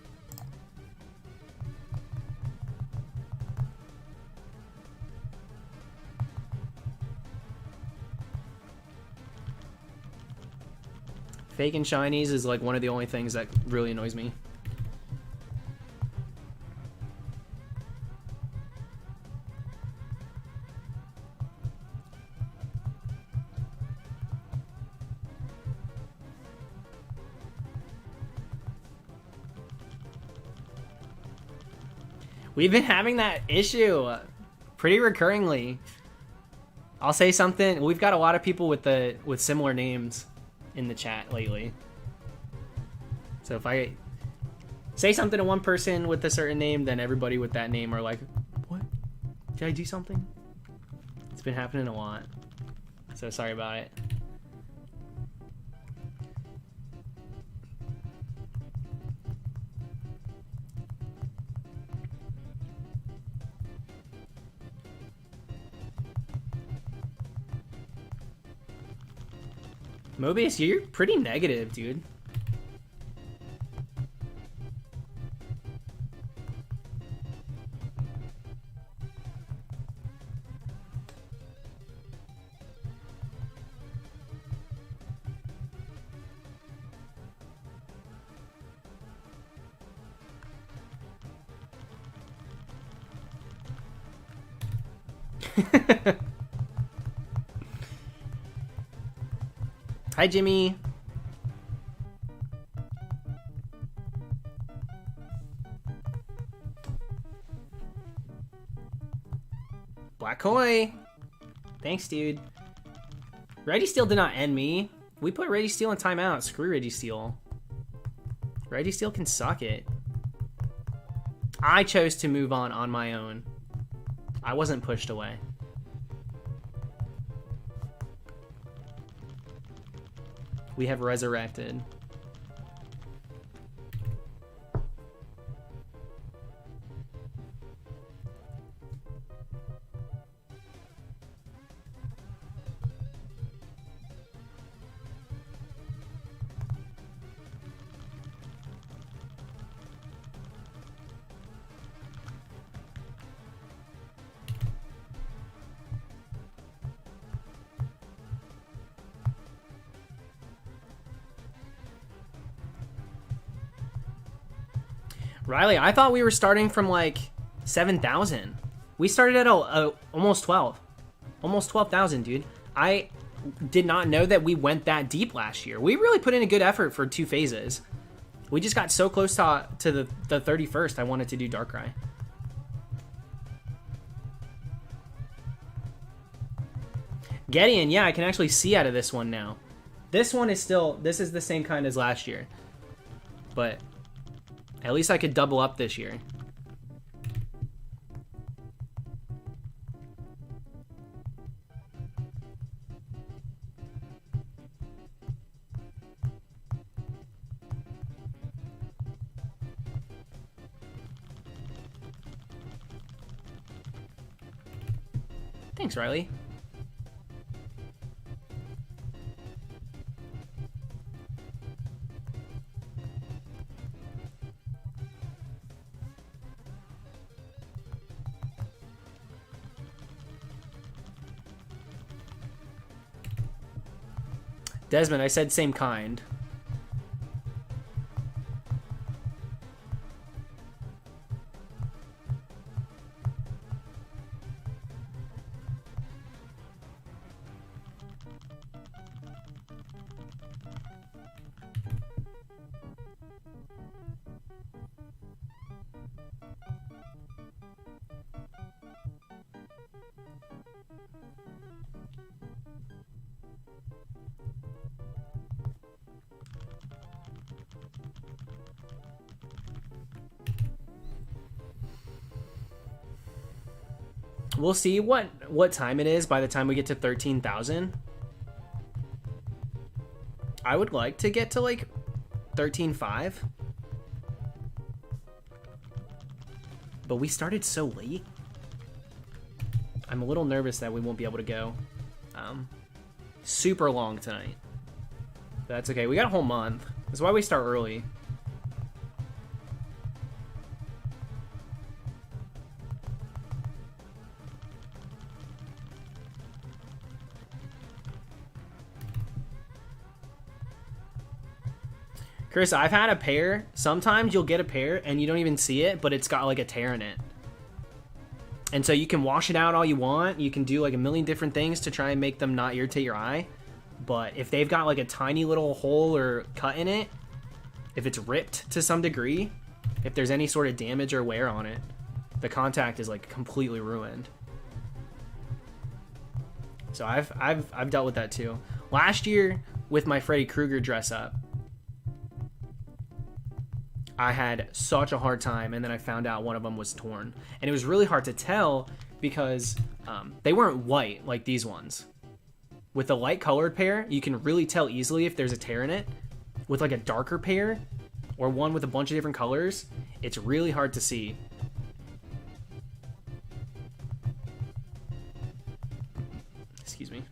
Fake and shinies is like one of the only things that really annoys me. We've been having that issue pretty recurringly. I'll say something. We've got a lot of people with similar names in the chat lately. So if I say something to one person with a certain name, then everybody with that name are like, what? Did I do something? It's been happening a lot. So sorry about it. Mobius, you're pretty negative, dude. Hi, Jimmy. Black Koi. Thanks, dude. Registeel did not end me. We put Registeel in timeout. Screw Registeel. Registeel can suck it. I chose to move on my own. I wasn't pushed away. We have resurrected. Riley, I thought we were starting from like 7,000. We started at almost 12. Almost 12,000, dude. I did not know that we went that deep last year. We really put in a good effort for 2 phases. We just got so close to the 31st, I wanted to do Darkrai. Gideon, yeah, I can actually see out of this one now. This one is still, this is the same kind as last year. But at least I could double up this year. Thanks, Riley. Desmond, I said same kind. We'll see what time it is by the time we get to 13,000. I would like to get to like 13.5. But we started so late. I'm a little nervous that we won't be able to go super long tonight. But that's okay. We got a whole month. That's why we start early. Chris, I've had a pair. Sometimes you'll get a pair and you don't even see it, but it's got like a tear in it. And so you can wash it out all you want. You can do like a million different things to try and make them not irritate your eye. But if they've got like a tiny little hole or cut in it, if it's ripped to some degree, if there's any sort of damage or wear on it, the contact is like completely ruined. So I've dealt with that too. Last year with my Freddy Krueger dress up, I had such a hard time, and then I found out one of them was torn. And it was really hard to tell because they weren't white like these ones. With a light colored pair, you can really tell easily if there's a tear in it. With like a darker pair, or one with a bunch of different colors, it's really hard to see. Excuse me.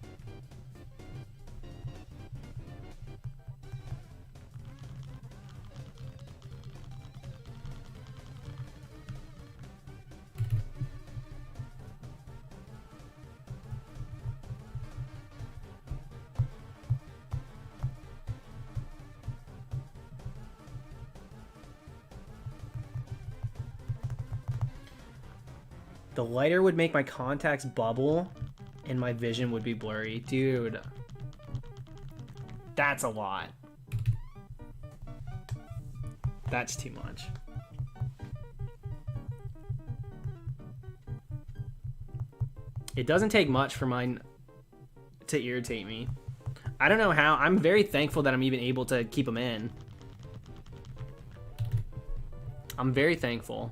The lighter would make my contacts bubble and my vision would be blurry. Dude, that's a lot. That's too much. It doesn't take much for mine to irritate me. I don't know how. I'm very thankful that I'm even able to keep them in. I'm very thankful.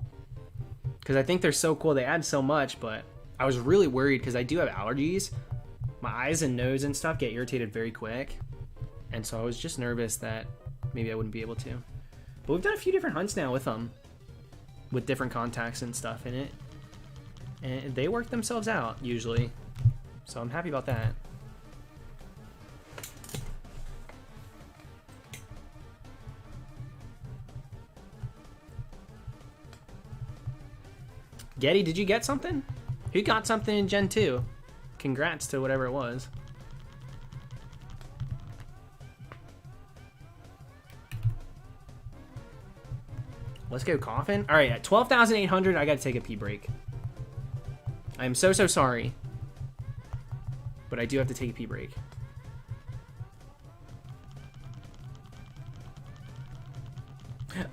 Because I think they're so cool. They add so much, but I was really worried because I do have allergies. My eyes and nose and stuff get irritated very quick. And so I was just nervous that maybe I wouldn't be able to. But we've done a few different hunts now with them. With different contacts and stuff in it. And they work themselves out, usually. So I'm happy about that. Getty, did you get something? Who got something in Gen 2? Congrats to whatever it was. Let's go Coffin. All right, at 12,800, I got to take a pee break. I am so sorry. But I do have to take a pee break.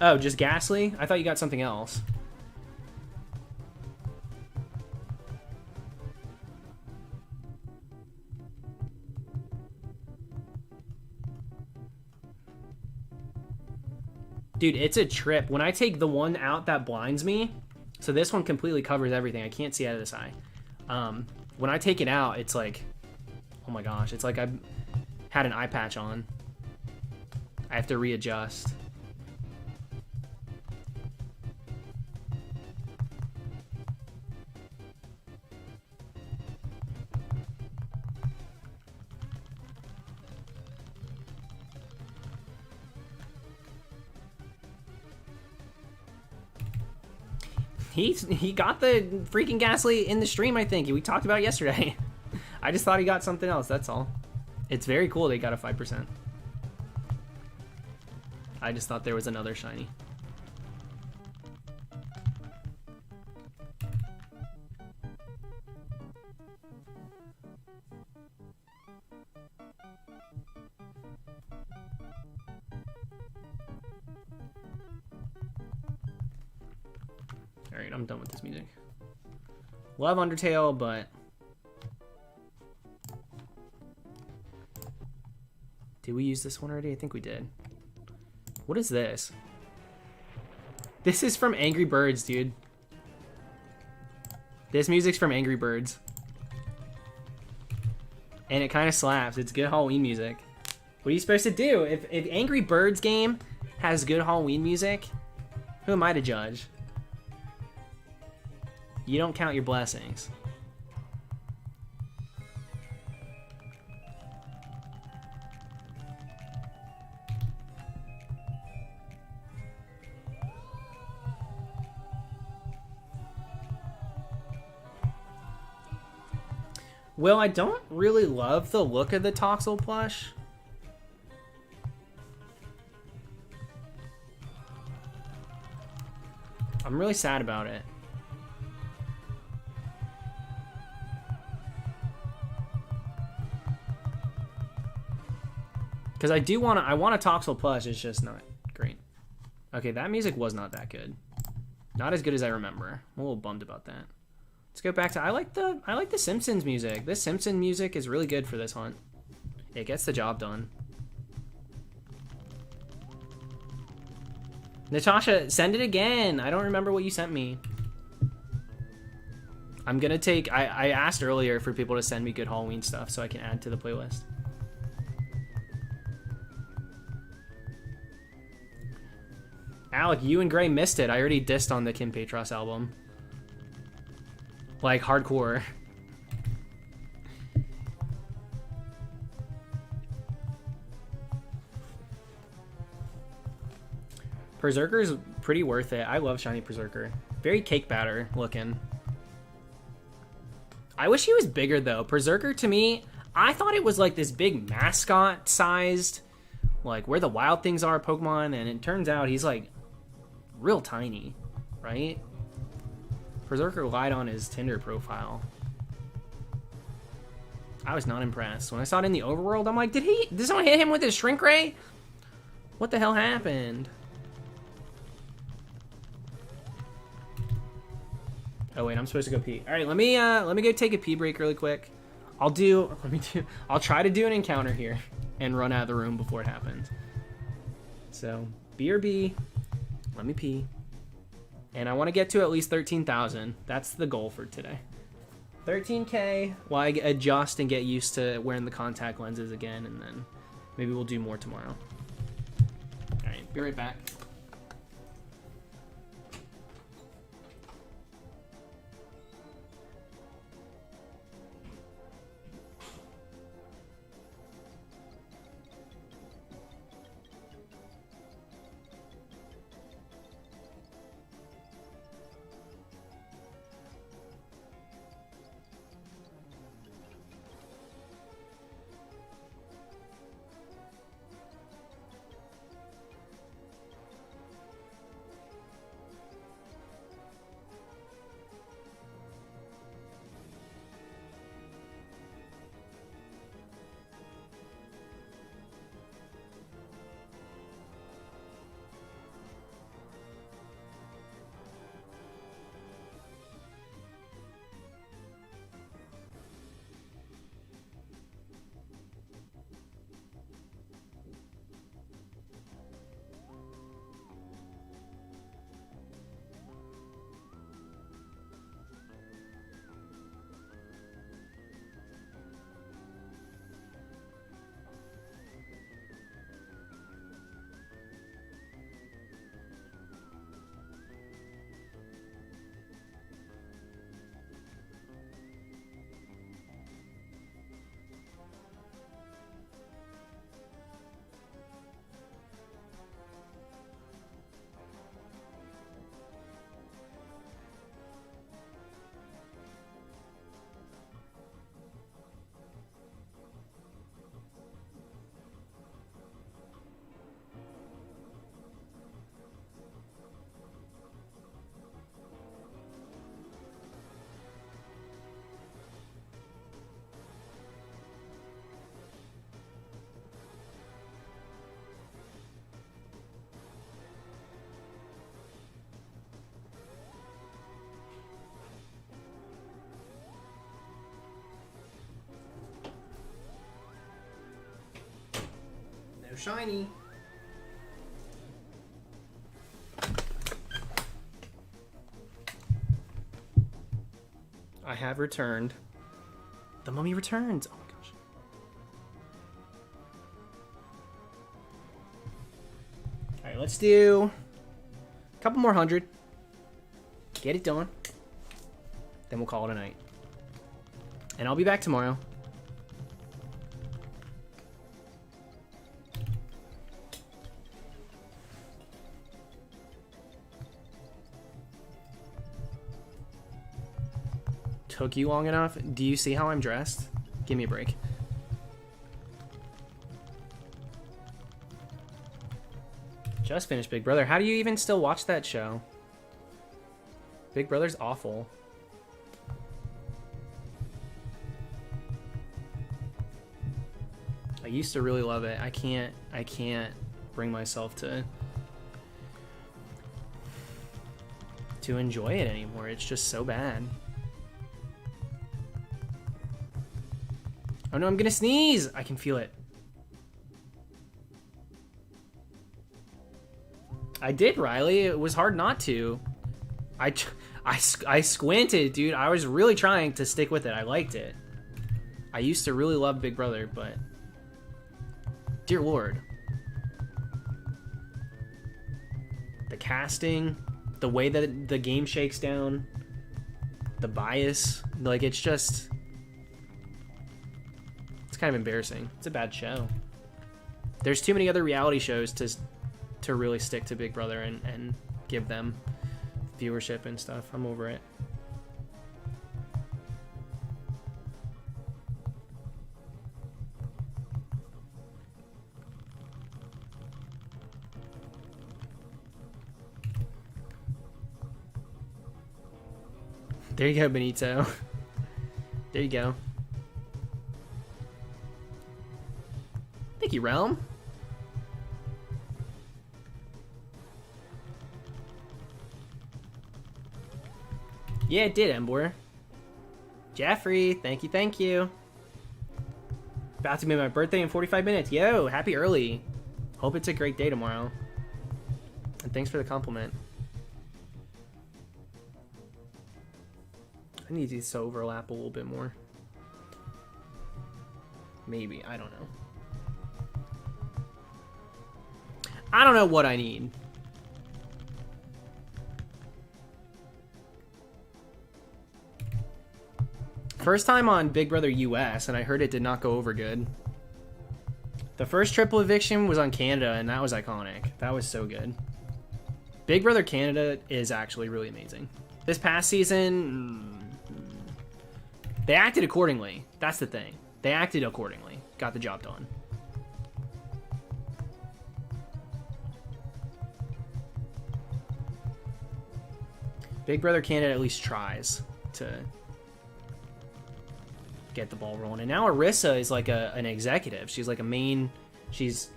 Oh, just Ghastly? I thought you got something else. Dude, it's a trip. When I take the one out that blinds me, so this one completely covers everything. I can't see out of this eye. When I take it out, it's like, oh my gosh, it's like I've had an eye patch on. I have to readjust. He got the freaking Ghastly in the stream, I think. We talked about it yesterday. I just thought he got something else, that's all. It's very cool they got a 5%. I just thought there was another shiny. Alright, I'm done with this music. Love Undertale, but... Did we use this one already? I think we did. What is this? This is from Angry Birds, dude. This music's from Angry Birds. And it kind of slaps. It's good Halloween music. What are you supposed to do? If Angry Birds game has good Halloween music, who am I to judge? You don't count your blessings. Well, I don't really love the look of the Toxel plush. I'm really sad about it. Because I want a Toxel plush, it's just not great. Okay, that music was not that good. Not as good as I remember. I'm a little bummed about that. Let's go back to, I like the Simpsons music. This Simpsons music is really good for this hunt. It gets the job done. Natasha, send it again. I don't remember what you sent me. I'm gonna take, I asked earlier for people to send me good Halloween stuff so I can add to the playlist. Alec, you and Gray missed it. I already dissed on the Kim Petras album. Like, hardcore. Berserker's pretty worth it. I love Shiny Berserker. Very cake batter looking. I wish he was bigger, though. Berserker, to me, I thought it was like this big mascot-sized, like, where the wild things are Pokemon, and it turns out he's, like, real tiny, right? Berserker lied on his Tinder profile. I was not impressed. When I saw it in the overworld, I'm like, did someone hit him with his shrink ray? What the hell happened? Oh wait, I'm supposed to go pee. All right, let me go take a pee break really quick. I'll try to do an encounter here and run out of the room before it happens. So, BRB, let me pee. And I want to get to at least 13,000. That's the goal for today. 13K while I adjust and get used to wearing the contact lenses again, and then maybe we'll do more tomorrow. All right, be right back. No shiny. have returned. The mummy returns. Oh my gosh. All right, let's do a couple more hundred. Get it done. Then we'll call it a night. And I'll be back tomorrow. Took you long enough? Do you see how I'm dressed? Give me a break. Just finished Big Brother. How do you even still watch that show? Big Brother's awful. I used to really love it. I can't bring myself to enjoy it anymore. It's just so bad. Oh no, I'm gonna sneeze! I can feel it. I did, Riley. It was hard not to. I squinted, dude. I was really trying to stick with it. I liked it. I used to really love Big Brother, but... Dear Lord. The casting, the way that the game shakes down, the bias, like, it's just... It's kind of embarrassing. It's a bad show. There's too many other reality shows to really stick to Big Brother and give them viewership and stuff. I'm over it. There you go, Benito. There you go. Thank you, Realm. Yeah, it did, Embor. Jeffrey, thank you, thank you. About to be my birthday in 45 minutes. Yo, happy early. Hope it's a great day tomorrow. And thanks for the compliment. I need these to overlap a little bit more. Maybe, I don't know. I don't know what I need. First time on Big Brother US, and I heard it did not go over good. The first triple eviction was on Canada, and that was iconic. That was so good. Big Brother Canada is actually really amazing. This past season, they acted accordingly. That's the thing. They acted accordingly. Got the job done. Big Brother Canada at least tries to get the ball rolling. And now Arissa is like an executive. She's like a main... She's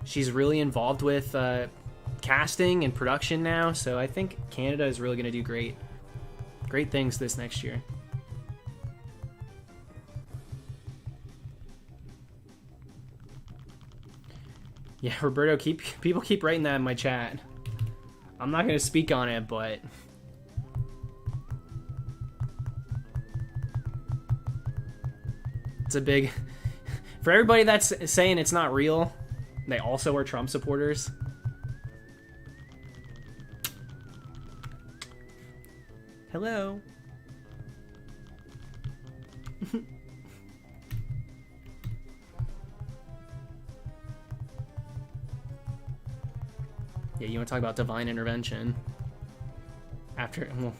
really involved with casting and production now. So I think Canada is really going to do great things this next year. Yeah, Roberto, people keep writing that in my chat. I'm not going to speak on it, but... It's a big... For everybody that's saying it's not real, they also are Trump supporters. Hello. Yeah, you want to talk about divine intervention? After... Well,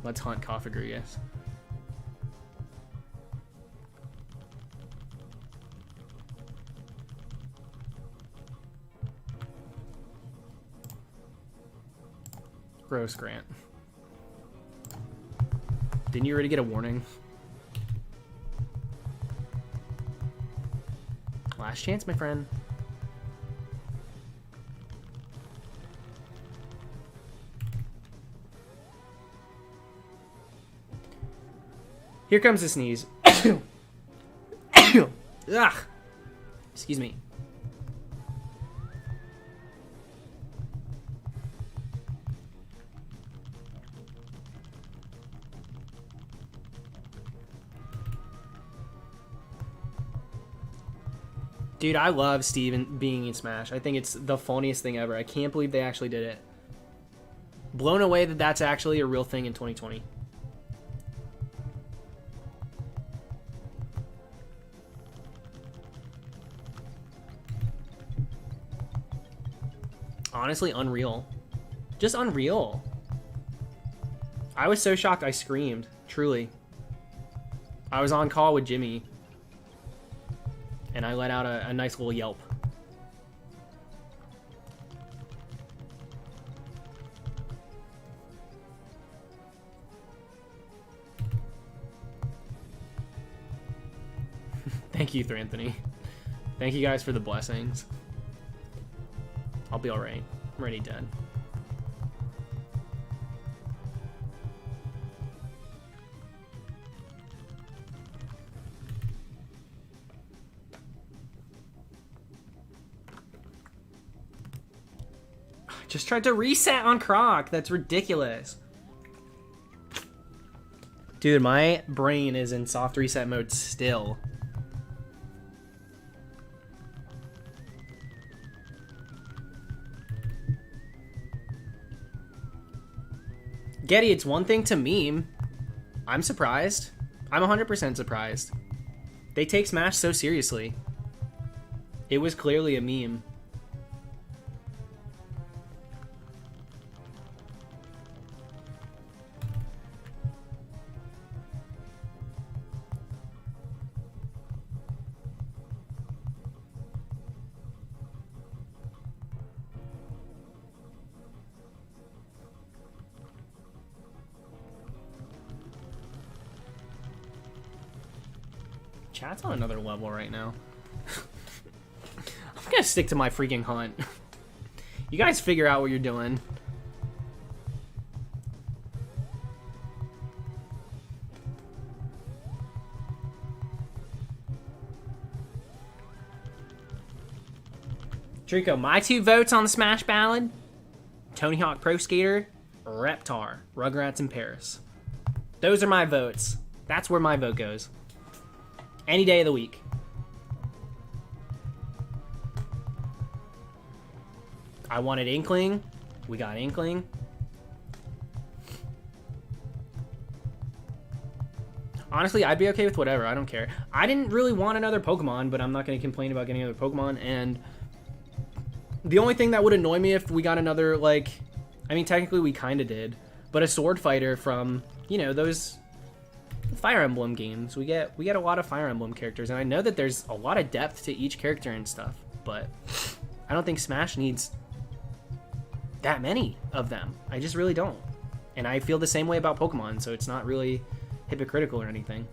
let's hunt Coffagrius. Gross, Grant. Didn't you already get a warning? Last chance, my friend. Here comes the sneeze. Ugh. Excuse me. Dude, I love Steven being in Smash. I think it's the funniest thing ever. I can't believe they actually did it. Blown away that that's actually a real thing in 2020. Honestly, unreal. Just unreal. I was so shocked I screamed. Truly. I was on call with Jimmy. And I let out a nice little yelp. Thank you, Thranthony. Thank you guys for the blessings. I'll be alright. I'm already dead. Just tried to reset on Croc. That's ridiculous. Dude, my brain is in soft reset mode still. Getty, it's one thing to meme. I'm surprised. I'm 100% surprised. They take Smash so seriously. It was clearly a meme. Chat's on another level right now. I'm gonna stick to my freaking hunt. You guys figure out what you're doing. Trico, my 2 votes on the Smash Ballad: Tony Hawk Pro Skater, Reptar, Rugrats in Paris. Those are my votes. That's where my vote goes. Any day of the week. I wanted Inkling. We got Inkling. Honestly, I'd be okay with whatever. I don't care. I didn't really want another Pokemon, but I'm not going to complain about getting another Pokemon. And the only thing that would annoy me if we got another, like... I mean, technically we kind of did. But a Sword Fighter from, you know, those... Fire Emblem games. We get a lot of Fire Emblem characters, and I know that there's a lot of depth to each character and stuff, but I don't think Smash needs that many of them. I just really don't. And I feel the same way about Pokemon, so it's not really hypocritical or anything.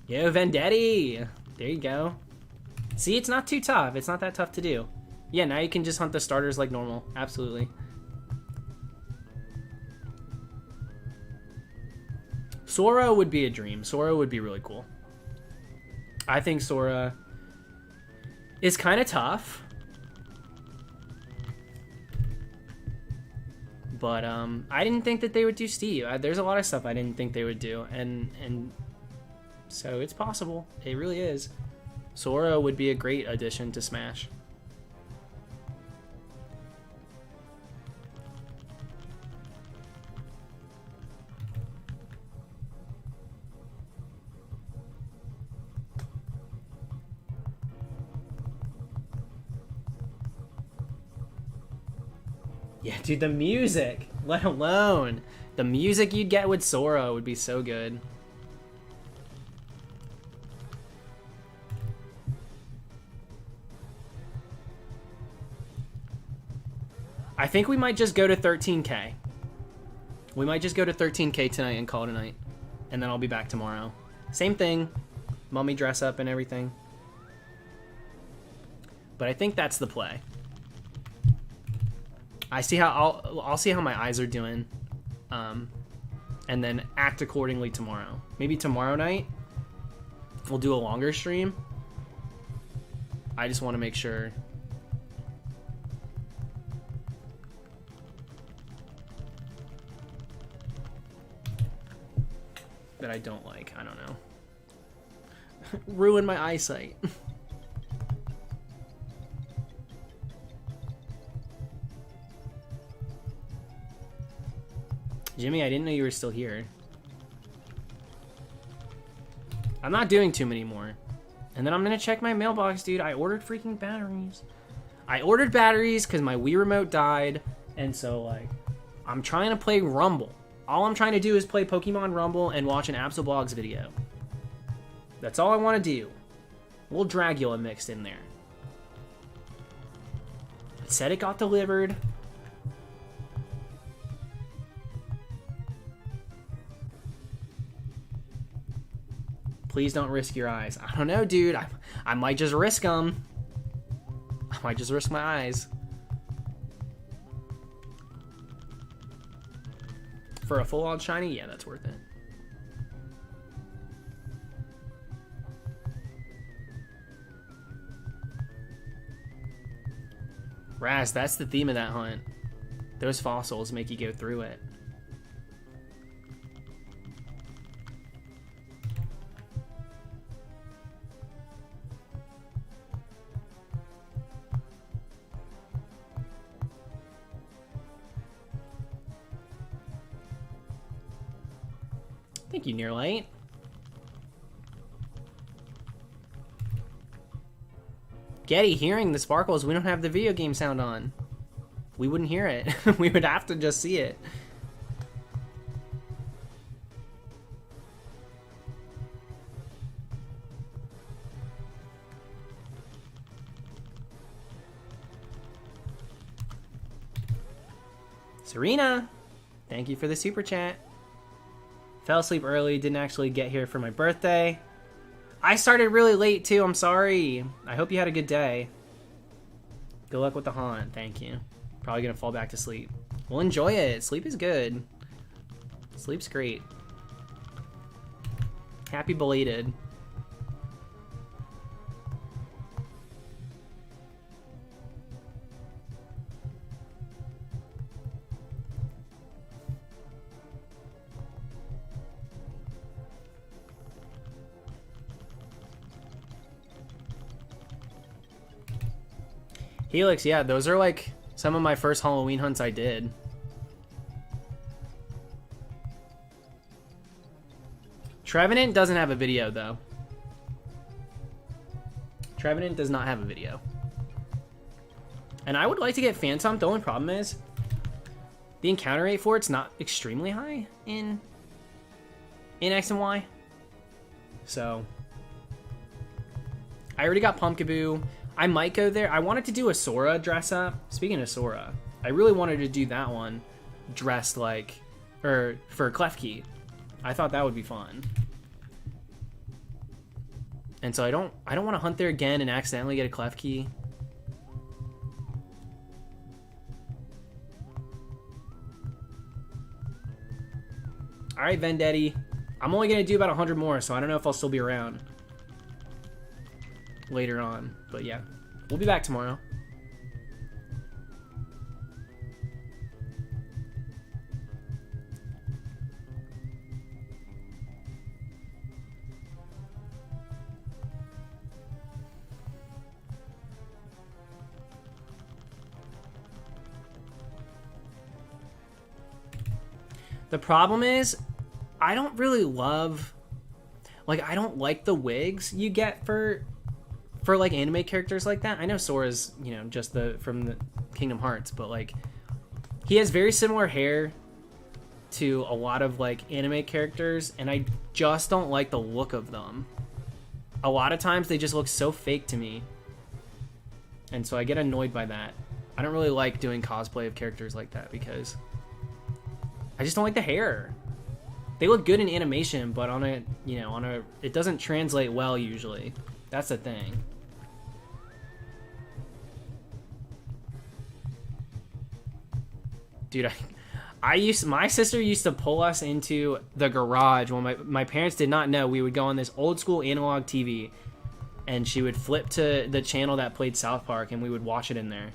Yo, Vendetti! There you go. See, it's not too tough. It's not that tough to do. Yeah, now you can just hunt the starters like normal. Absolutely. Sora would be a dream. Sora would be really cool. I think Sora is kind of tough. But I didn't think that they would do Steve. There's a lot of stuff I didn't think they would do. And so it's possible. It really is. Sora would be a great addition to Smash. Yeah, dude, the music, let alone the music you'd get with Sora would be so good. I think we might just go to 13K. We might just go to 13K tonight and call it a night. And then I'll be back tomorrow. Same thing. Mummy dress up and everything. But I think that's the play. I see how I'll see how my eyes are doing and then act accordingly tomorrow. Maybe tomorrow night we'll do a longer stream. I just want to make sure that I don't like, I don't know, ruin my eyesight. Jimmy, I didn't know you were still here. I'm not doing too many more. And then I'm gonna check my mailbox, dude. I ordered freaking batteries. I ordered batteries because my Wii remote died. And so, like, I'm trying to play Rumble. All I'm trying to do is play Pokemon Rumble and watch an Absolblogs video. That's all I want to do. A little Dragula mixed in there. It said it got delivered. Please don't risk your eyes. I don't know, dude. I might just risk them. I might just risk my eyes. For a full-on shiny? Yeah, that's worth it. Raz, that's the theme of that hunt. Those fossils make you go through it. Thank you, Nearlight. Getty, hearing the sparkles, we don't have the video game sound on. We wouldn't hear it. We would have to just see it. Serena, thank you for the super chat. Fell asleep early, didn't actually get here for my birthday. I started really late too, I'm sorry. I hope you had a good day. Good luck with the haunt, thank you. Probably gonna fall back to sleep. Well, enjoy it, sleep is good. Sleep's great. Happy belated. Helix, yeah, those are like some of my first Halloween hunts I did. Trevenant doesn't have a video though. Trevenant does not have a video. And I would like to get Phantom. The only problem is the encounter rate for it's not extremely high in X and Y. So I already got Pumpkaboo. I might go there. I wanted to do a Sora dress up. Speaking of Sora, I really wanted to do that one dressed like, or for Klefki. I thought that would be fun. And so I don't want to hunt there again and accidentally get a Klefki. All right, Vendetti. I'm only going to do about 100 more, so I don't know if I'll still be around later on, but yeah, we'll be back tomorrow. The problem is I don't really love, like, I don't like the wigs you get for like anime characters like that. I know Sora's, you know, just from the Kingdom Hearts, but like he has very similar hair to a lot of like anime characters, and I just don't like the look of them. A lot of times they just look so fake to me, and so I get annoyed by that. I don't really like doing cosplay of characters like that because I just don't like the hair. They look good in animation, but on a, you know, it doesn't translate well usually. That's the thing. Dude, My sister used to pull us into the garage when my parents did not know. We would go on this old school analog TV, and she would flip to the channel that played South Park, and we would watch it in there.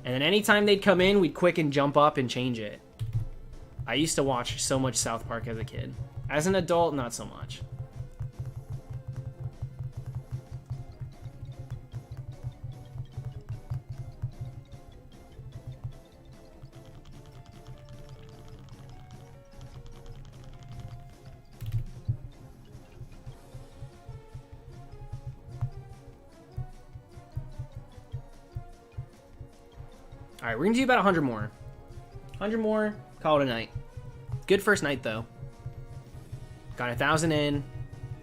And then anytime they'd come in, we'd quick and jump up and change it. I used to watch so much South Park as a kid. As an adult, not so much. All right, we're gonna do about 100 more. 100 more, call it a night. Good first night though. Got 1,000 in.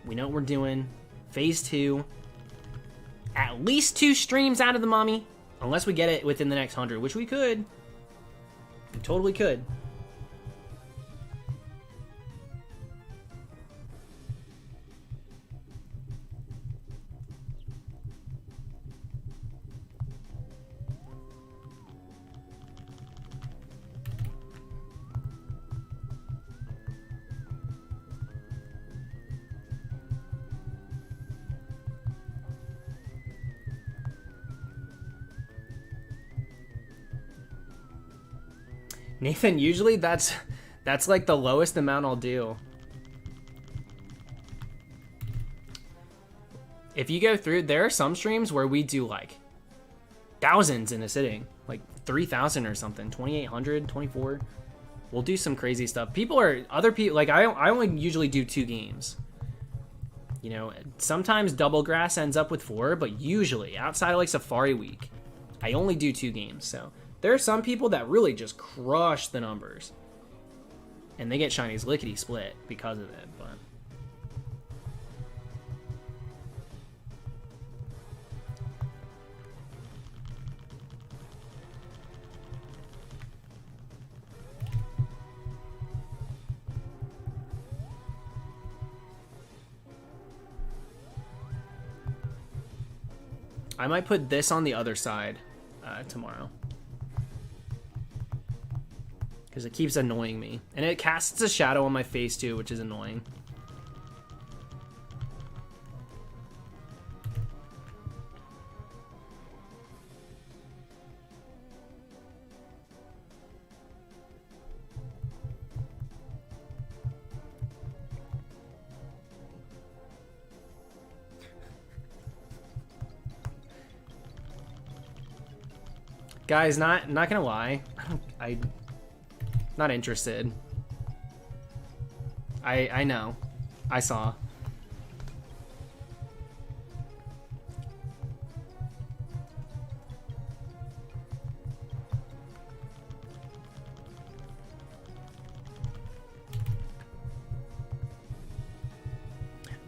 We know what we're doing. Phase 2. At least 2 streams out of the mommy, unless we get it within the next 100, which we could. We totally could. Nathan, usually that's like the lowest amount I'll do. If you go through, there are some streams where we do like thousands in a sitting, like 3,000 or something, 2,800, 24. We'll do some crazy stuff. Other people, like I only usually do 2 games. You know, sometimes Double Grass ends up with 4, but usually outside of like Safari Week, I only do 2 games. So there are some people that really just crush the numbers, and they get Shiny's lickety split because of it. But I might put this on the other side tomorrow, because it keeps annoying me, and it casts a shadow on my face too, which is annoying. Guys, not gonna lie, I'm not interested. I know, I saw.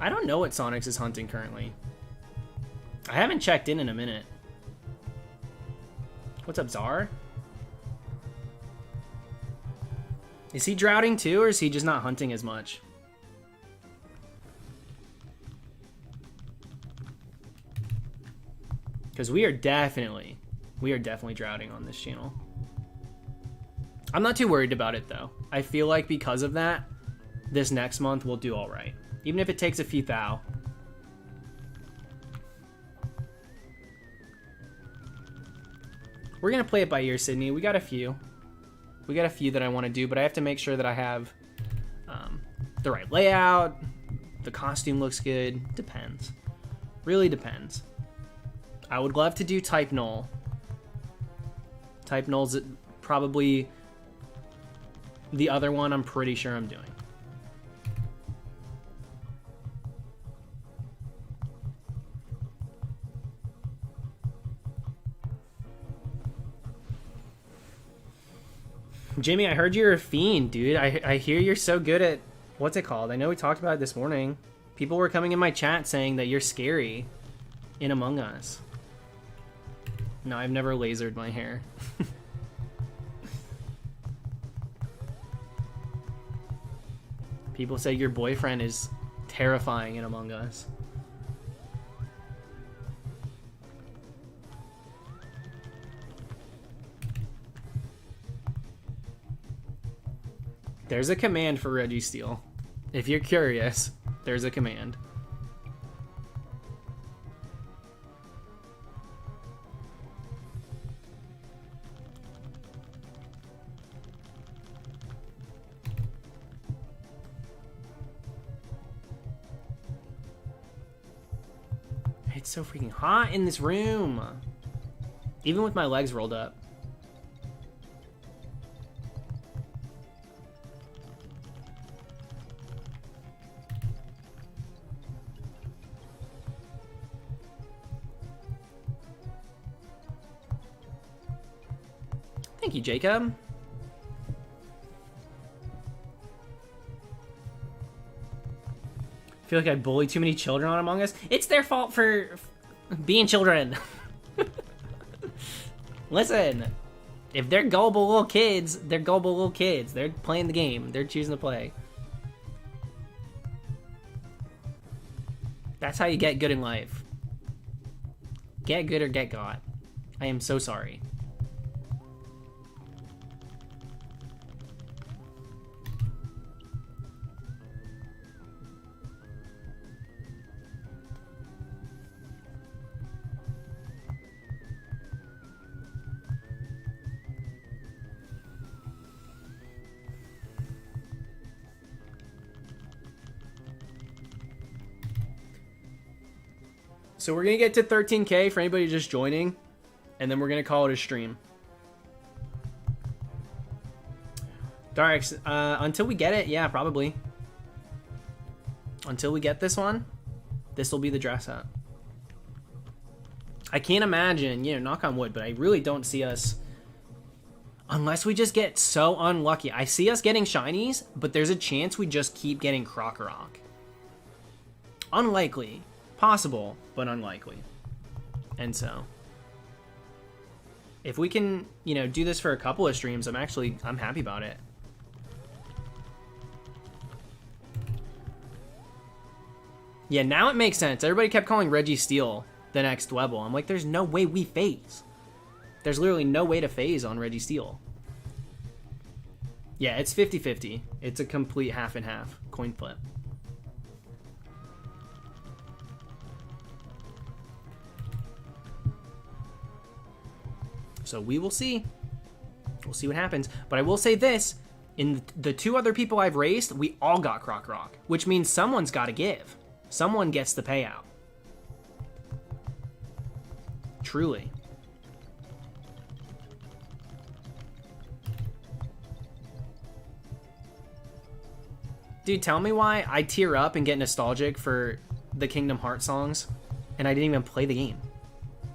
I don't know what Sonics is hunting currently. I haven't checked in a minute. What's up, Czar? Is he droughting too, or is he just not hunting as much? Because we are definitely droughting on this channel. I'm not too worried about it though. I feel like because of that, this next month we'll do all right, even if it takes a few thou. We're gonna play it by ear, Sydney. We got a few that I want to do, but I have to make sure that I have the right layout. The costume looks good. Depends. Really depends. I would love to do Type Null. Type Null's probably the other one I'm pretty sure I'm doing. Jimmy, I heard you're a fiend, dude. I hear you're so good at, what's it called? I know we talked about it this morning. People were coming in my chat saying that you're scary in Among Us. No, I've never lasered my hair. People say your boyfriend is terrifying in Among Us. There's a command for Registeel. If you're curious, there's a command. It's so freaking hot in this room. Even with my legs rolled up. Thank you, Jacob. I feel like I bully too many children on Among Us. It's their fault for being children. Listen, if they're gullible little kids, they're gullible little kids. They're playing the game. They're choosing to play. That's how you get good in life. Get good or get got. I am so sorry. So we're going to get to 13K for anybody just joining, and then we're going to call it a stream. Darks, until we get it, yeah, probably. Until we get this one, this will be the dress up. I can't imagine, you know, knock on wood, but I really don't see us, unless we just get so unlucky. I see us getting shinies, but there's a chance we just keep getting Krokorok. Unlikely. Possible, but unlikely. And so, if we can, you know, do this for a couple of streams, I'm happy about it. Yeah, now it makes sense. Everybody kept calling Registeel the next Dwebble. I'm like, there's no way we phase. There's literally no way to phase on Registeel. Yeah, it's 50-50. It's a complete half and half coin flip. So we will see. We'll see what happens. But I will say this. In the two other people I've raced, we all got Krokorok. Which means someone's got to give. Someone gets the payout. Truly. Dude, tell me why I tear up and get nostalgic for the Kingdom Hearts songs. And I didn't even play the game.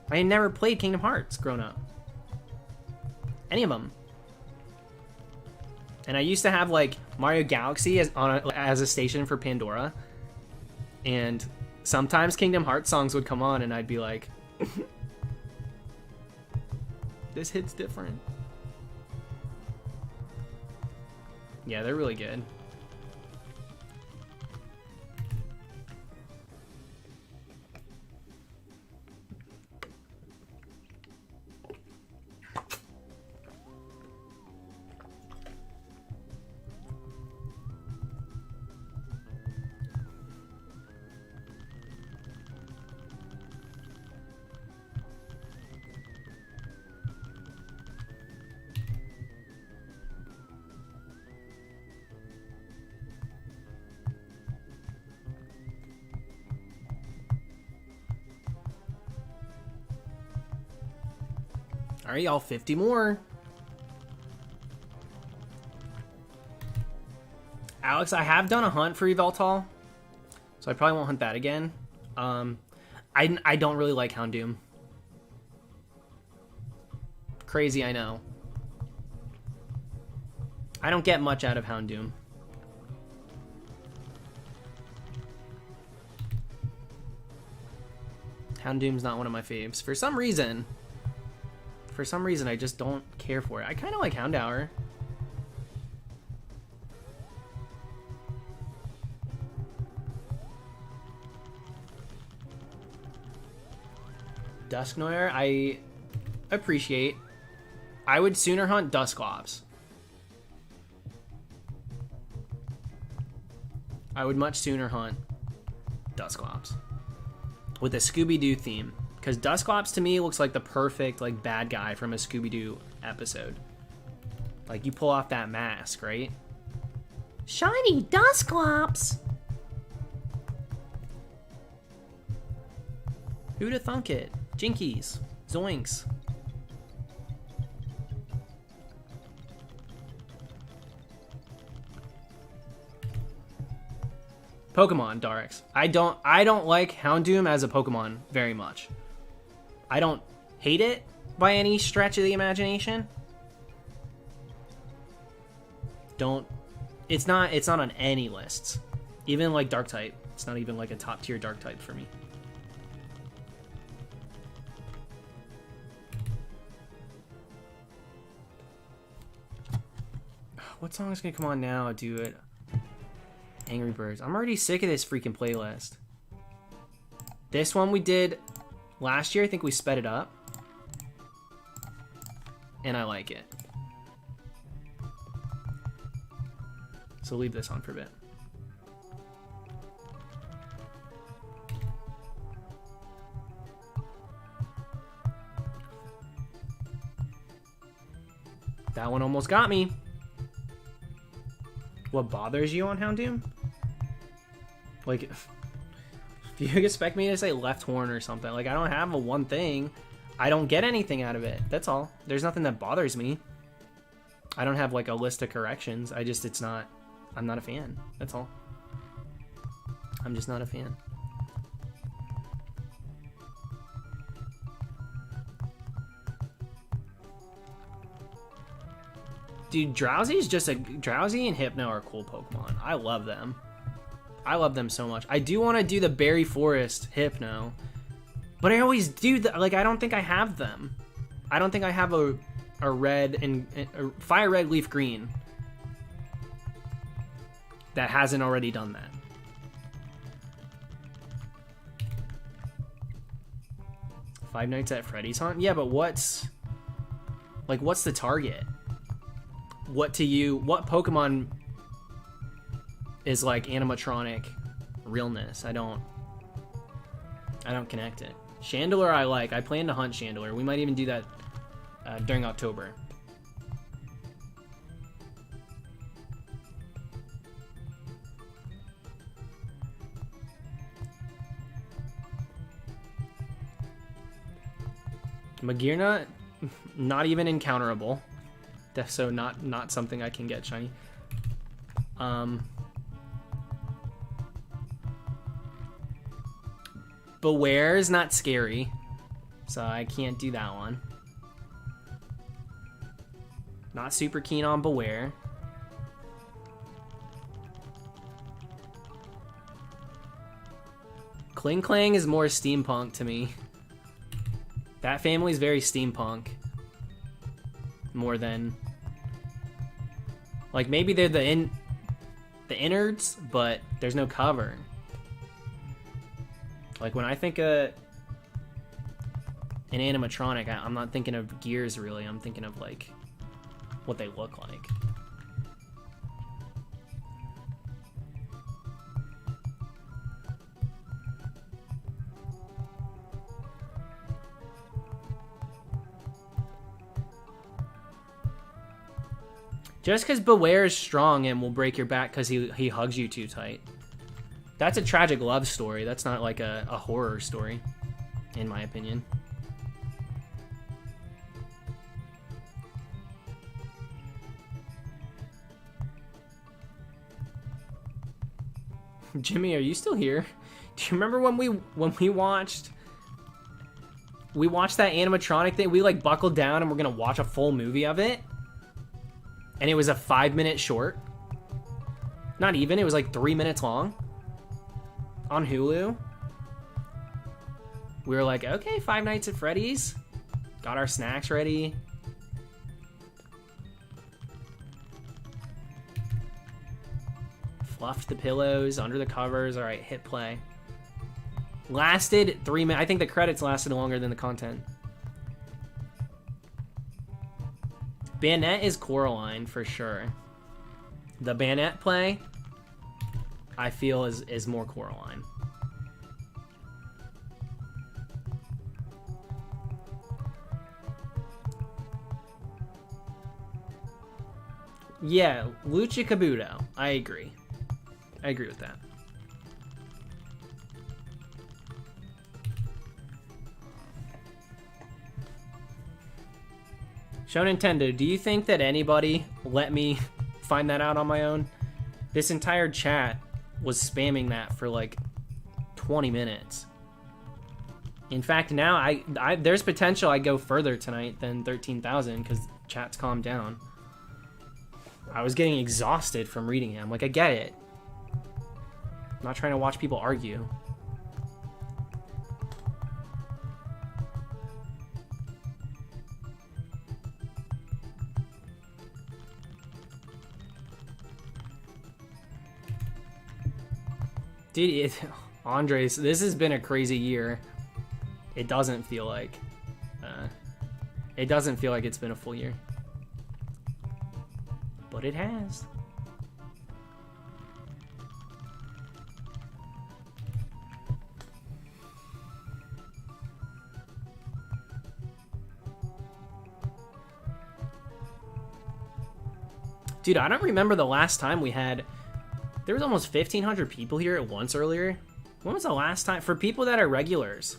I had never played Kingdom Hearts growing up. Any of them. And I used to have like Mario Galaxy as a station for Pandora, and sometimes Kingdom Hearts songs would come on and I'd be like, this hits different. Yeah, they're really good. All right, y'all, 50 more. Alex, I have done a hunt for Yveltal, so I probably won't hunt that again. I don't really like Houndoom. Crazy, I know. I don't get much out of Houndoom. Houndoom's not one of my faves. For some reason, I just don't care for it. I kind of like Houndour. Dusknoir, I appreciate. I would sooner hunt Dusclops. I would much sooner hunt Dusclops with a Scooby-Doo theme, because Dusclops to me looks like the perfect like bad guy from a Scooby-Doo episode. Like you pull off that mask, right? Shiny Dusclops. Who'da thunk it? Jinkies. Zoinks. Pokemon, Darix. I don't like Houndoom as a Pokemon very much. I don't hate it by any stretch of the imagination. It's not on any lists. Even like Dark type. It's not even like a top tier Dark type for me. What song is gonna come on now? Do it. Angry Birds. I'm already sick of this freaking playlist. This one we did last year. I think we sped it up. And I like it. So leave this on for a bit. That one almost got me. What bothers you on Houndoom? Like, if you expect me to say left horn or something, like I don't have a one thing. I don't get anything out of it. That's all. There's nothing that bothers me. I don't have like a list of corrections. I'm not a fan. That's all. I'm just not a fan. Dude, Drowsy and Hypno are cool Pokemon. I love them. I love them so much. I do want to do the Berry Forest Hypno, but I always do like I don't think I have them. I don't think I have a red and a Fire Red Leaf Green that hasn't already done that. Five Nights at Freddy's Hunt? Yeah, but what's the target? What Pokemon is like animatronic realness? I don't connect it. Chandelure I like. I plan to hunt Chandelure. We might even do that during October. Magearna, not even encounterable. So not something I can get shiny. Beware is not scary, so I can't do that one. Not super keen on Beware. Kling Klang is more steampunk to me. That family is very steampunk. More than like maybe they're the innards, but there's no cover. Like when I think of an animatronic, I'm not thinking of gears really. I'm thinking of like what they look like. Just because Beware is strong and will break your back because he hugs you too tight. That's a tragic love story. That's not like a horror story, in my opinion. Jimmy, are you still here? Do you remember when we watched that animatronic thing? We like buckled down and we're gonna watch a full movie of it. And it was a 5-minute short. Not even, it was like 3 minutes long. On Hulu. We were like, okay, Five Nights at Freddy's. Got our snacks ready. Fluffed the pillows, under the covers. All right, hit play. Lasted 3 minutes. I think the credits lasted longer than the content. Banette is Coraline for sure. The Banette play I feel is more Coraline. Yeah, Lucha Kabuto. I agree. I agree with that. Show Nintendo, do you think that anybody let me find that out on my own? This entire chat was spamming that for like 20 minutes. In fact, now I there's potential I go further tonight than 13,000 because chat's calmed down. I was getting exhausted from reading it. I'm like, I get it. I'm not trying to watch people argue. Dude, Andres, this has been a crazy year. It doesn't feel like. It doesn't feel like it's been a full year. But it has. Dude, I don't remember the last time we had... There was almost 1,500 people here at once earlier. When was the last time? For people that are regulars,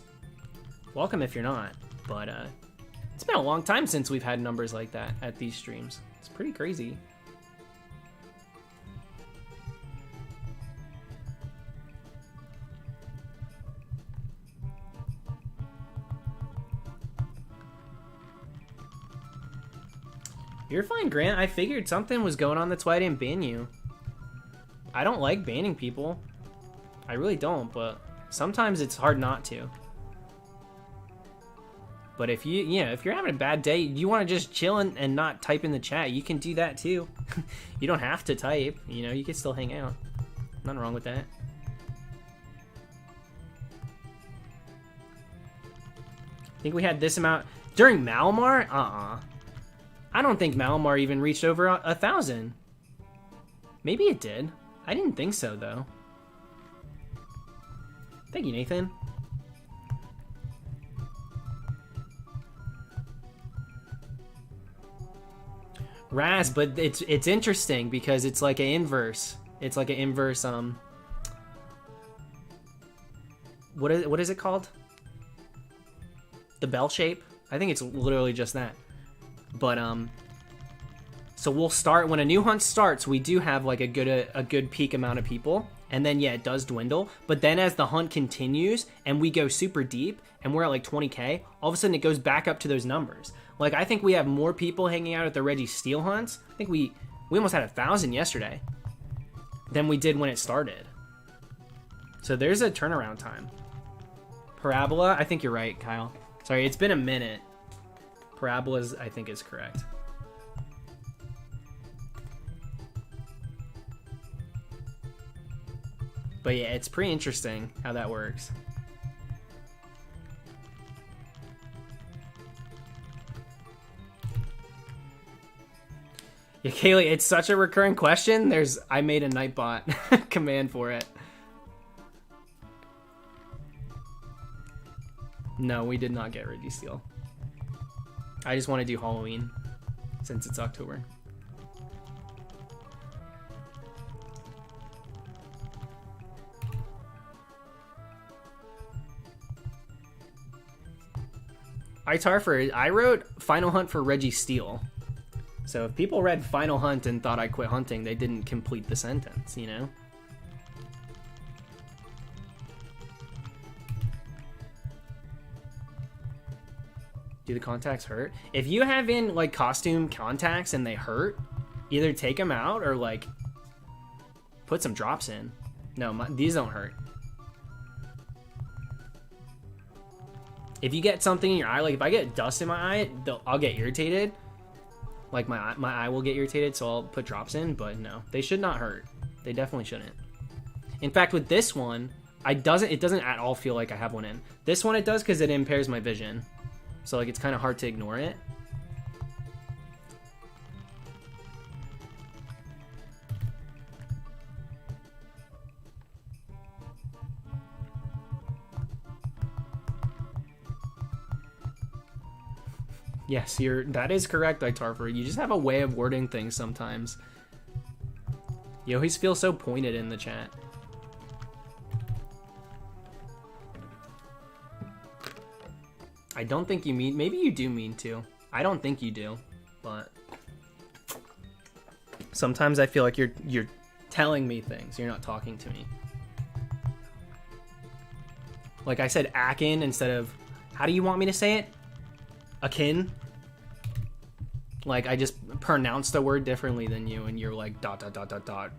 welcome if you're not. But it's been a long time since we've had numbers like that at these streams. It's pretty crazy. You're fine, Grant. I figured something was going on. That's why I didn't ban you. I don't like banning people. I really don't, but sometimes it's hard not to. But if if you're having a bad day, you want to just chill and not type in the chat, you can do that too. You don't have to type, you can still hang out. Nothing wrong with that. I think we had this amount during Malamar? I don't think Malamar even reached over 1,000. Maybe it did. I didn't think so, though. Thank you, Nathan. Raz, but it's interesting because it's like an inverse. It's like an inverse, what is it called? The bell shape? I think it's literally just that. But so we'll start when a new hunt starts. We do have like a good peak amount of people, and then it does dwindle. But then as the hunt continues and we go super deep and we're at like 20k, all of a sudden it goes back up to those numbers. Like I think we have more people hanging out at the Registeel hunts. I think we almost had 1,000 yesterday than we did when it started. So there's a turnaround time. Parabola, I think you're right, Kyle. Sorry, it's been a minute. Parabolas, I think, is correct. But yeah, it's pretty interesting how that works. Yeah, Kaylee, it's such a recurring question. I made a Nightbot command for it. No, we did not get Registeel. I just want to do Halloween since it's October. I wrote Final Hunt for Registeel. So if people read Final Hunt and thought I quit hunting, they didn't complete the sentence, Do the contacts hurt? If you have in like costume contacts and they hurt, either take them out or like put some drops in. No, these don't hurt. If you get something in your eye, like if I get dust in my eye, I'll get irritated. Like my eye will get irritated, so I'll put drops in, but no, they should not hurt. They definitely shouldn't. In fact, with this one, it doesn't at all feel like I have one in. This one it does because it impairs my vision. So like it's kind of hard to ignore it. Yes, that is correct, Itarfer. You just have a way of wording things sometimes. You always feel so pointed in the chat. I don't think you mean, maybe you do mean to. I don't think you do, but sometimes I feel like you're telling me things. You're not talking to me. Like I said akin instead of, how do you want me to say it? Akin. Like I just pronounced the word differently than you and you're like dot dot dot dot dot.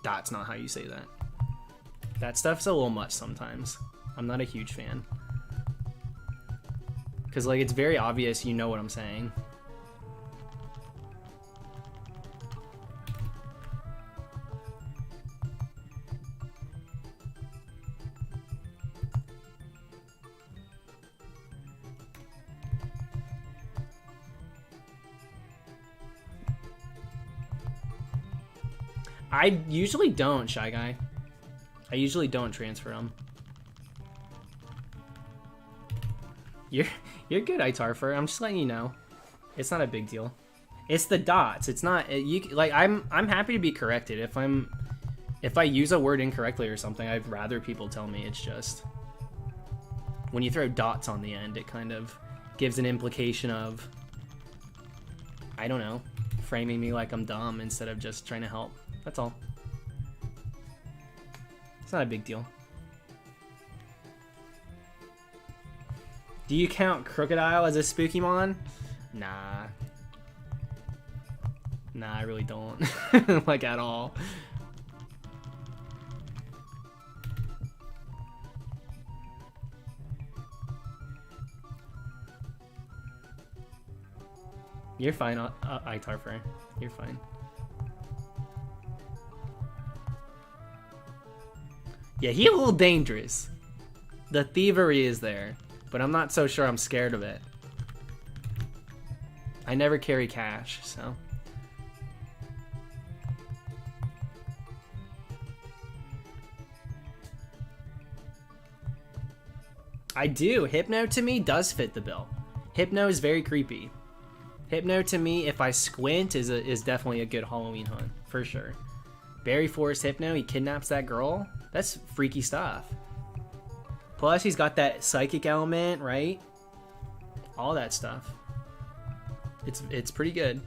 That's not how you say that. That stuff's a little much sometimes. I'm not a huge fan. Cause like it's very obvious you know what I'm saying. I usually don't, Shy Guy. I usually don't transfer them. You're good, Itarfer. I'm just letting you know. It's not a big deal. It's the dots. It's not you like I'm happy to be corrected if I use a word incorrectly or something. I'd rather people tell me. It's just when you throw dots on the end, it kind of gives an implication of, I don't know, framing me like I'm dumb instead of just trying to help. That's all. It's not a big deal. Do you count Crocodile as a Spookymon? Nah. Nah, I really don't. Like, at all. You're fine, Itarfer. You're fine. Yeah, he's a little dangerous. The thievery is there, but I'm not so sure I'm scared of it. I never carry cash, so. I do. Hypno to me does fit the bill. Hypno is very creepy. Hypno to me, if I squint, is definitely a good Halloween hunt, for sure. Barry Forrest Hypno, he kidnaps that girl. That's freaky stuff. Plus, he's got that psychic element, right? All that stuff. It's pretty good.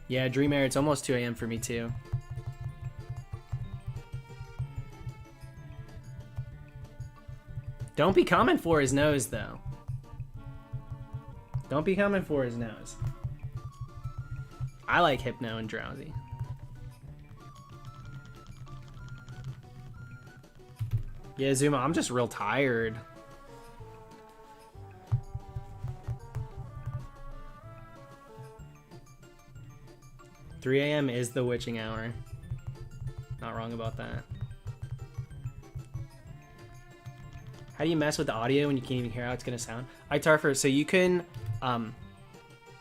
Yeah, Dream Air, it's almost 2 a.m. for me too. Don't be coming for his nose, though. Don't be coming for his nose. I like Hypno and Drowsy. Yeah, Zuma, I'm just real tired. "3 a.m. is the witching hour." Not wrong about that. How do you mess with the audio when you can't even hear how it's gonna sound? Itarfer, so you can,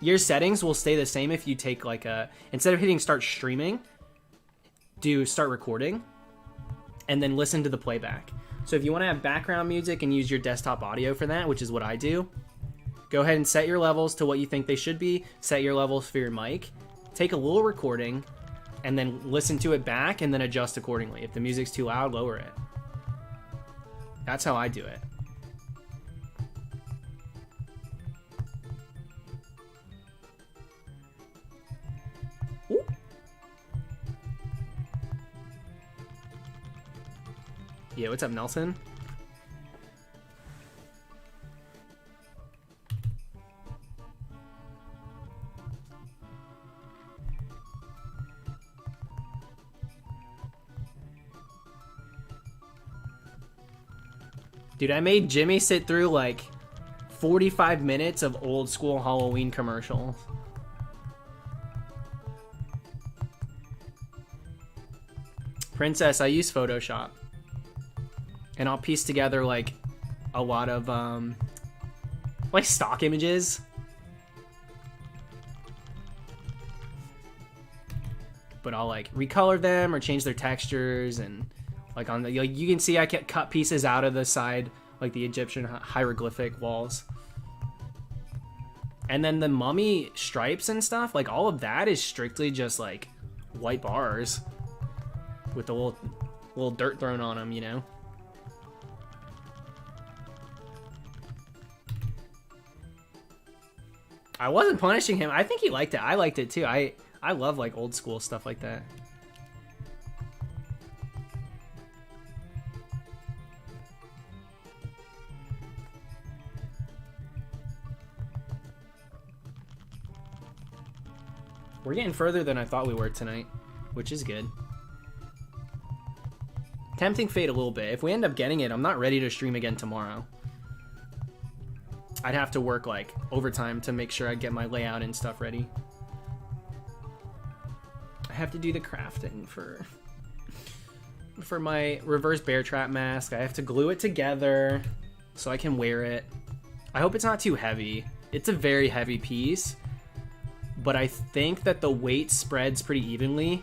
your settings will stay the same if you take like instead of hitting start streaming, do start recording, and then listen to the playback. So if you want to have background music and use your desktop audio for that, which is what I do, go ahead and set your levels to what you think they should be, set your levels for your mic, take a little recording, and then listen to it back and then adjust accordingly. If the music's too loud, lower it. That's how I do it. Ooh. Yeah, what's up, Nelson? Dude, I made Jimmy sit through like 45 minutes of old school Halloween commercials. Princess, I use Photoshop. And I'll piece together like a lot of like stock images. but I'll like recolor them or change their textures, and like on the, you can see I can cut pieces out of the side, like the Egyptian hieroglyphic walls. And then the mummy stripes and stuff, like all of that is strictly just like white bars with a little dirt thrown on them, you know? I wasn't punishing him. I think he liked it. I liked it too. I love like old school stuff like that. We're getting further than I thought we were tonight, which is good. Tempting fate a little bit. If we end up getting it, I'm not ready to stream again tomorrow. I'd have to work like overtime to make sure I get my layout and stuff ready. I have to do the crafting for my reverse bear trap mask. I have to glue it together so I can wear it. I hope it's not too heavy. It's a very heavy piece, but I think that the weight spreads pretty evenly,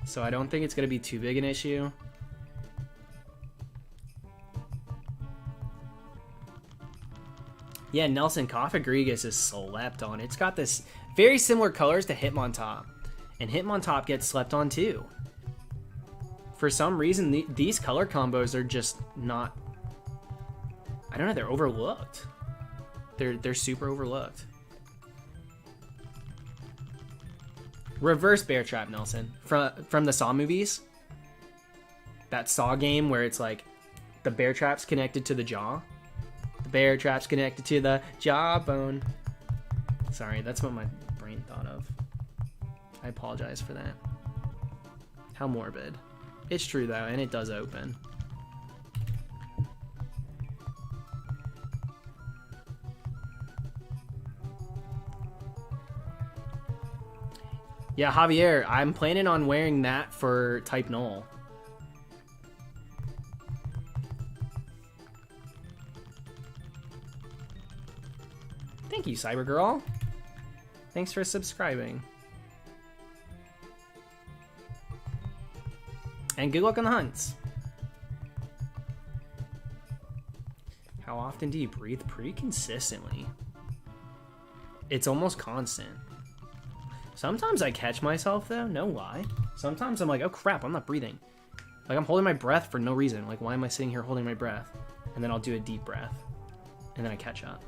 so I don't think it's gonna be too big an issue. Yeah, Nelson, Coffagrigus is slept on. It's got this very similar colors to Hitmontop, and Hitmontop gets slept on too. For some reason, these color combos are just not, I don't know, they're overlooked. They're super overlooked. Reverse bear trap, Nelson, from the Saw movies. That Saw game where it's like the bear trap's connected to the jaw. The bear trap's connected to the jawbone. Sorry, that's what my brain thought of. I apologize for that. How morbid. It's true though, and it does open. Yeah, Javier, I'm planning on wearing that for Type Null. Thank you, Cybergirl. Thanks for subscribing. And good luck on the hunts. How often do you breathe? Pretty consistently. It's almost constant. Sometimes I catch myself though, no lie. Sometimes I'm like, oh crap, I'm not breathing. Like I'm holding my breath for no reason. Like why am I sitting here holding my breath? And then I'll do a deep breath. And then I catch up.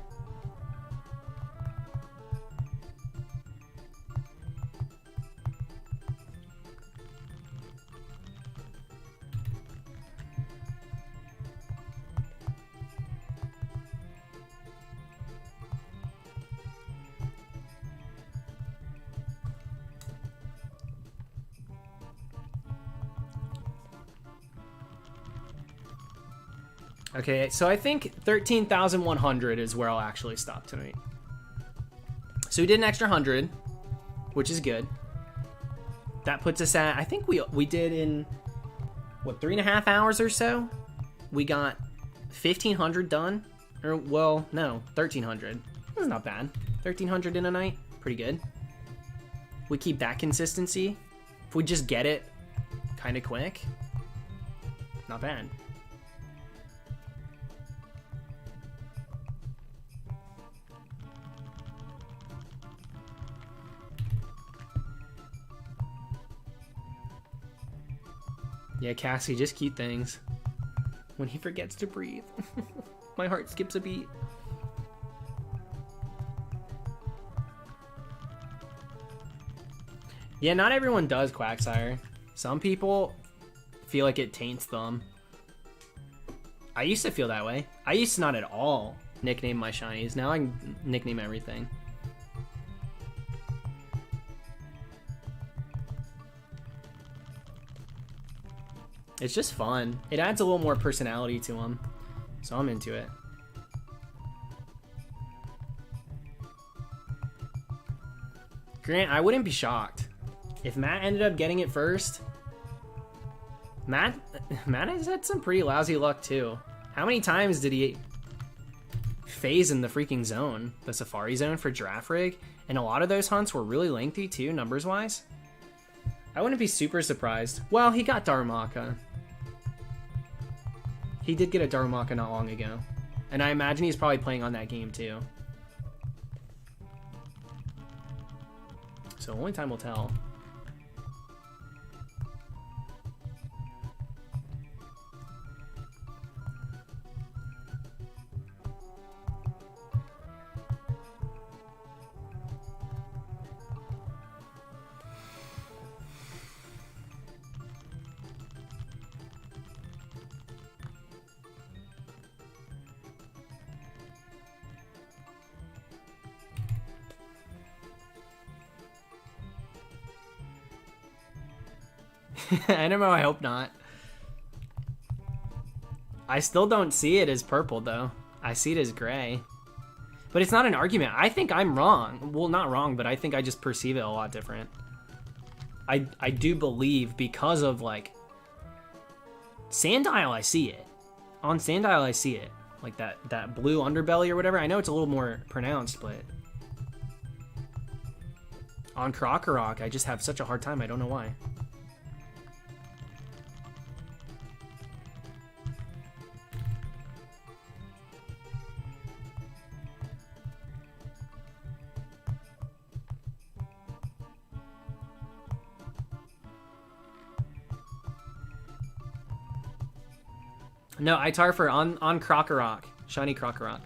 Okay, so I think 13,100 is where I'll actually stop tonight. So we did an extra 100, which is good. That puts us at, I think we did in, what, 3.5 hours or so? We got 1,500 done. Or, well, no, 1,300. That's not bad. 1,300 in a night, pretty good. We keep that consistency. If we just get it kind of quick, not bad. Yeah, Cassie, just cute things. When he forgets to breathe. My heart skips a beat. Yeah, not everyone does, Quagsire. Some people feel like it taints them. I used to feel that way. I used to not at all nickname my shinies. Now I can nickname everything. It's just fun. It adds a little more personality to them. So I'm into it. Grant, I wouldn't be shocked. If Matt ended up getting it first, Matt has had some pretty lousy luck too. How many times did he phase in the freaking zone? The Safari Zone for Giraffe Rig? And a lot of those hunts were really lengthy too, numbers-wise. I wouldn't be super surprised. Well, he got Darumaka. He did get a Darumaka not long ago. And I imagine he's probably playing on that game too. So only time will tell. I don't know, I hope not. I still don't see it as purple, though. I see it as gray. But it's not an argument. I think I'm wrong. Well, not wrong, but I think I just perceive it a lot different. I do believe because of, like... Sandile, I see it. On Sandile, I see it. Like that blue underbelly or whatever. I know it's a little more pronounced, but... On Krokorok, I just have such a hard time. I don't know why. No, Itarfer on Krokorok. Shiny Krokorok.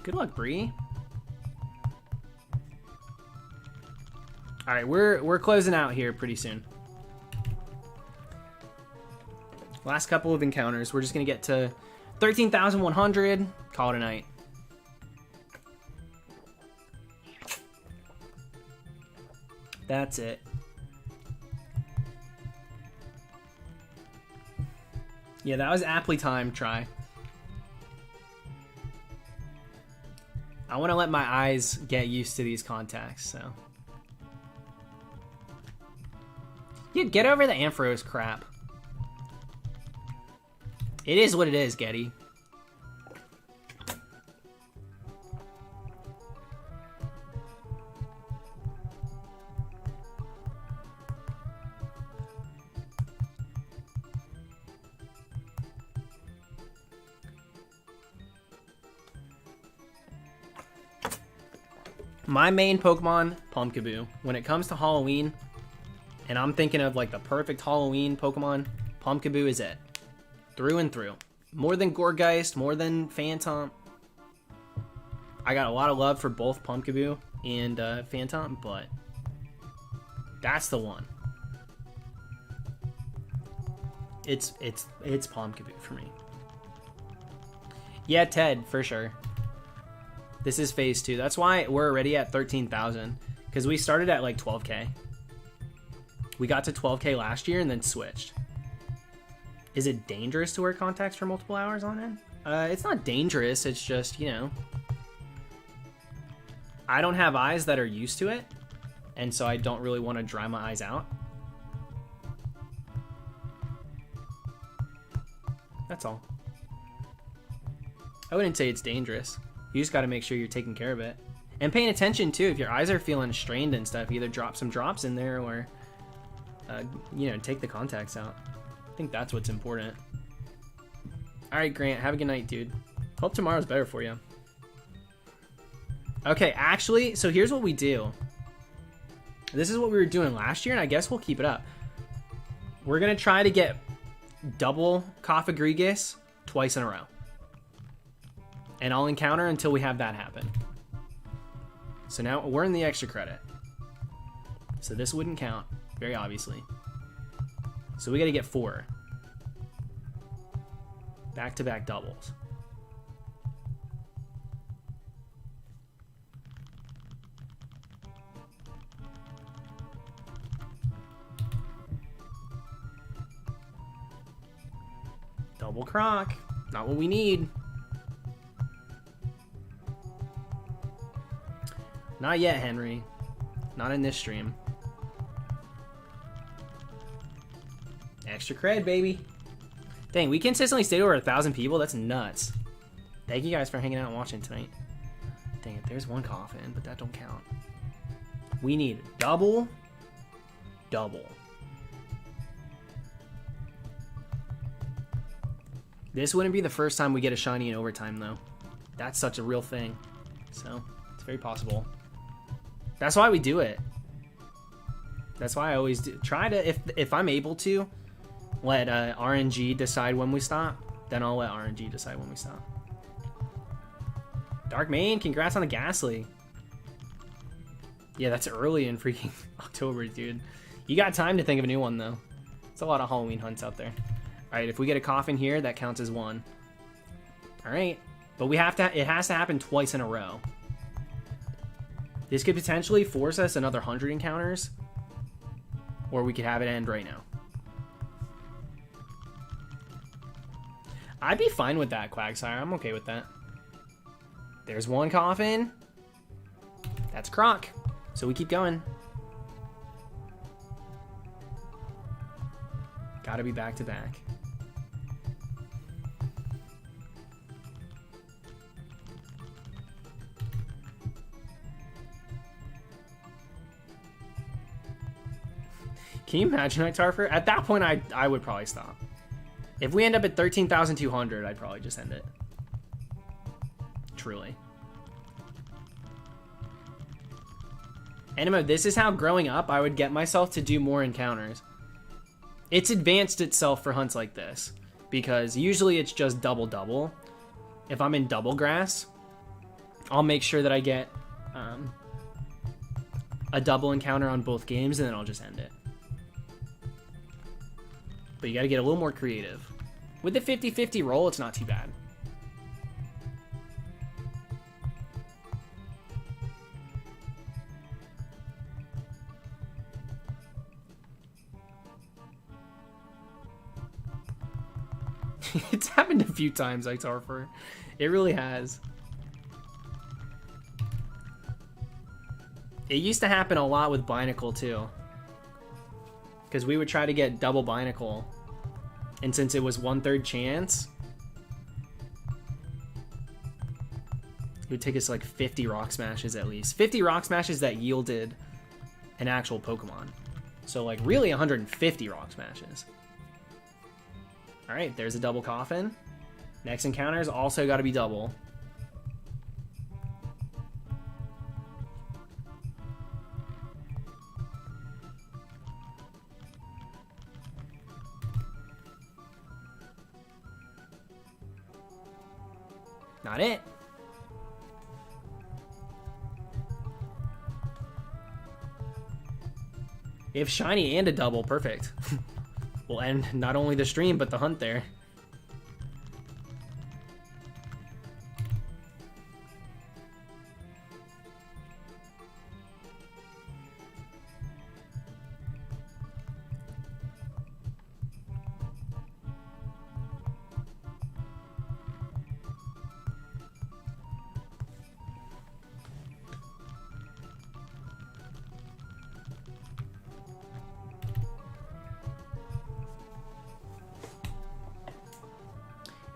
Good luck, Bree. All right, we're closing out here pretty soon. Last couple of encounters. We're just gonna get to 13,100. Call it a night. That's it. Yeah, that was aptly timed. Try. I want to let my eyes get used to these contacts, so. Yeah, get over the Ampharos crap. It is what it is, Getty. My main Pokemon, Pumpkaboo. When it comes to Halloween, and I'm thinking of like the perfect Halloween Pokemon, Pumpkaboo is it. Through and through. More than Gourgeist, more than Phantom. I got a lot of love for both Pumpkaboo and Phantom, but that's the one. It's Pumpkaboo for me. Yeah, Ted, for sure. This is phase 2. That's why we're already at 13,000. Because we started at like 12k. We got to 12k last year and then switched. Is it dangerous to wear contacts for multiple hours on end? It's not dangerous. It's just, you know. I don't have eyes that are used to it. And so I don't really want to dry my eyes out. That's all. I wouldn't say it's dangerous. You just got to make sure you're taking care of it. And paying attention, too. If your eyes are feeling strained and stuff, either drop some drops in there or, you know, take the contacts out. I think that's what's important. All right, Grant. Have a good night, dude. Hope tomorrow's better for you. Okay, actually, so here's what we do. This is what we were doing last year, and I guess we'll keep it up. We're going to try to get double Cofagrigus twice in a row. And I'll encounter until we have that happen. So now we're in the extra credit. So this wouldn't count, very obviously. So we got to get 4. Back-to-back doubles. Double croc. Not what we need. Not yet, Henry. Not in this stream. Extra cred, baby. Dang, we consistently stayed over 1,000 people? That's nuts. Thank you guys for hanging out and watching tonight. Dang it, there's one coffin, but that don't count. We need double. This wouldn't be the first time we get a shiny in overtime, though. That's such a real thing. So, it's very possible. That's why we do it. That's why I always try to, if I'm able to, let RNG decide when we stop, then I'll let RNG decide when we stop. Dark Main, congrats on the Ghastly. Yeah, that's early in freaking October, dude. You got time to think of a new one, though. It's a lot of Halloween hunts out there. Alright, if we get a coffin here, that counts as one. Alright, but we have to, it has to happen twice in a row. This could potentially force us another 100 encounters, or we could have it end right now. I'd be fine with that, Quagsire. I'm okay with that. There's one coffin. That's Croc. So we keep going. Gotta be back to back. Can you imagine that, Tarfer? At that point, I would probably stop. If we end up at 13,200, I'd probably just end it. Truly. Animo, this is how growing up I would get myself to do more encounters. It's advanced itself for hunts like this, because usually it's just double. If I'm in double grass, I'll make sure that I get a double encounter on both games, and then I'll just end it. But you gotta get a little more creative. With the 50-50 roll, it's not too bad. It's happened a few times, Itarfer. It really has. It used to happen a lot with Binacle, too. Because we would try to get double Binacle. And since it was 1/3 chance, it would take us like 50 Rock Smashes at least. 50 Rock Smashes that yielded an actual Pokemon. So like really 150 Rock Smashes. Alright, there's a double coffin. Next encounter's also got to be double. Not it. If shiny and a double, perfect. We'll end not only the stream, but the hunt there.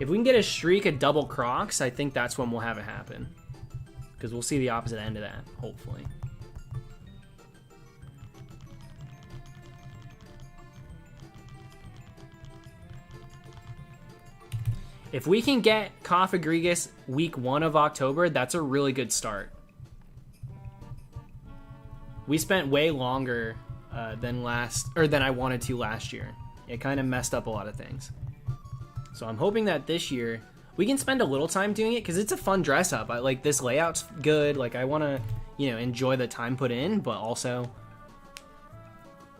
If we can get a streak of double Crocs, I think that's when we'll have it happen. Because we'll see the opposite end of that, hopefully. If we can get Cofagrigus week 1 of October, that's a really good start. We spent way longer than I wanted to last year. It kind of messed up a lot of things. So I'm hoping that this year we can spend a little time doing it because it's a fun dress up. Like this layout's good. Like I want to, enjoy the time put in, but also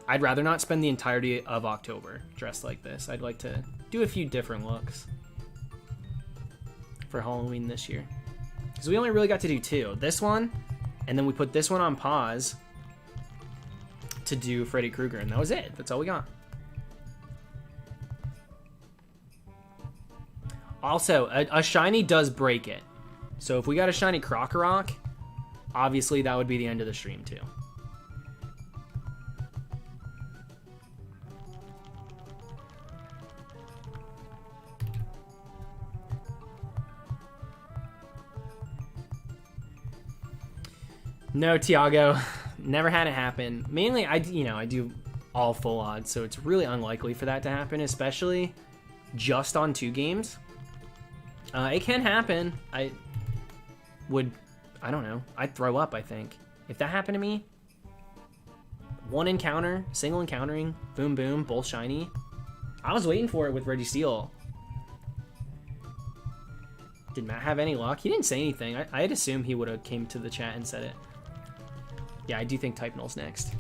I'd rather not spend the entirety of October dressed like this. I'd like to do a few different looks for Halloween this year. Because we only really got to do 2. This one, and then we put this one on pause to do Freddy Krueger, and that was it. That's all we got. Also, a shiny does break it. So if we got a shiny Krokorok, obviously that would be the end of the stream too. No, Tiago, never had it happen. Mainly, I do all full odds, so it's really unlikely for that to happen, especially just on 2 games. It can happen. I don't know. I'd throw up, I think. If that happened to me, one encounter, single encountering, boom, boom, both shiny. I was waiting for it with Registeel. Did Matt have any luck? He didn't say anything. I'd assume he would have came to the chat and said it. Yeah, I do think Type Null's next.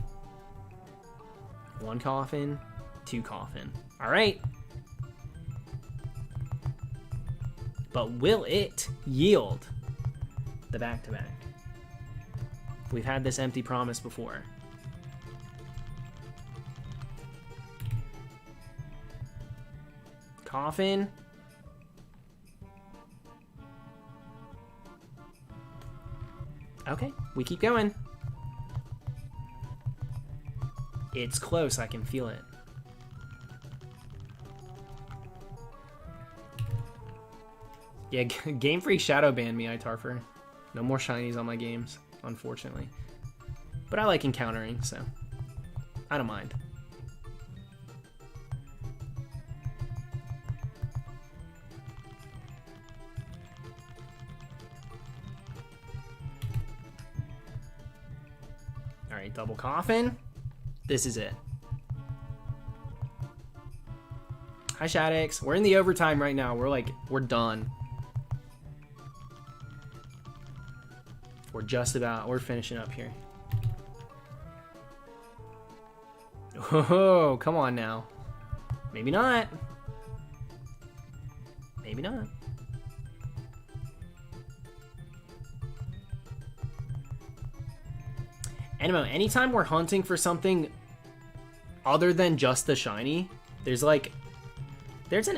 1 coffin, 2 coffin. All right. But will it yield the back-to-back? We've had this empty promise before. Coffin. Okay, we keep going. It's close, I can feel it. Yeah, Game Freak shadow banned me, Itarfer. No more shinies on my games, unfortunately. But I like encountering, so I don't mind. All right, double coffin. This is it. Hi, Shaddix. We're in the overtime right now. We're done. We're finishing up here. Oh, come on now. Maybe not. Maybe not. Animo, anytime we're hunting for something other than just the shiny, there's an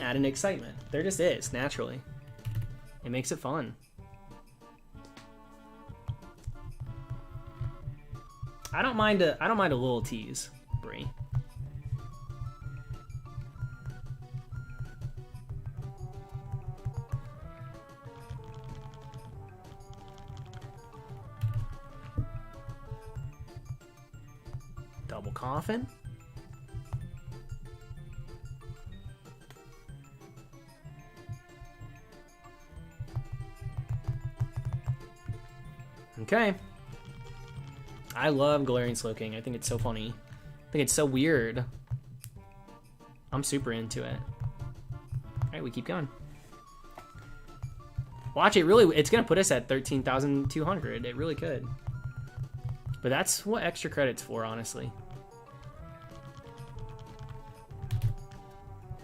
added excitement. There just is, naturally. It makes it fun. I don't mind a little tease, Bree. Double coffin. Okay. I love Galarian Slowking. I think it's so funny. I think it's so weird. I'm super into it. Alright, we keep going. Watch, it's gonna put us at 13,200. It really could. But that's what extra credit's for, honestly.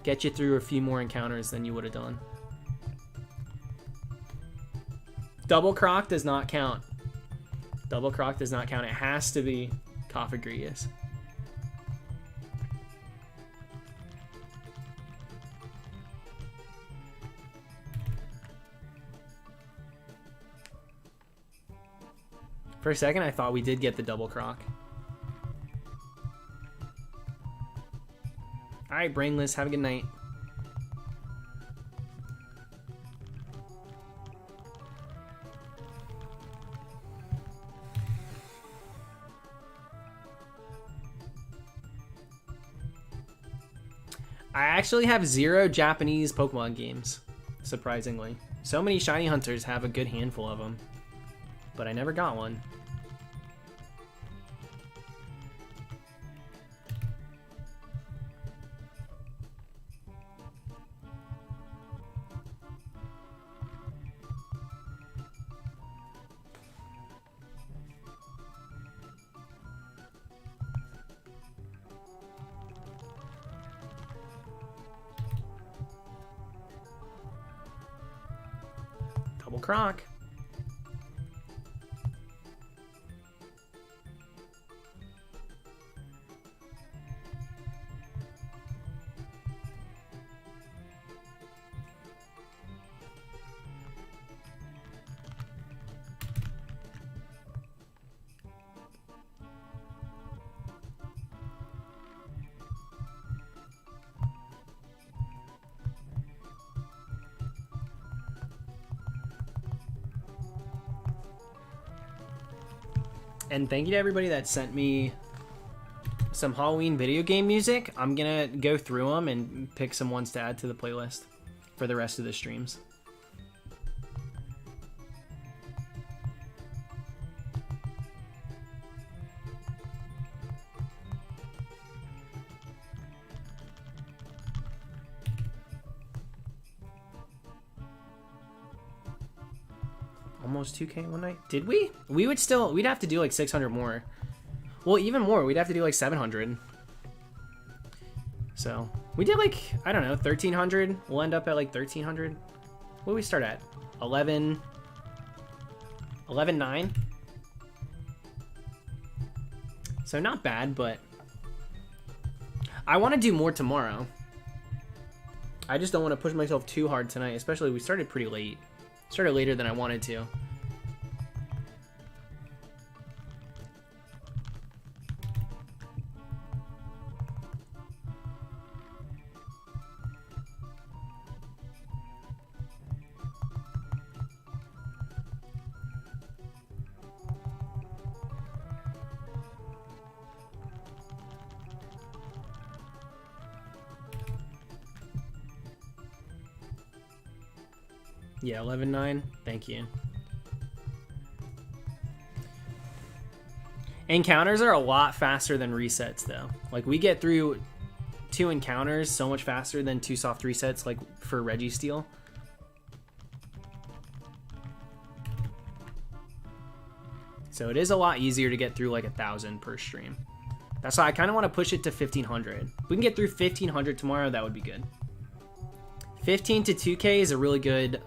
Get you through a few more encounters than you would have done. Double Croc does not count. Double Croc does not count. It has to be Cofagrigus. For a second, I thought we did get the Double Croc. Alright, Brainless, have a good night. I actually have 0 Japanese Pokemon games, surprisingly. So many shiny hunters have a good handful of them, but I never got one. Double Croc. And thank you to everybody that sent me some Halloween video game music. I'm gonna go through them and pick some ones to add to the playlist for the rest of the streams. Almost 2K one night. Did we? We'd have to do like 600 more. Well, even more. We'd have to do like 700. So we did like, I don't know, 1300. We'll end up at like 1300. What do we start at? 11.9. So not bad, but I want to do more tomorrow. I just don't want to push myself too hard tonight, especially we started pretty late. Started later than I wanted to. Yeah, 11.9. Thank you. Encounters are a lot faster than resets, though. Like, we get through 2 encounters so much faster than 2 soft resets, like for Registeel. So it is a lot easier to get through like 1,000 per stream. That's why I kind of want to push it to 1,500. If we can get through 1,500 tomorrow, that would be good. 15 to 2K is a really good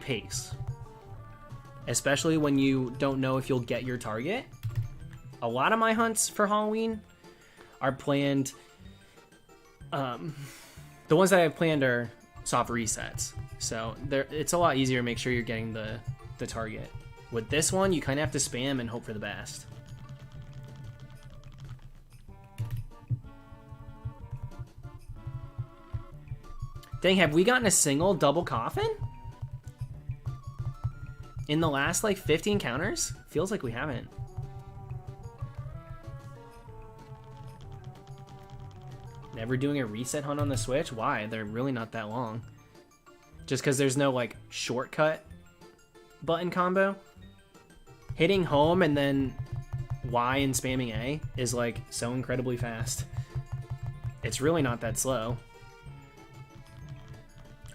pace, especially when you don't know if you'll get your target. A lot of my hunts for Halloween are planned. The ones that I have planned are soft resets, so it's a lot easier to make sure you're getting the target. With this one, you kind of have to spam and hope for the best. Dang, have we gotten a single double coffin? In the last, like, 15 counters? Feels like we haven't. Never doing a reset hunt on the Switch? Why? They're really not that long. Just because there's no, like, shortcut button combo? Hitting home and then Y and spamming A is, like, so incredibly fast. It's really not that slow.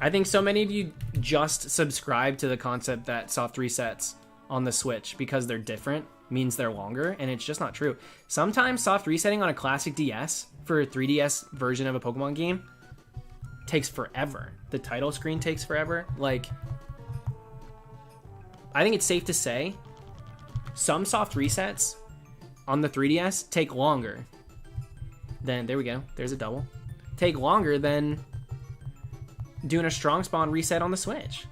I think so many of you just subscribe to the concept that soft resets on the Switch because they're different means they're longer, and it's just not true. Sometimes soft resetting on a classic DS for a 3DS version of a Pokemon game takes forever. The title screen takes forever. Like, I think it's safe to say some soft resets on the 3DS take longer than, there we go, there's a double, take longer than doing a strong spawn reset on the Switch.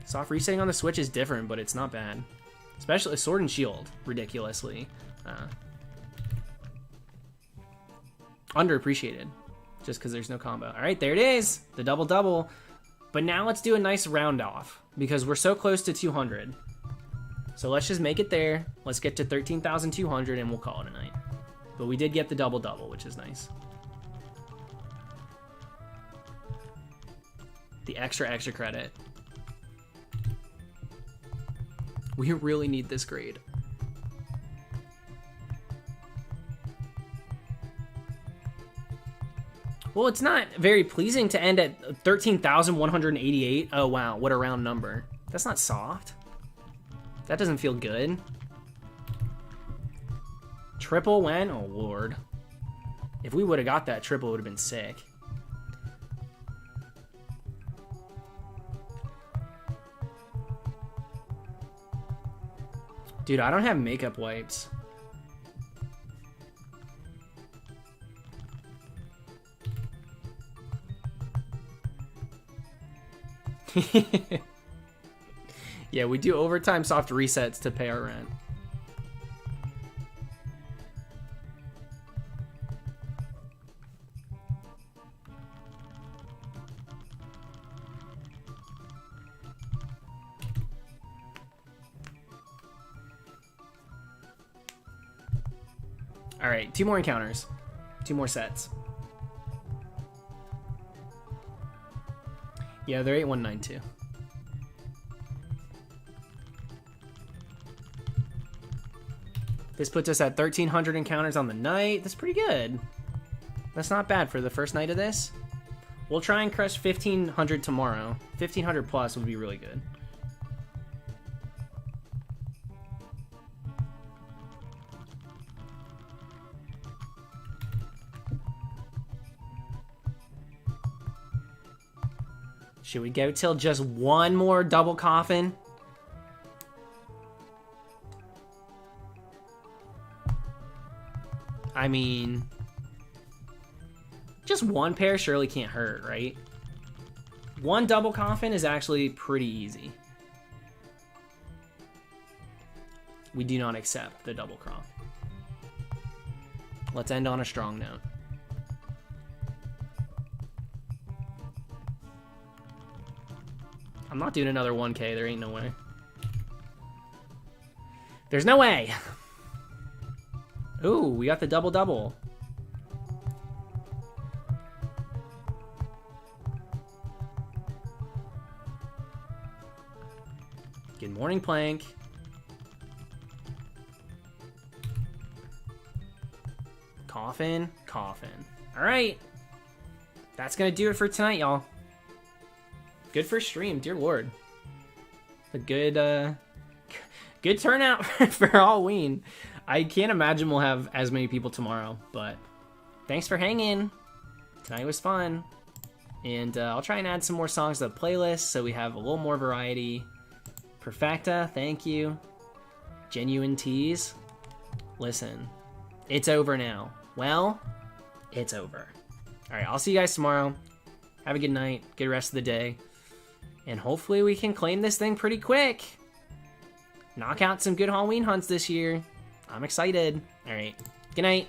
Soft resetting on the Switch is different, but it's not bad. Especially Sword and Shield, ridiculously underappreciated, just because there's no combo. All right, there it is, the double. But now let's do a nice round off because we're so close to 200. So let's just make it there. Let's get to 13,200 and we'll call it a night. But we did get the double, which is nice. The extra credit. We really need this grade. Well, it's not very pleasing to end at 13,188. Oh, wow. What a round number. That's not soft. That doesn't feel good. Triple win? Oh, Lord. If we would have got that triple, it would have been sick. Dude, I don't have makeup wipes. Yeah, we do overtime soft resets to pay our rent. All right, 2 more encounters. 2 more sets. Yeah, they're 8192. This puts us at 1,300 encounters on the night. That's pretty good. That's not bad for the first night of this. We'll try and crush 1,500 tomorrow. 1,500 plus would be really good. Should we go till just 1 more double coffin? I mean, just 1 pair surely can't hurt, right? 1 double coffin is actually pretty easy. We do not accept the double cross. Let's end on a strong note. I'm not doing another 1K. There ain't no way. There's no way. Ooh, we got the double-double. Good morning, Plank. Coffin, coffin. All right. That's going to do it for tonight, y'all. Good first stream, dear lord. A good, good turnout for Halloween. I can't imagine we'll have as many people tomorrow, but thanks for hanging. Tonight was fun. And I'll try and add some more songs to the playlist so we have a little more variety. Perfecta, thank you. Genuine Tease. Listen, it's over now. Well, it's over. All right, I'll see you guys tomorrow. Have a good night, good rest of the day. And hopefully we can claim this thing pretty quick. Knock out some good Halloween hunts this year. I'm excited. All right, good night.